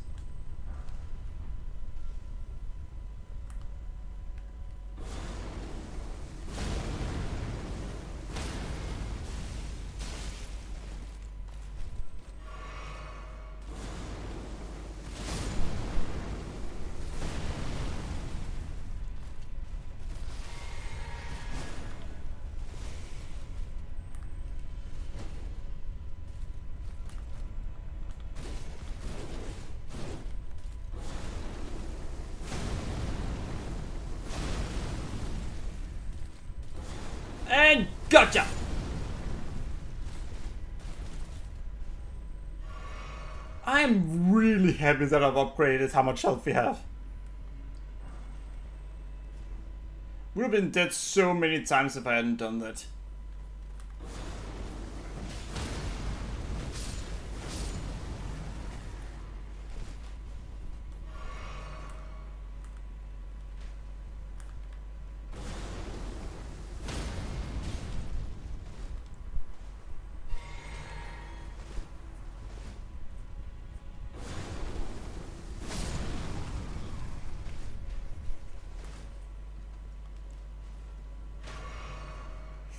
And gotcha! I am really happy that I've upgraded how much health we have. Would have been dead so many times if I hadn't done that.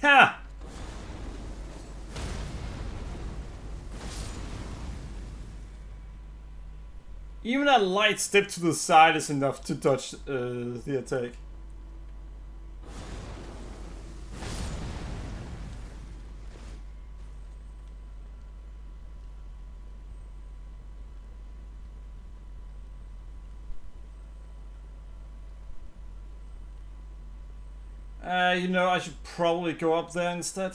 Ha! Even a light step to the side is enough to dodge the attack. You know, I should probably go up there instead.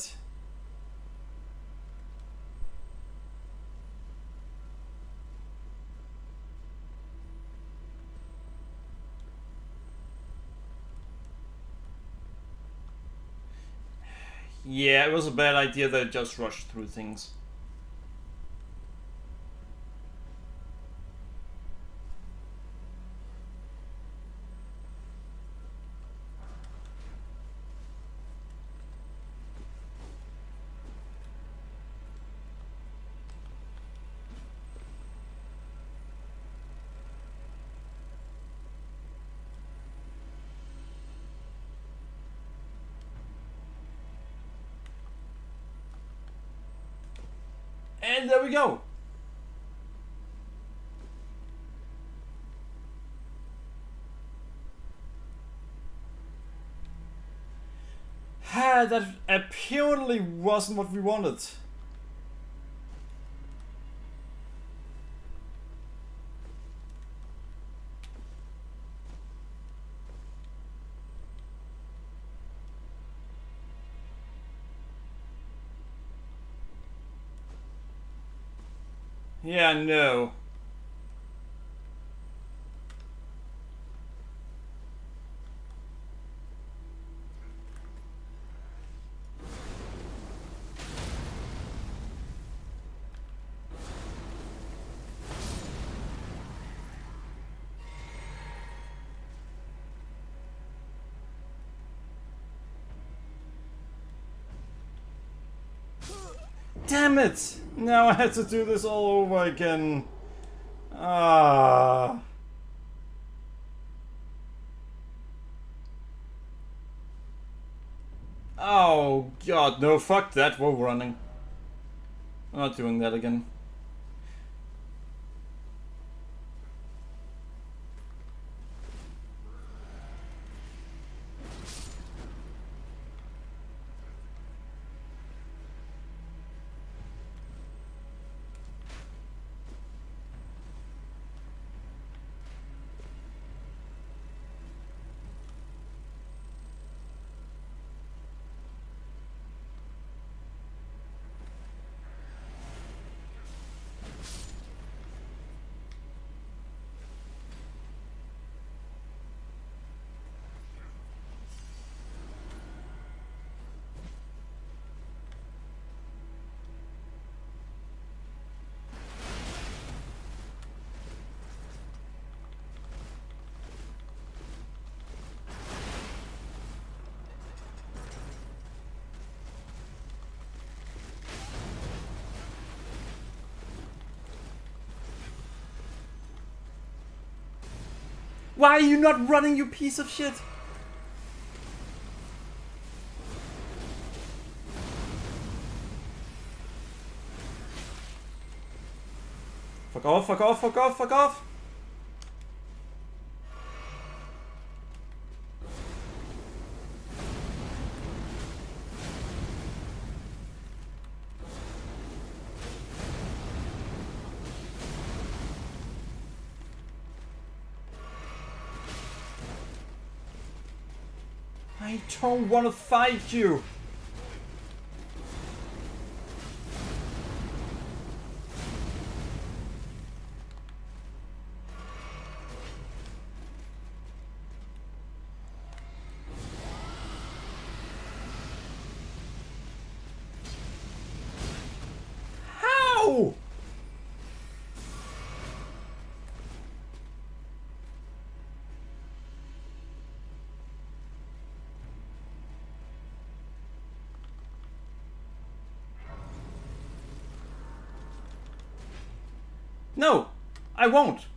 Yeah, it was a bad idea that I just rushed through things. And there we go. That apparently wasn't what we wanted. Yeah, no. Damn it! Now I had to do this all over again. Ah. Oh god, no, fuck that, we're running. I'm not doing that again. Why are you not running, you piece of shit? Fuck off, fuck off, fuck off, fuck off! I don't want to fight you! No, I won't.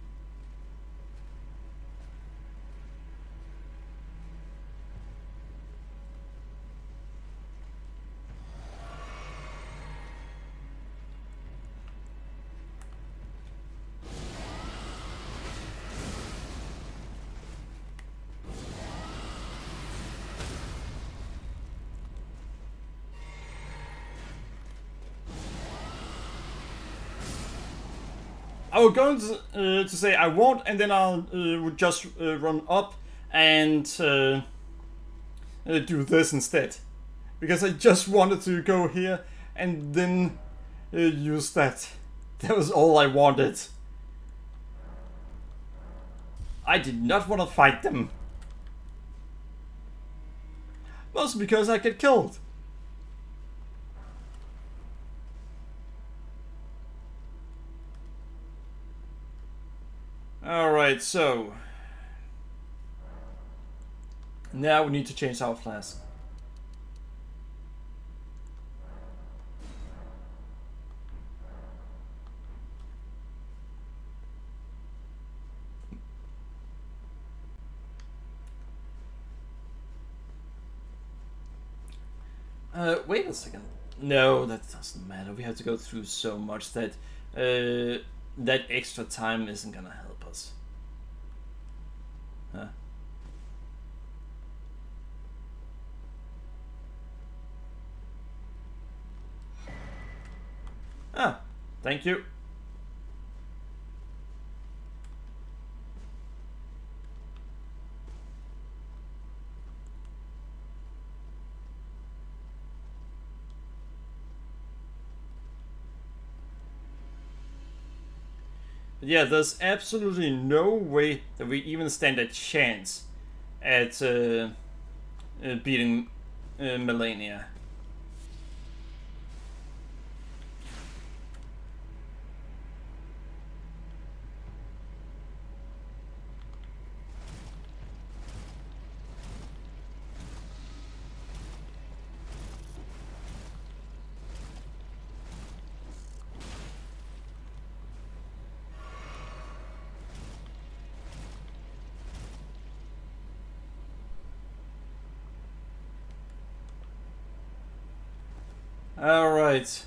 I was going to say I won't, and then I'll would just run up and do this instead, because I just wanted to go here and then use that. That was all I wanted. I did not want to fight them, mostly because I get killed. Alright, so now we need to change our flask. Wait a second. No, that doesn't matter. We have to go through so much that that extra time isn't gonna help us. Huh? Ah, thank you. But yeah, there's absolutely no way that we even stand a chance at beating Melania. All right.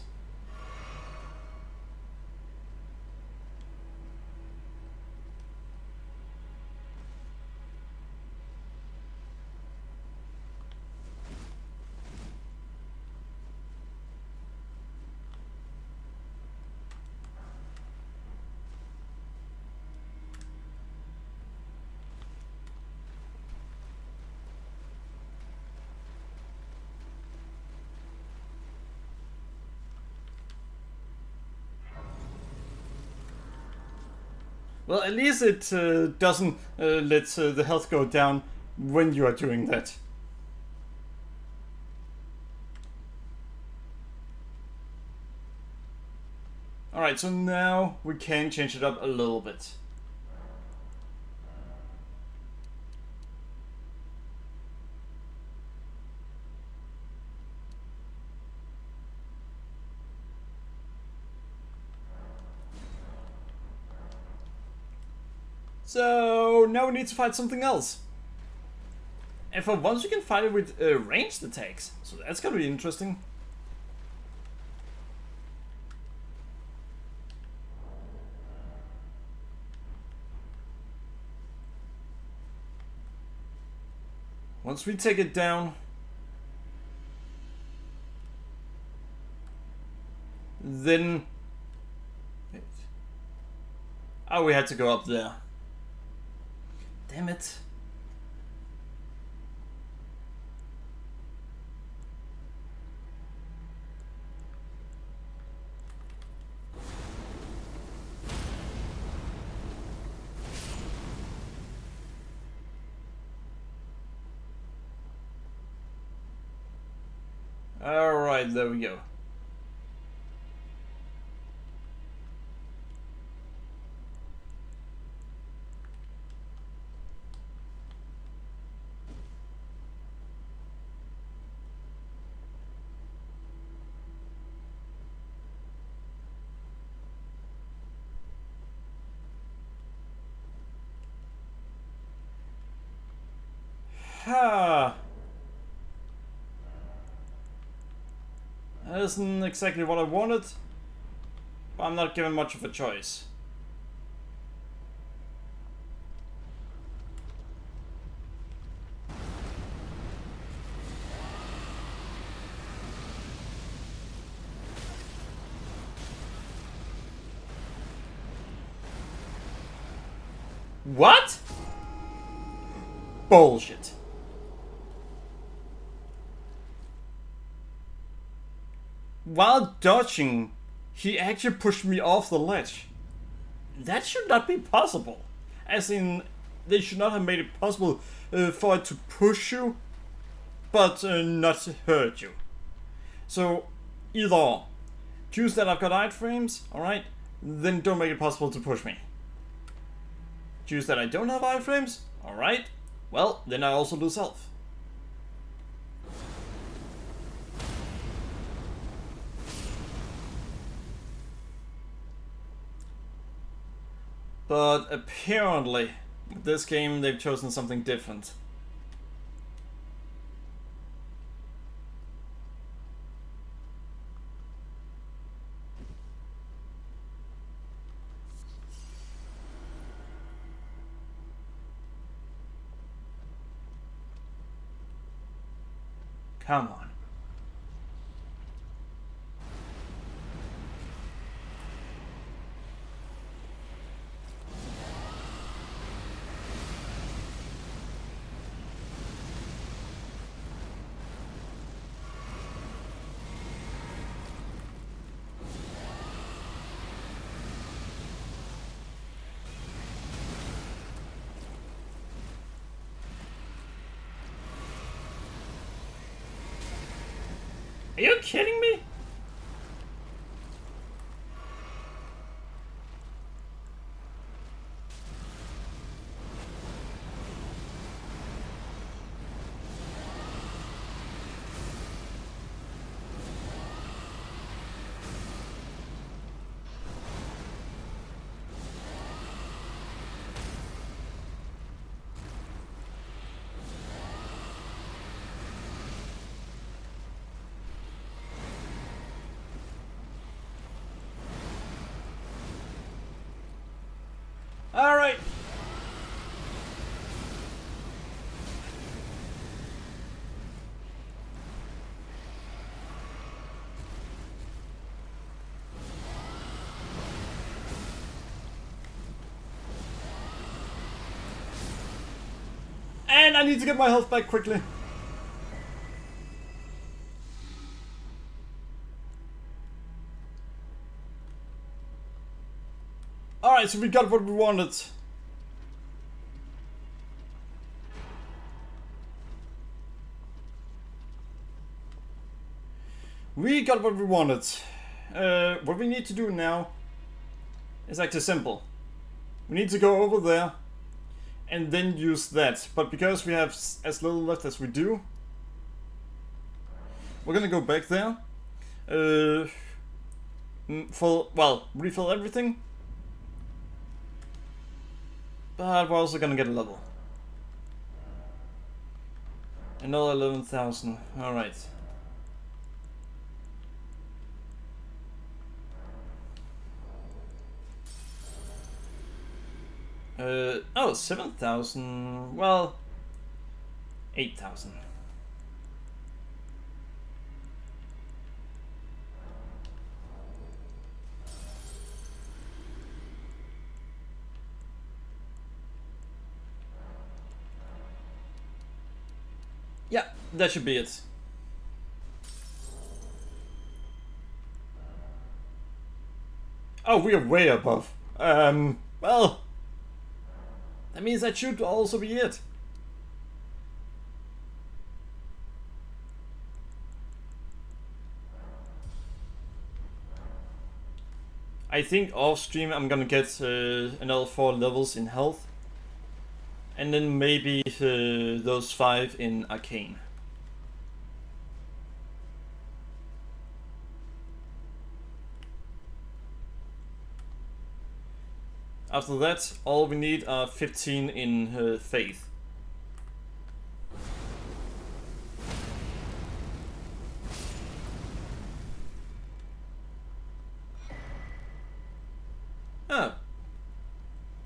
Well, at least it doesn't let the health go down when you are doing that. Alright, so now we can change it up a little bit. So now we need to fight something else. And for once we can fight it with ranged attacks. So that's gonna be interesting. Once we take it down, then... Wait. Oh, we had to go up there. Damn it. Alright, there we go. That isn't exactly what I wanted, but I'm not given much of a choice. What? Bullshit. While dodging, he actually pushed me off the ledge. That should not be possible. As in, they should not have made it possible for it to push you, but not hurt you. So, either or. Choose that I've got iframes, alright? Then don't make it possible to push me. Choose that I don't have iframes, alright? Well, then I also lose health. But apparently, with this game they've chosen something different. Come on. Are you kidding me? All right. And I need to get my health back quickly. Alright, so we got what we wanted. We got what we wanted. What we need to do now is actually simple. We need to go over there and then use that. But because we have as little left as we do, we're gonna go back there. Refill everything. But we're also gonna get a level. Another 11,000. Alright. Oh, 7,000. Well, 8,000. Yeah, that should be it. Oh, we are way above. Well, that means that should also be it. I think off stream I'm gonna get another 4 levels in health. And then maybe those 5 in Arcane. After that, all we need are 15 in Faith.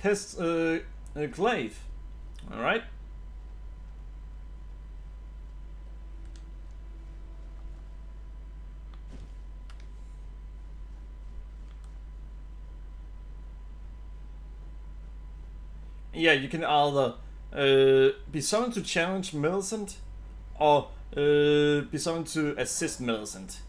pest glaive. Alright. Yeah, you can either be summoned to challenge Millicent or be summoned to assist Millicent.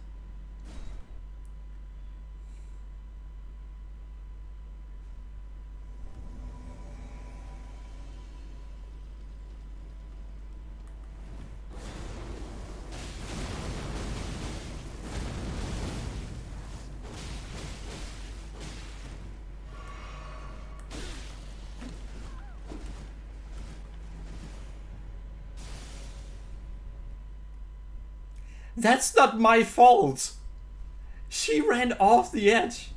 That's not my fault. She ran off the edge.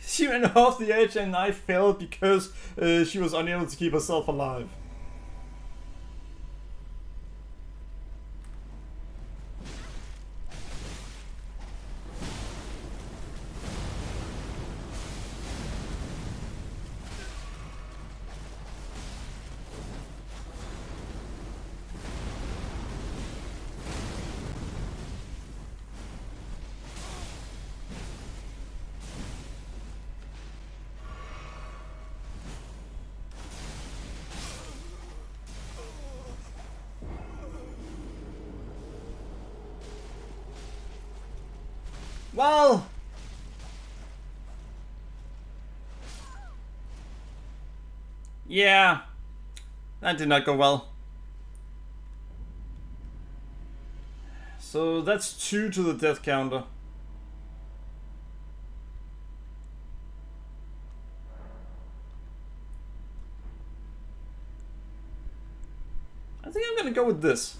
She ran off the edge and I fell because she was unable to keep herself alive. Well, yeah, that did not go well. So that's 2 to the death counter. I think I'm gonna go with this.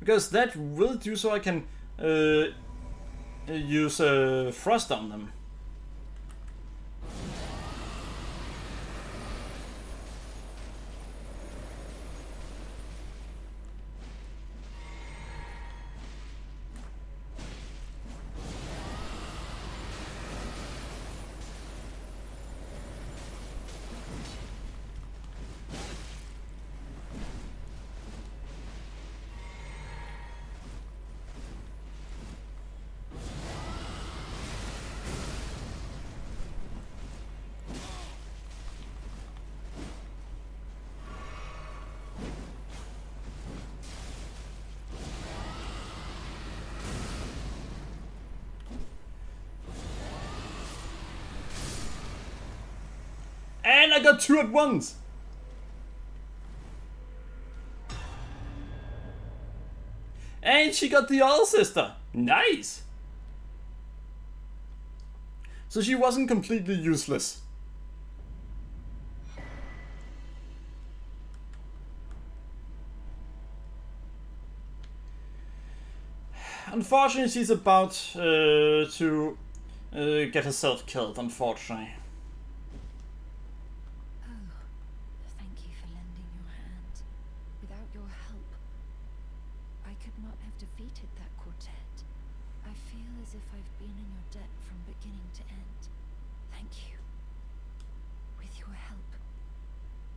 Because that will do so I can use frost on them. And I got 2 at once! And she got the other sister! Nice! So she wasn't completely useless. Unfortunately, she's about to get herself killed, unfortunately. Thank you for lending your hand. Without your help, I could not have defeated that quartet. I feel as if I've been in your debt from beginning to end. Thank you. With your help,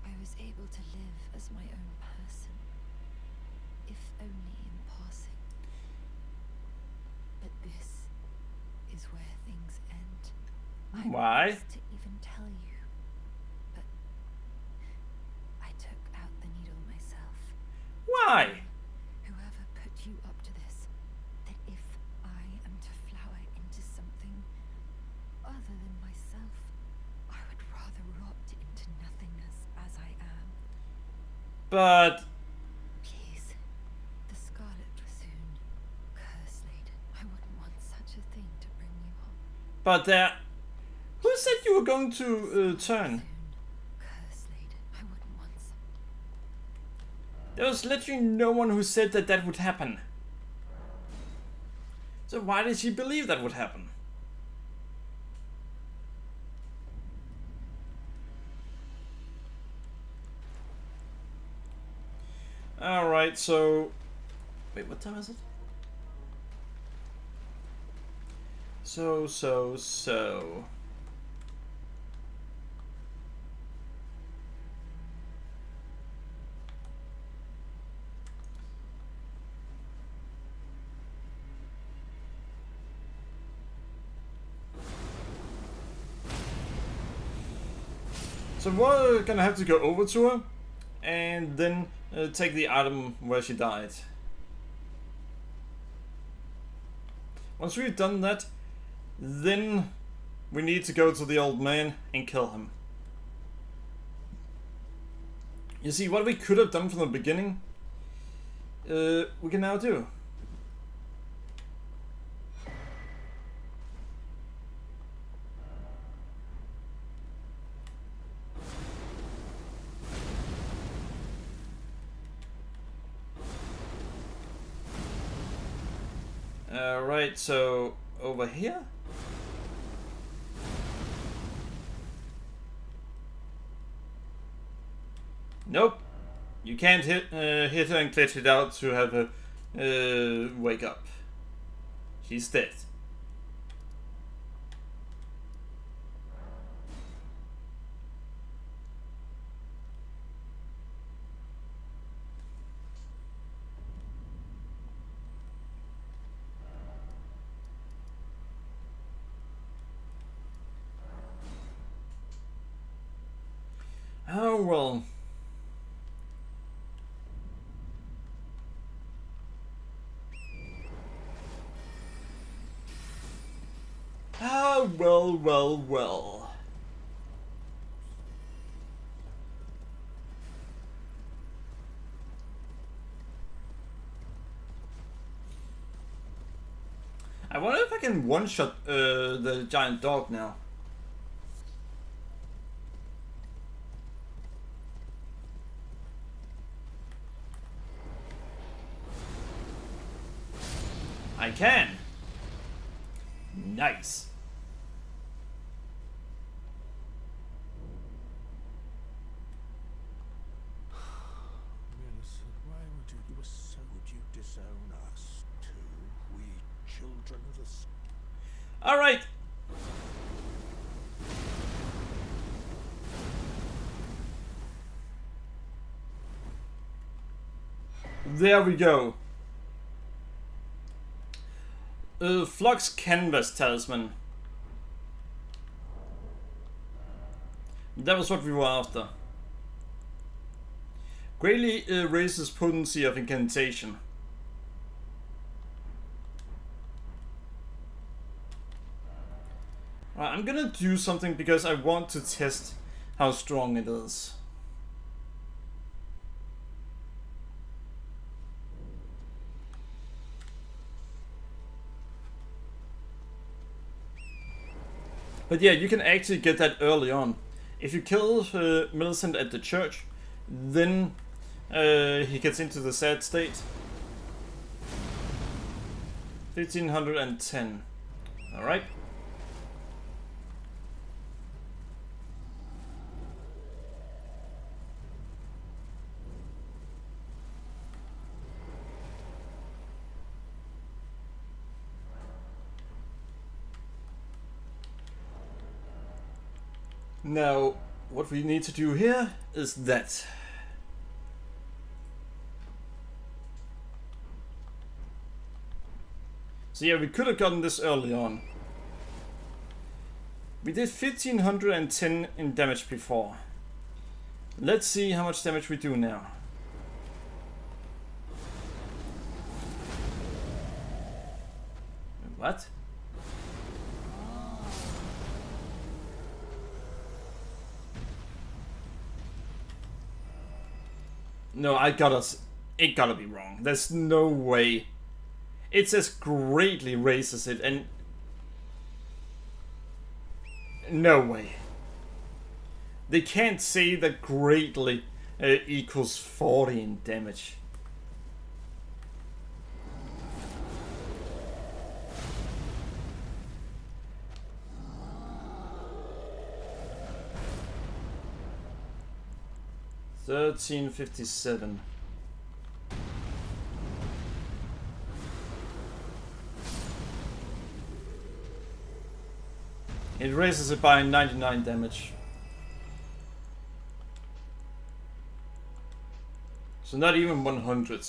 I was able to live as my own person, if only in passing. But this is where things end. I Why? refuse to even tell you, but I took out the needle myself. Why? Whoever put you up to this, that if I am to flower into something other than myself, I would rather rot into nothingness as I am. But Please, the Scarlet Dragoon, curse laden. I wouldn't want such a thing to bring you on. But who said you were going to turn? Curse laden. I wouldn't want There was literally no one who said that that would happen. So why did she believe that would happen? Alright, so... Wait, what time is it? So. So we're gonna have to go over to her and then take the item where she died. Once we've done that, then we need to go to the old man and kill him. You see, what we could have done from the beginning, we can now do. Alright, so over here? Nope. You can't hit her and glitch it out to have her wake up. She's dead. Oh well. Ah, well. I wonder if I can one-shot the giant dog now. I can. Nice. Millicent, why would you so would you disown us too? We children of the All right. There we go. Flux Canvas Talisman. That was what we were after. Greatly raises potency of incantation. Right, I'm gonna do something because I want to test how strong it is. But yeah, you can actually get that early on. If you kill Millicent at the church, then he gets into the sad state. 1510. Alright. Now, what we need to do here is that. So yeah, we could have gotten this early on. We did 1510 in damage before. Let's see how much damage we do now. What? No, it gotta be wrong. There's no way. It says greatly raises it, and no way. They can't say that greatly equals 40 in damage. $13.57. It raises it by 99 damage. So not even 100.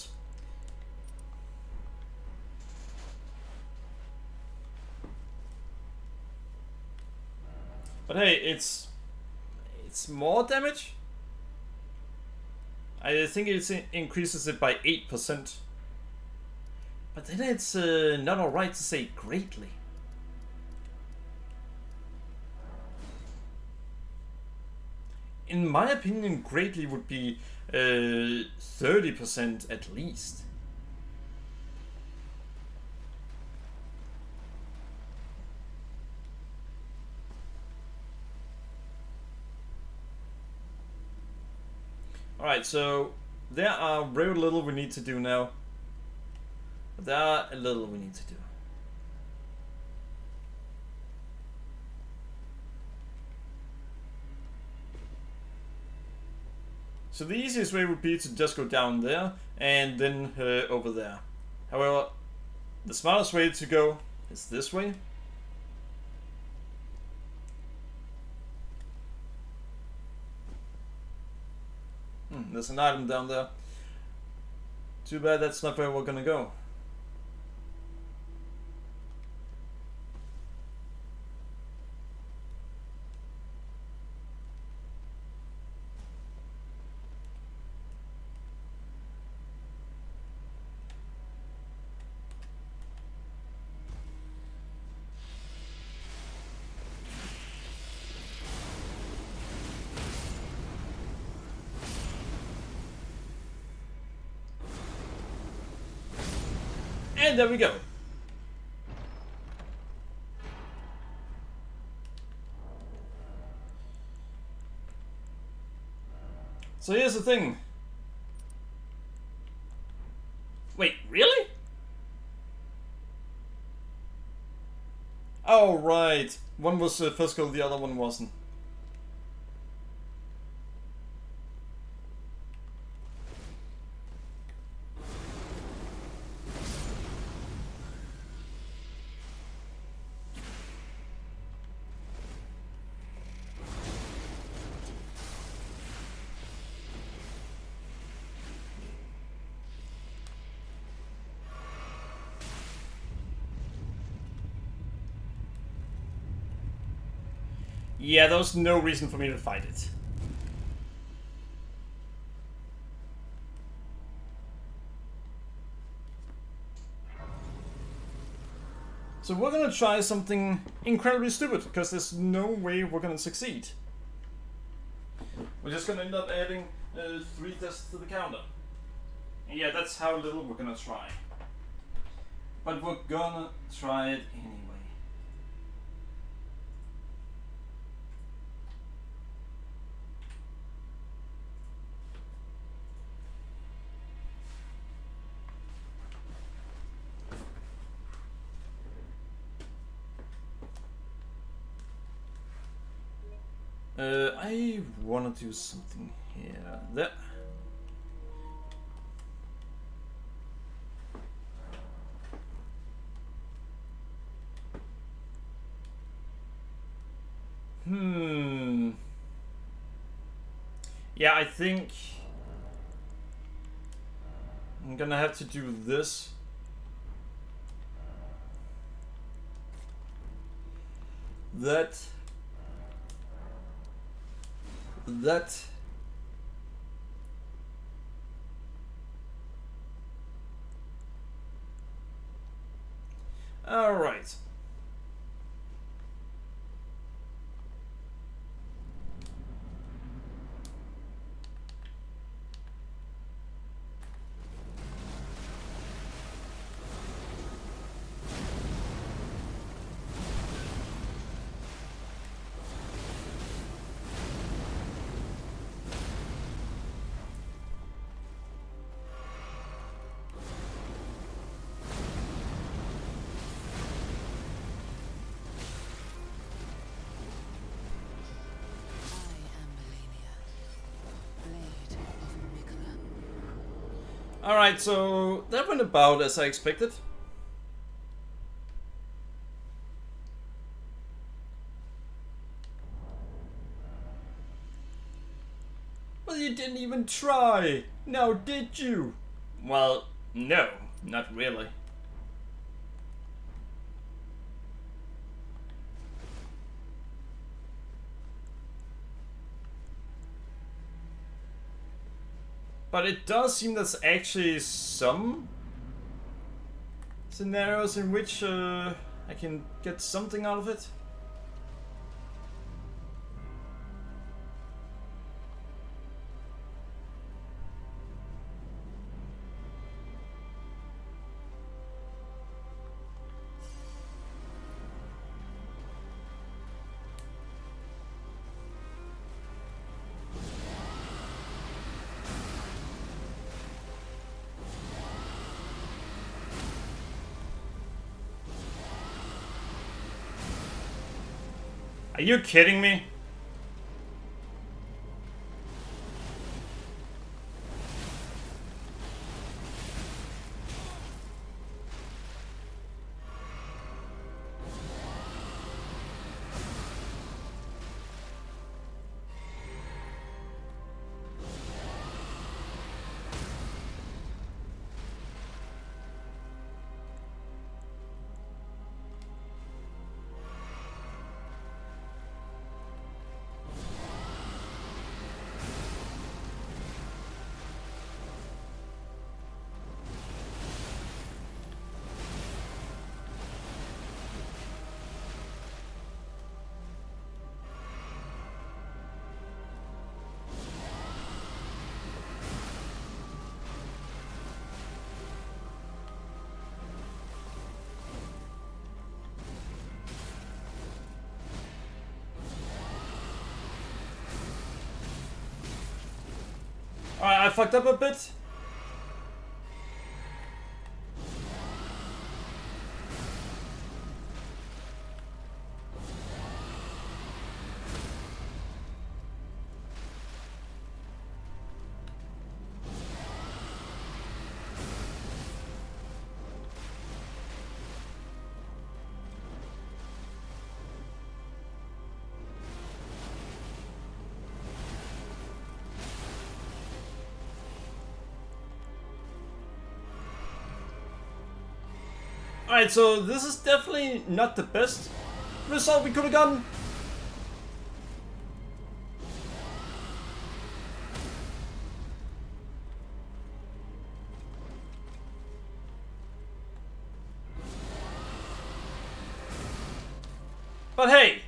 But hey, it's more damage. I think it increases it by 8%. But then it's not alright to say greatly. In my opinion, greatly would be 30% at least. Alright, so there are very little we need to do now. But there are a little we need to do. So the easiest way would be to just go down there and then over there. However, the smartest way to go is this way. There's an item down there. Too bad that's not where we're gonna go. And there we go. So here's the thing. Wait, really? Oh, right. One was physical, the other one wasn't. Yeah, there was no reason for me to fight it. So we're gonna try something incredibly stupid, because there's no way we're gonna succeed. We're just gonna end up adding 3 tests to the counter. And yeah, that's how little we're gonna try. But we're gonna try it anyway. I wanna do something here. There. Yeah, I think I'm gonna have to do this. That. All right. Alright, so that went about as I expected. Well, you didn't even try. Now, did you? Well, no, not really. But it does seem there's actually some scenarios in which I can get something out of it. Are you kidding me? Alright, I fucked up a bit. Alright, so this is definitely not the best result we could have gotten. But hey!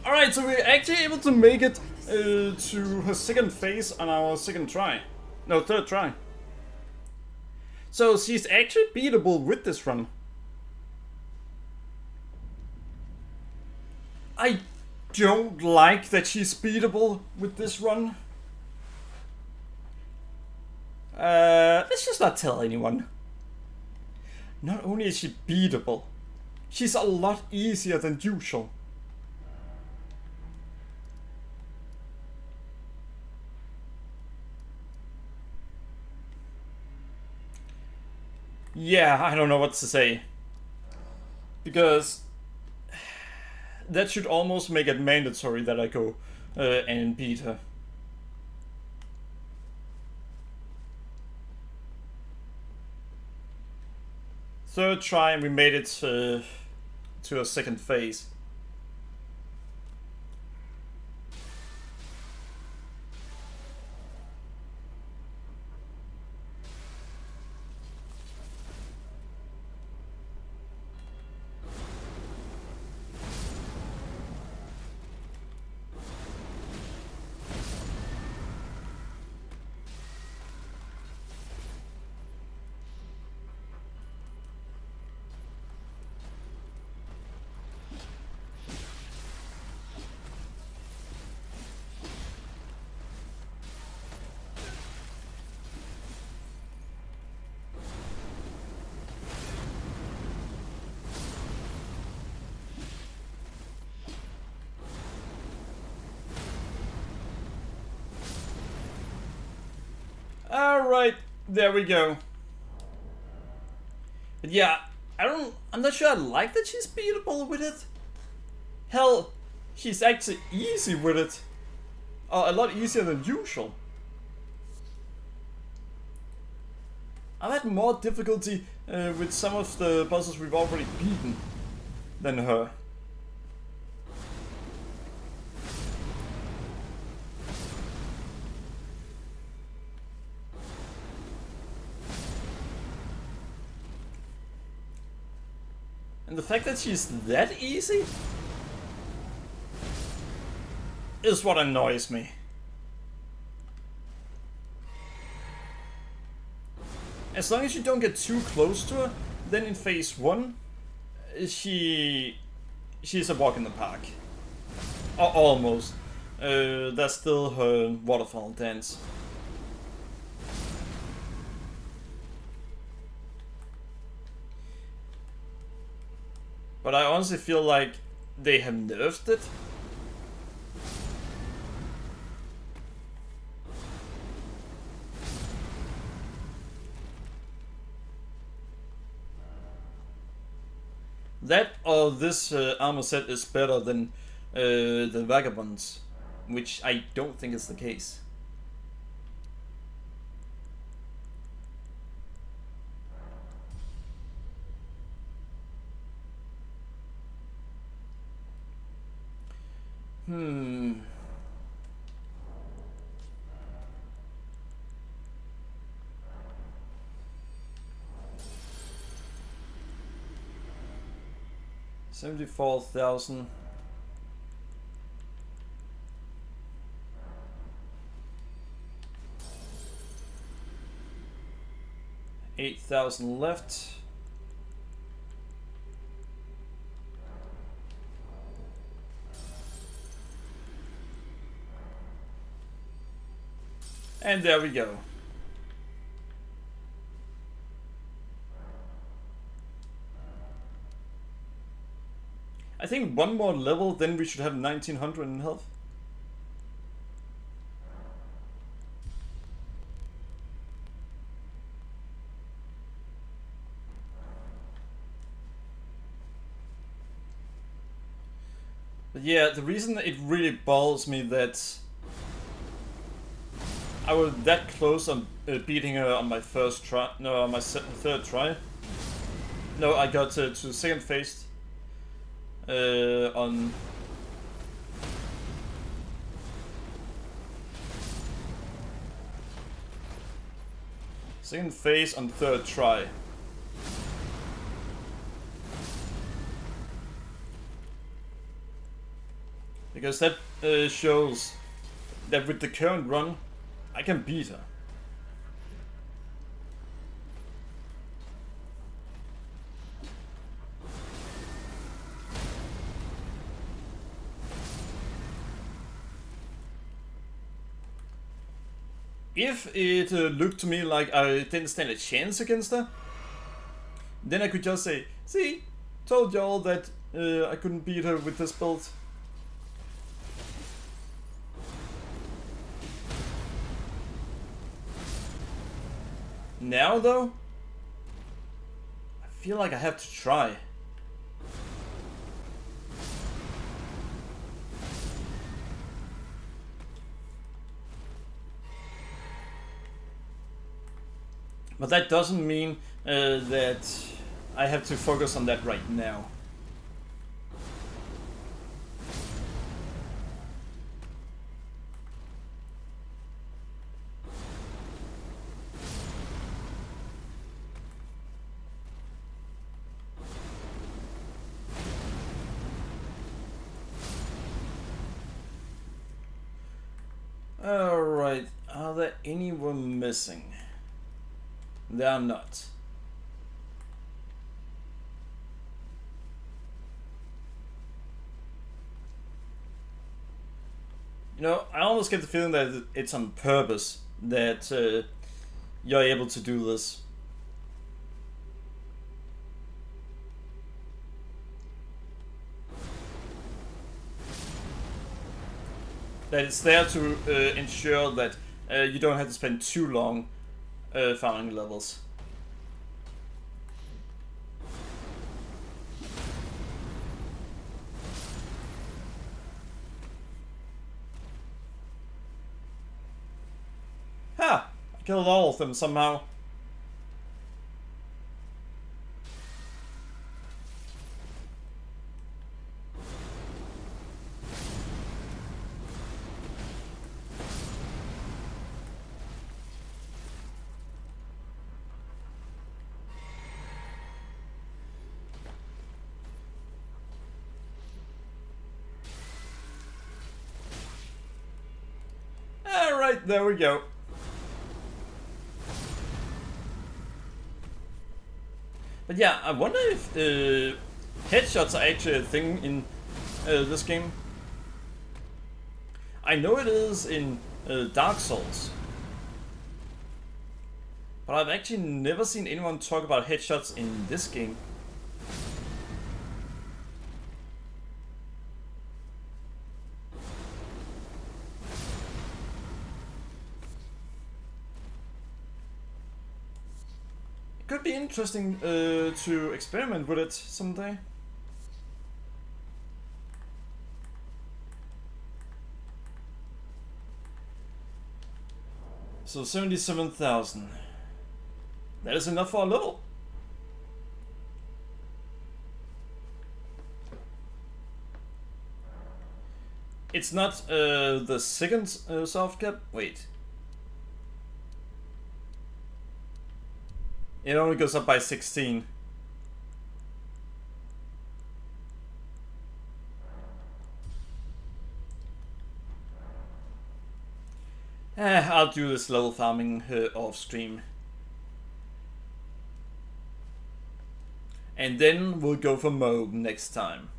Alright, so we're actually able to make it to her second phase on our second try. No, third try. So she's actually beatable with this run. I don't like that she's beatable with this run. Let's just not tell anyone. Not only is she beatable, she's a lot easier than usual. Yeah, I don't know what to say. Because that should almost make it mandatory that I go and beat her. Third try and we made it to a second phase. Alright, there we go. But yeah, I'm not sure I like that she's beatable with it. Hell, she's actually easy with it. A lot easier than usual. I've had more difficulty with some of the bosses we've already beaten than her. And the fact that she's that easy is what annoys me. As long as you don't get too close to her, then in phase 1, she's a walk in the park. Or almost. There's still her waterfall dance. But I honestly feel like they have nerfed it. That or this armor set is better than the Vagabonds, which I don't think is the case. Hmm. $74,000. $8,000 left. And there we go. I think one more level, then we should have 1900 in health. But yeah, the reason it really bothers me that I was that close on beating her on my first try, no, on my third try. No, I got to second phase on second phase on third try. Because that shows that with the current run, I can beat her. If it looked to me like I didn't stand a chance against her, then I could just say, see, told y'all that I couldn't beat her with this build. Now though, I feel like I have to try. But that doesn't mean that I have to focus on that right now. Alright, are there anyone missing? There are not. You know, I almost get the feeling that it's on purpose that you're able to do this. That it's there to ensure that you don't have to spend too long farming levels. Ha! I killed all of them somehow. Alright, there we go. But yeah, I wonder if headshots are actually a thing in this game. I know it is in Dark Souls. But I've actually never seen anyone talk about headshots in this game. Could be interesting to experiment with it someday. So 77,000. That is enough for a level. It's not the second soft cap. Wait. It only goes up by 16. I'll do this level farming off stream. And then we'll go for Moog next time.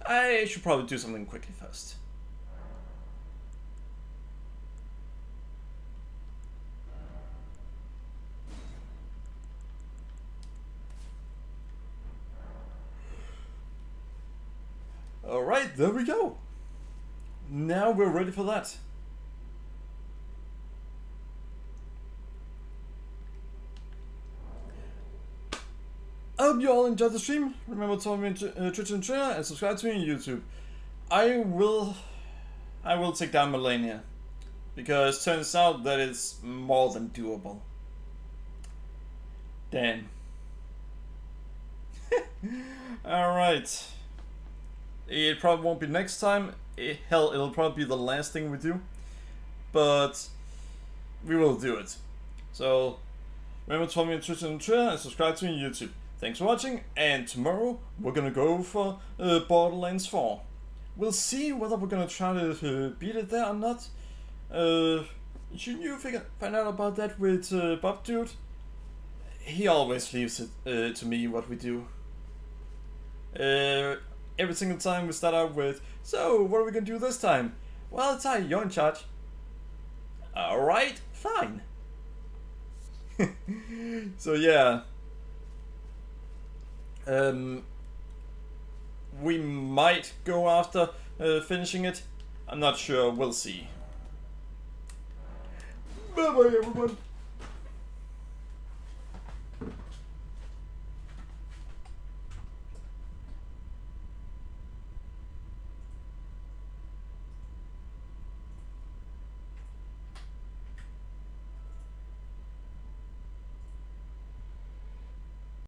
I should probably do something quickly first. Alright, there we go. Now we're ready for that. I hope you all enjoyed the stream. Remember to follow me on Twitch and Twitter and subscribe to me on YouTube. I will take down Melania. Because it turns out that it's more than doable. Damn. Alright. It probably won't be next time. Hell, it'll probably be the last thing we do. But we will do it. So remember to follow me on Twitch and Twitter and subscribe to me on YouTube. Thanks for watching, and tomorrow we're gonna go for Borderlands 4. We'll see whether we're gonna try to beat it there or not. Shouldn't you find out about that with Bob Dude? He always leaves it to me what we do. Every single time we start out with, so what are we gonna do this time? Well, Ty, you're in charge. Alright, fine. So yeah. We might go after finishing it. I'm not sure, we'll see. Bye bye everyone.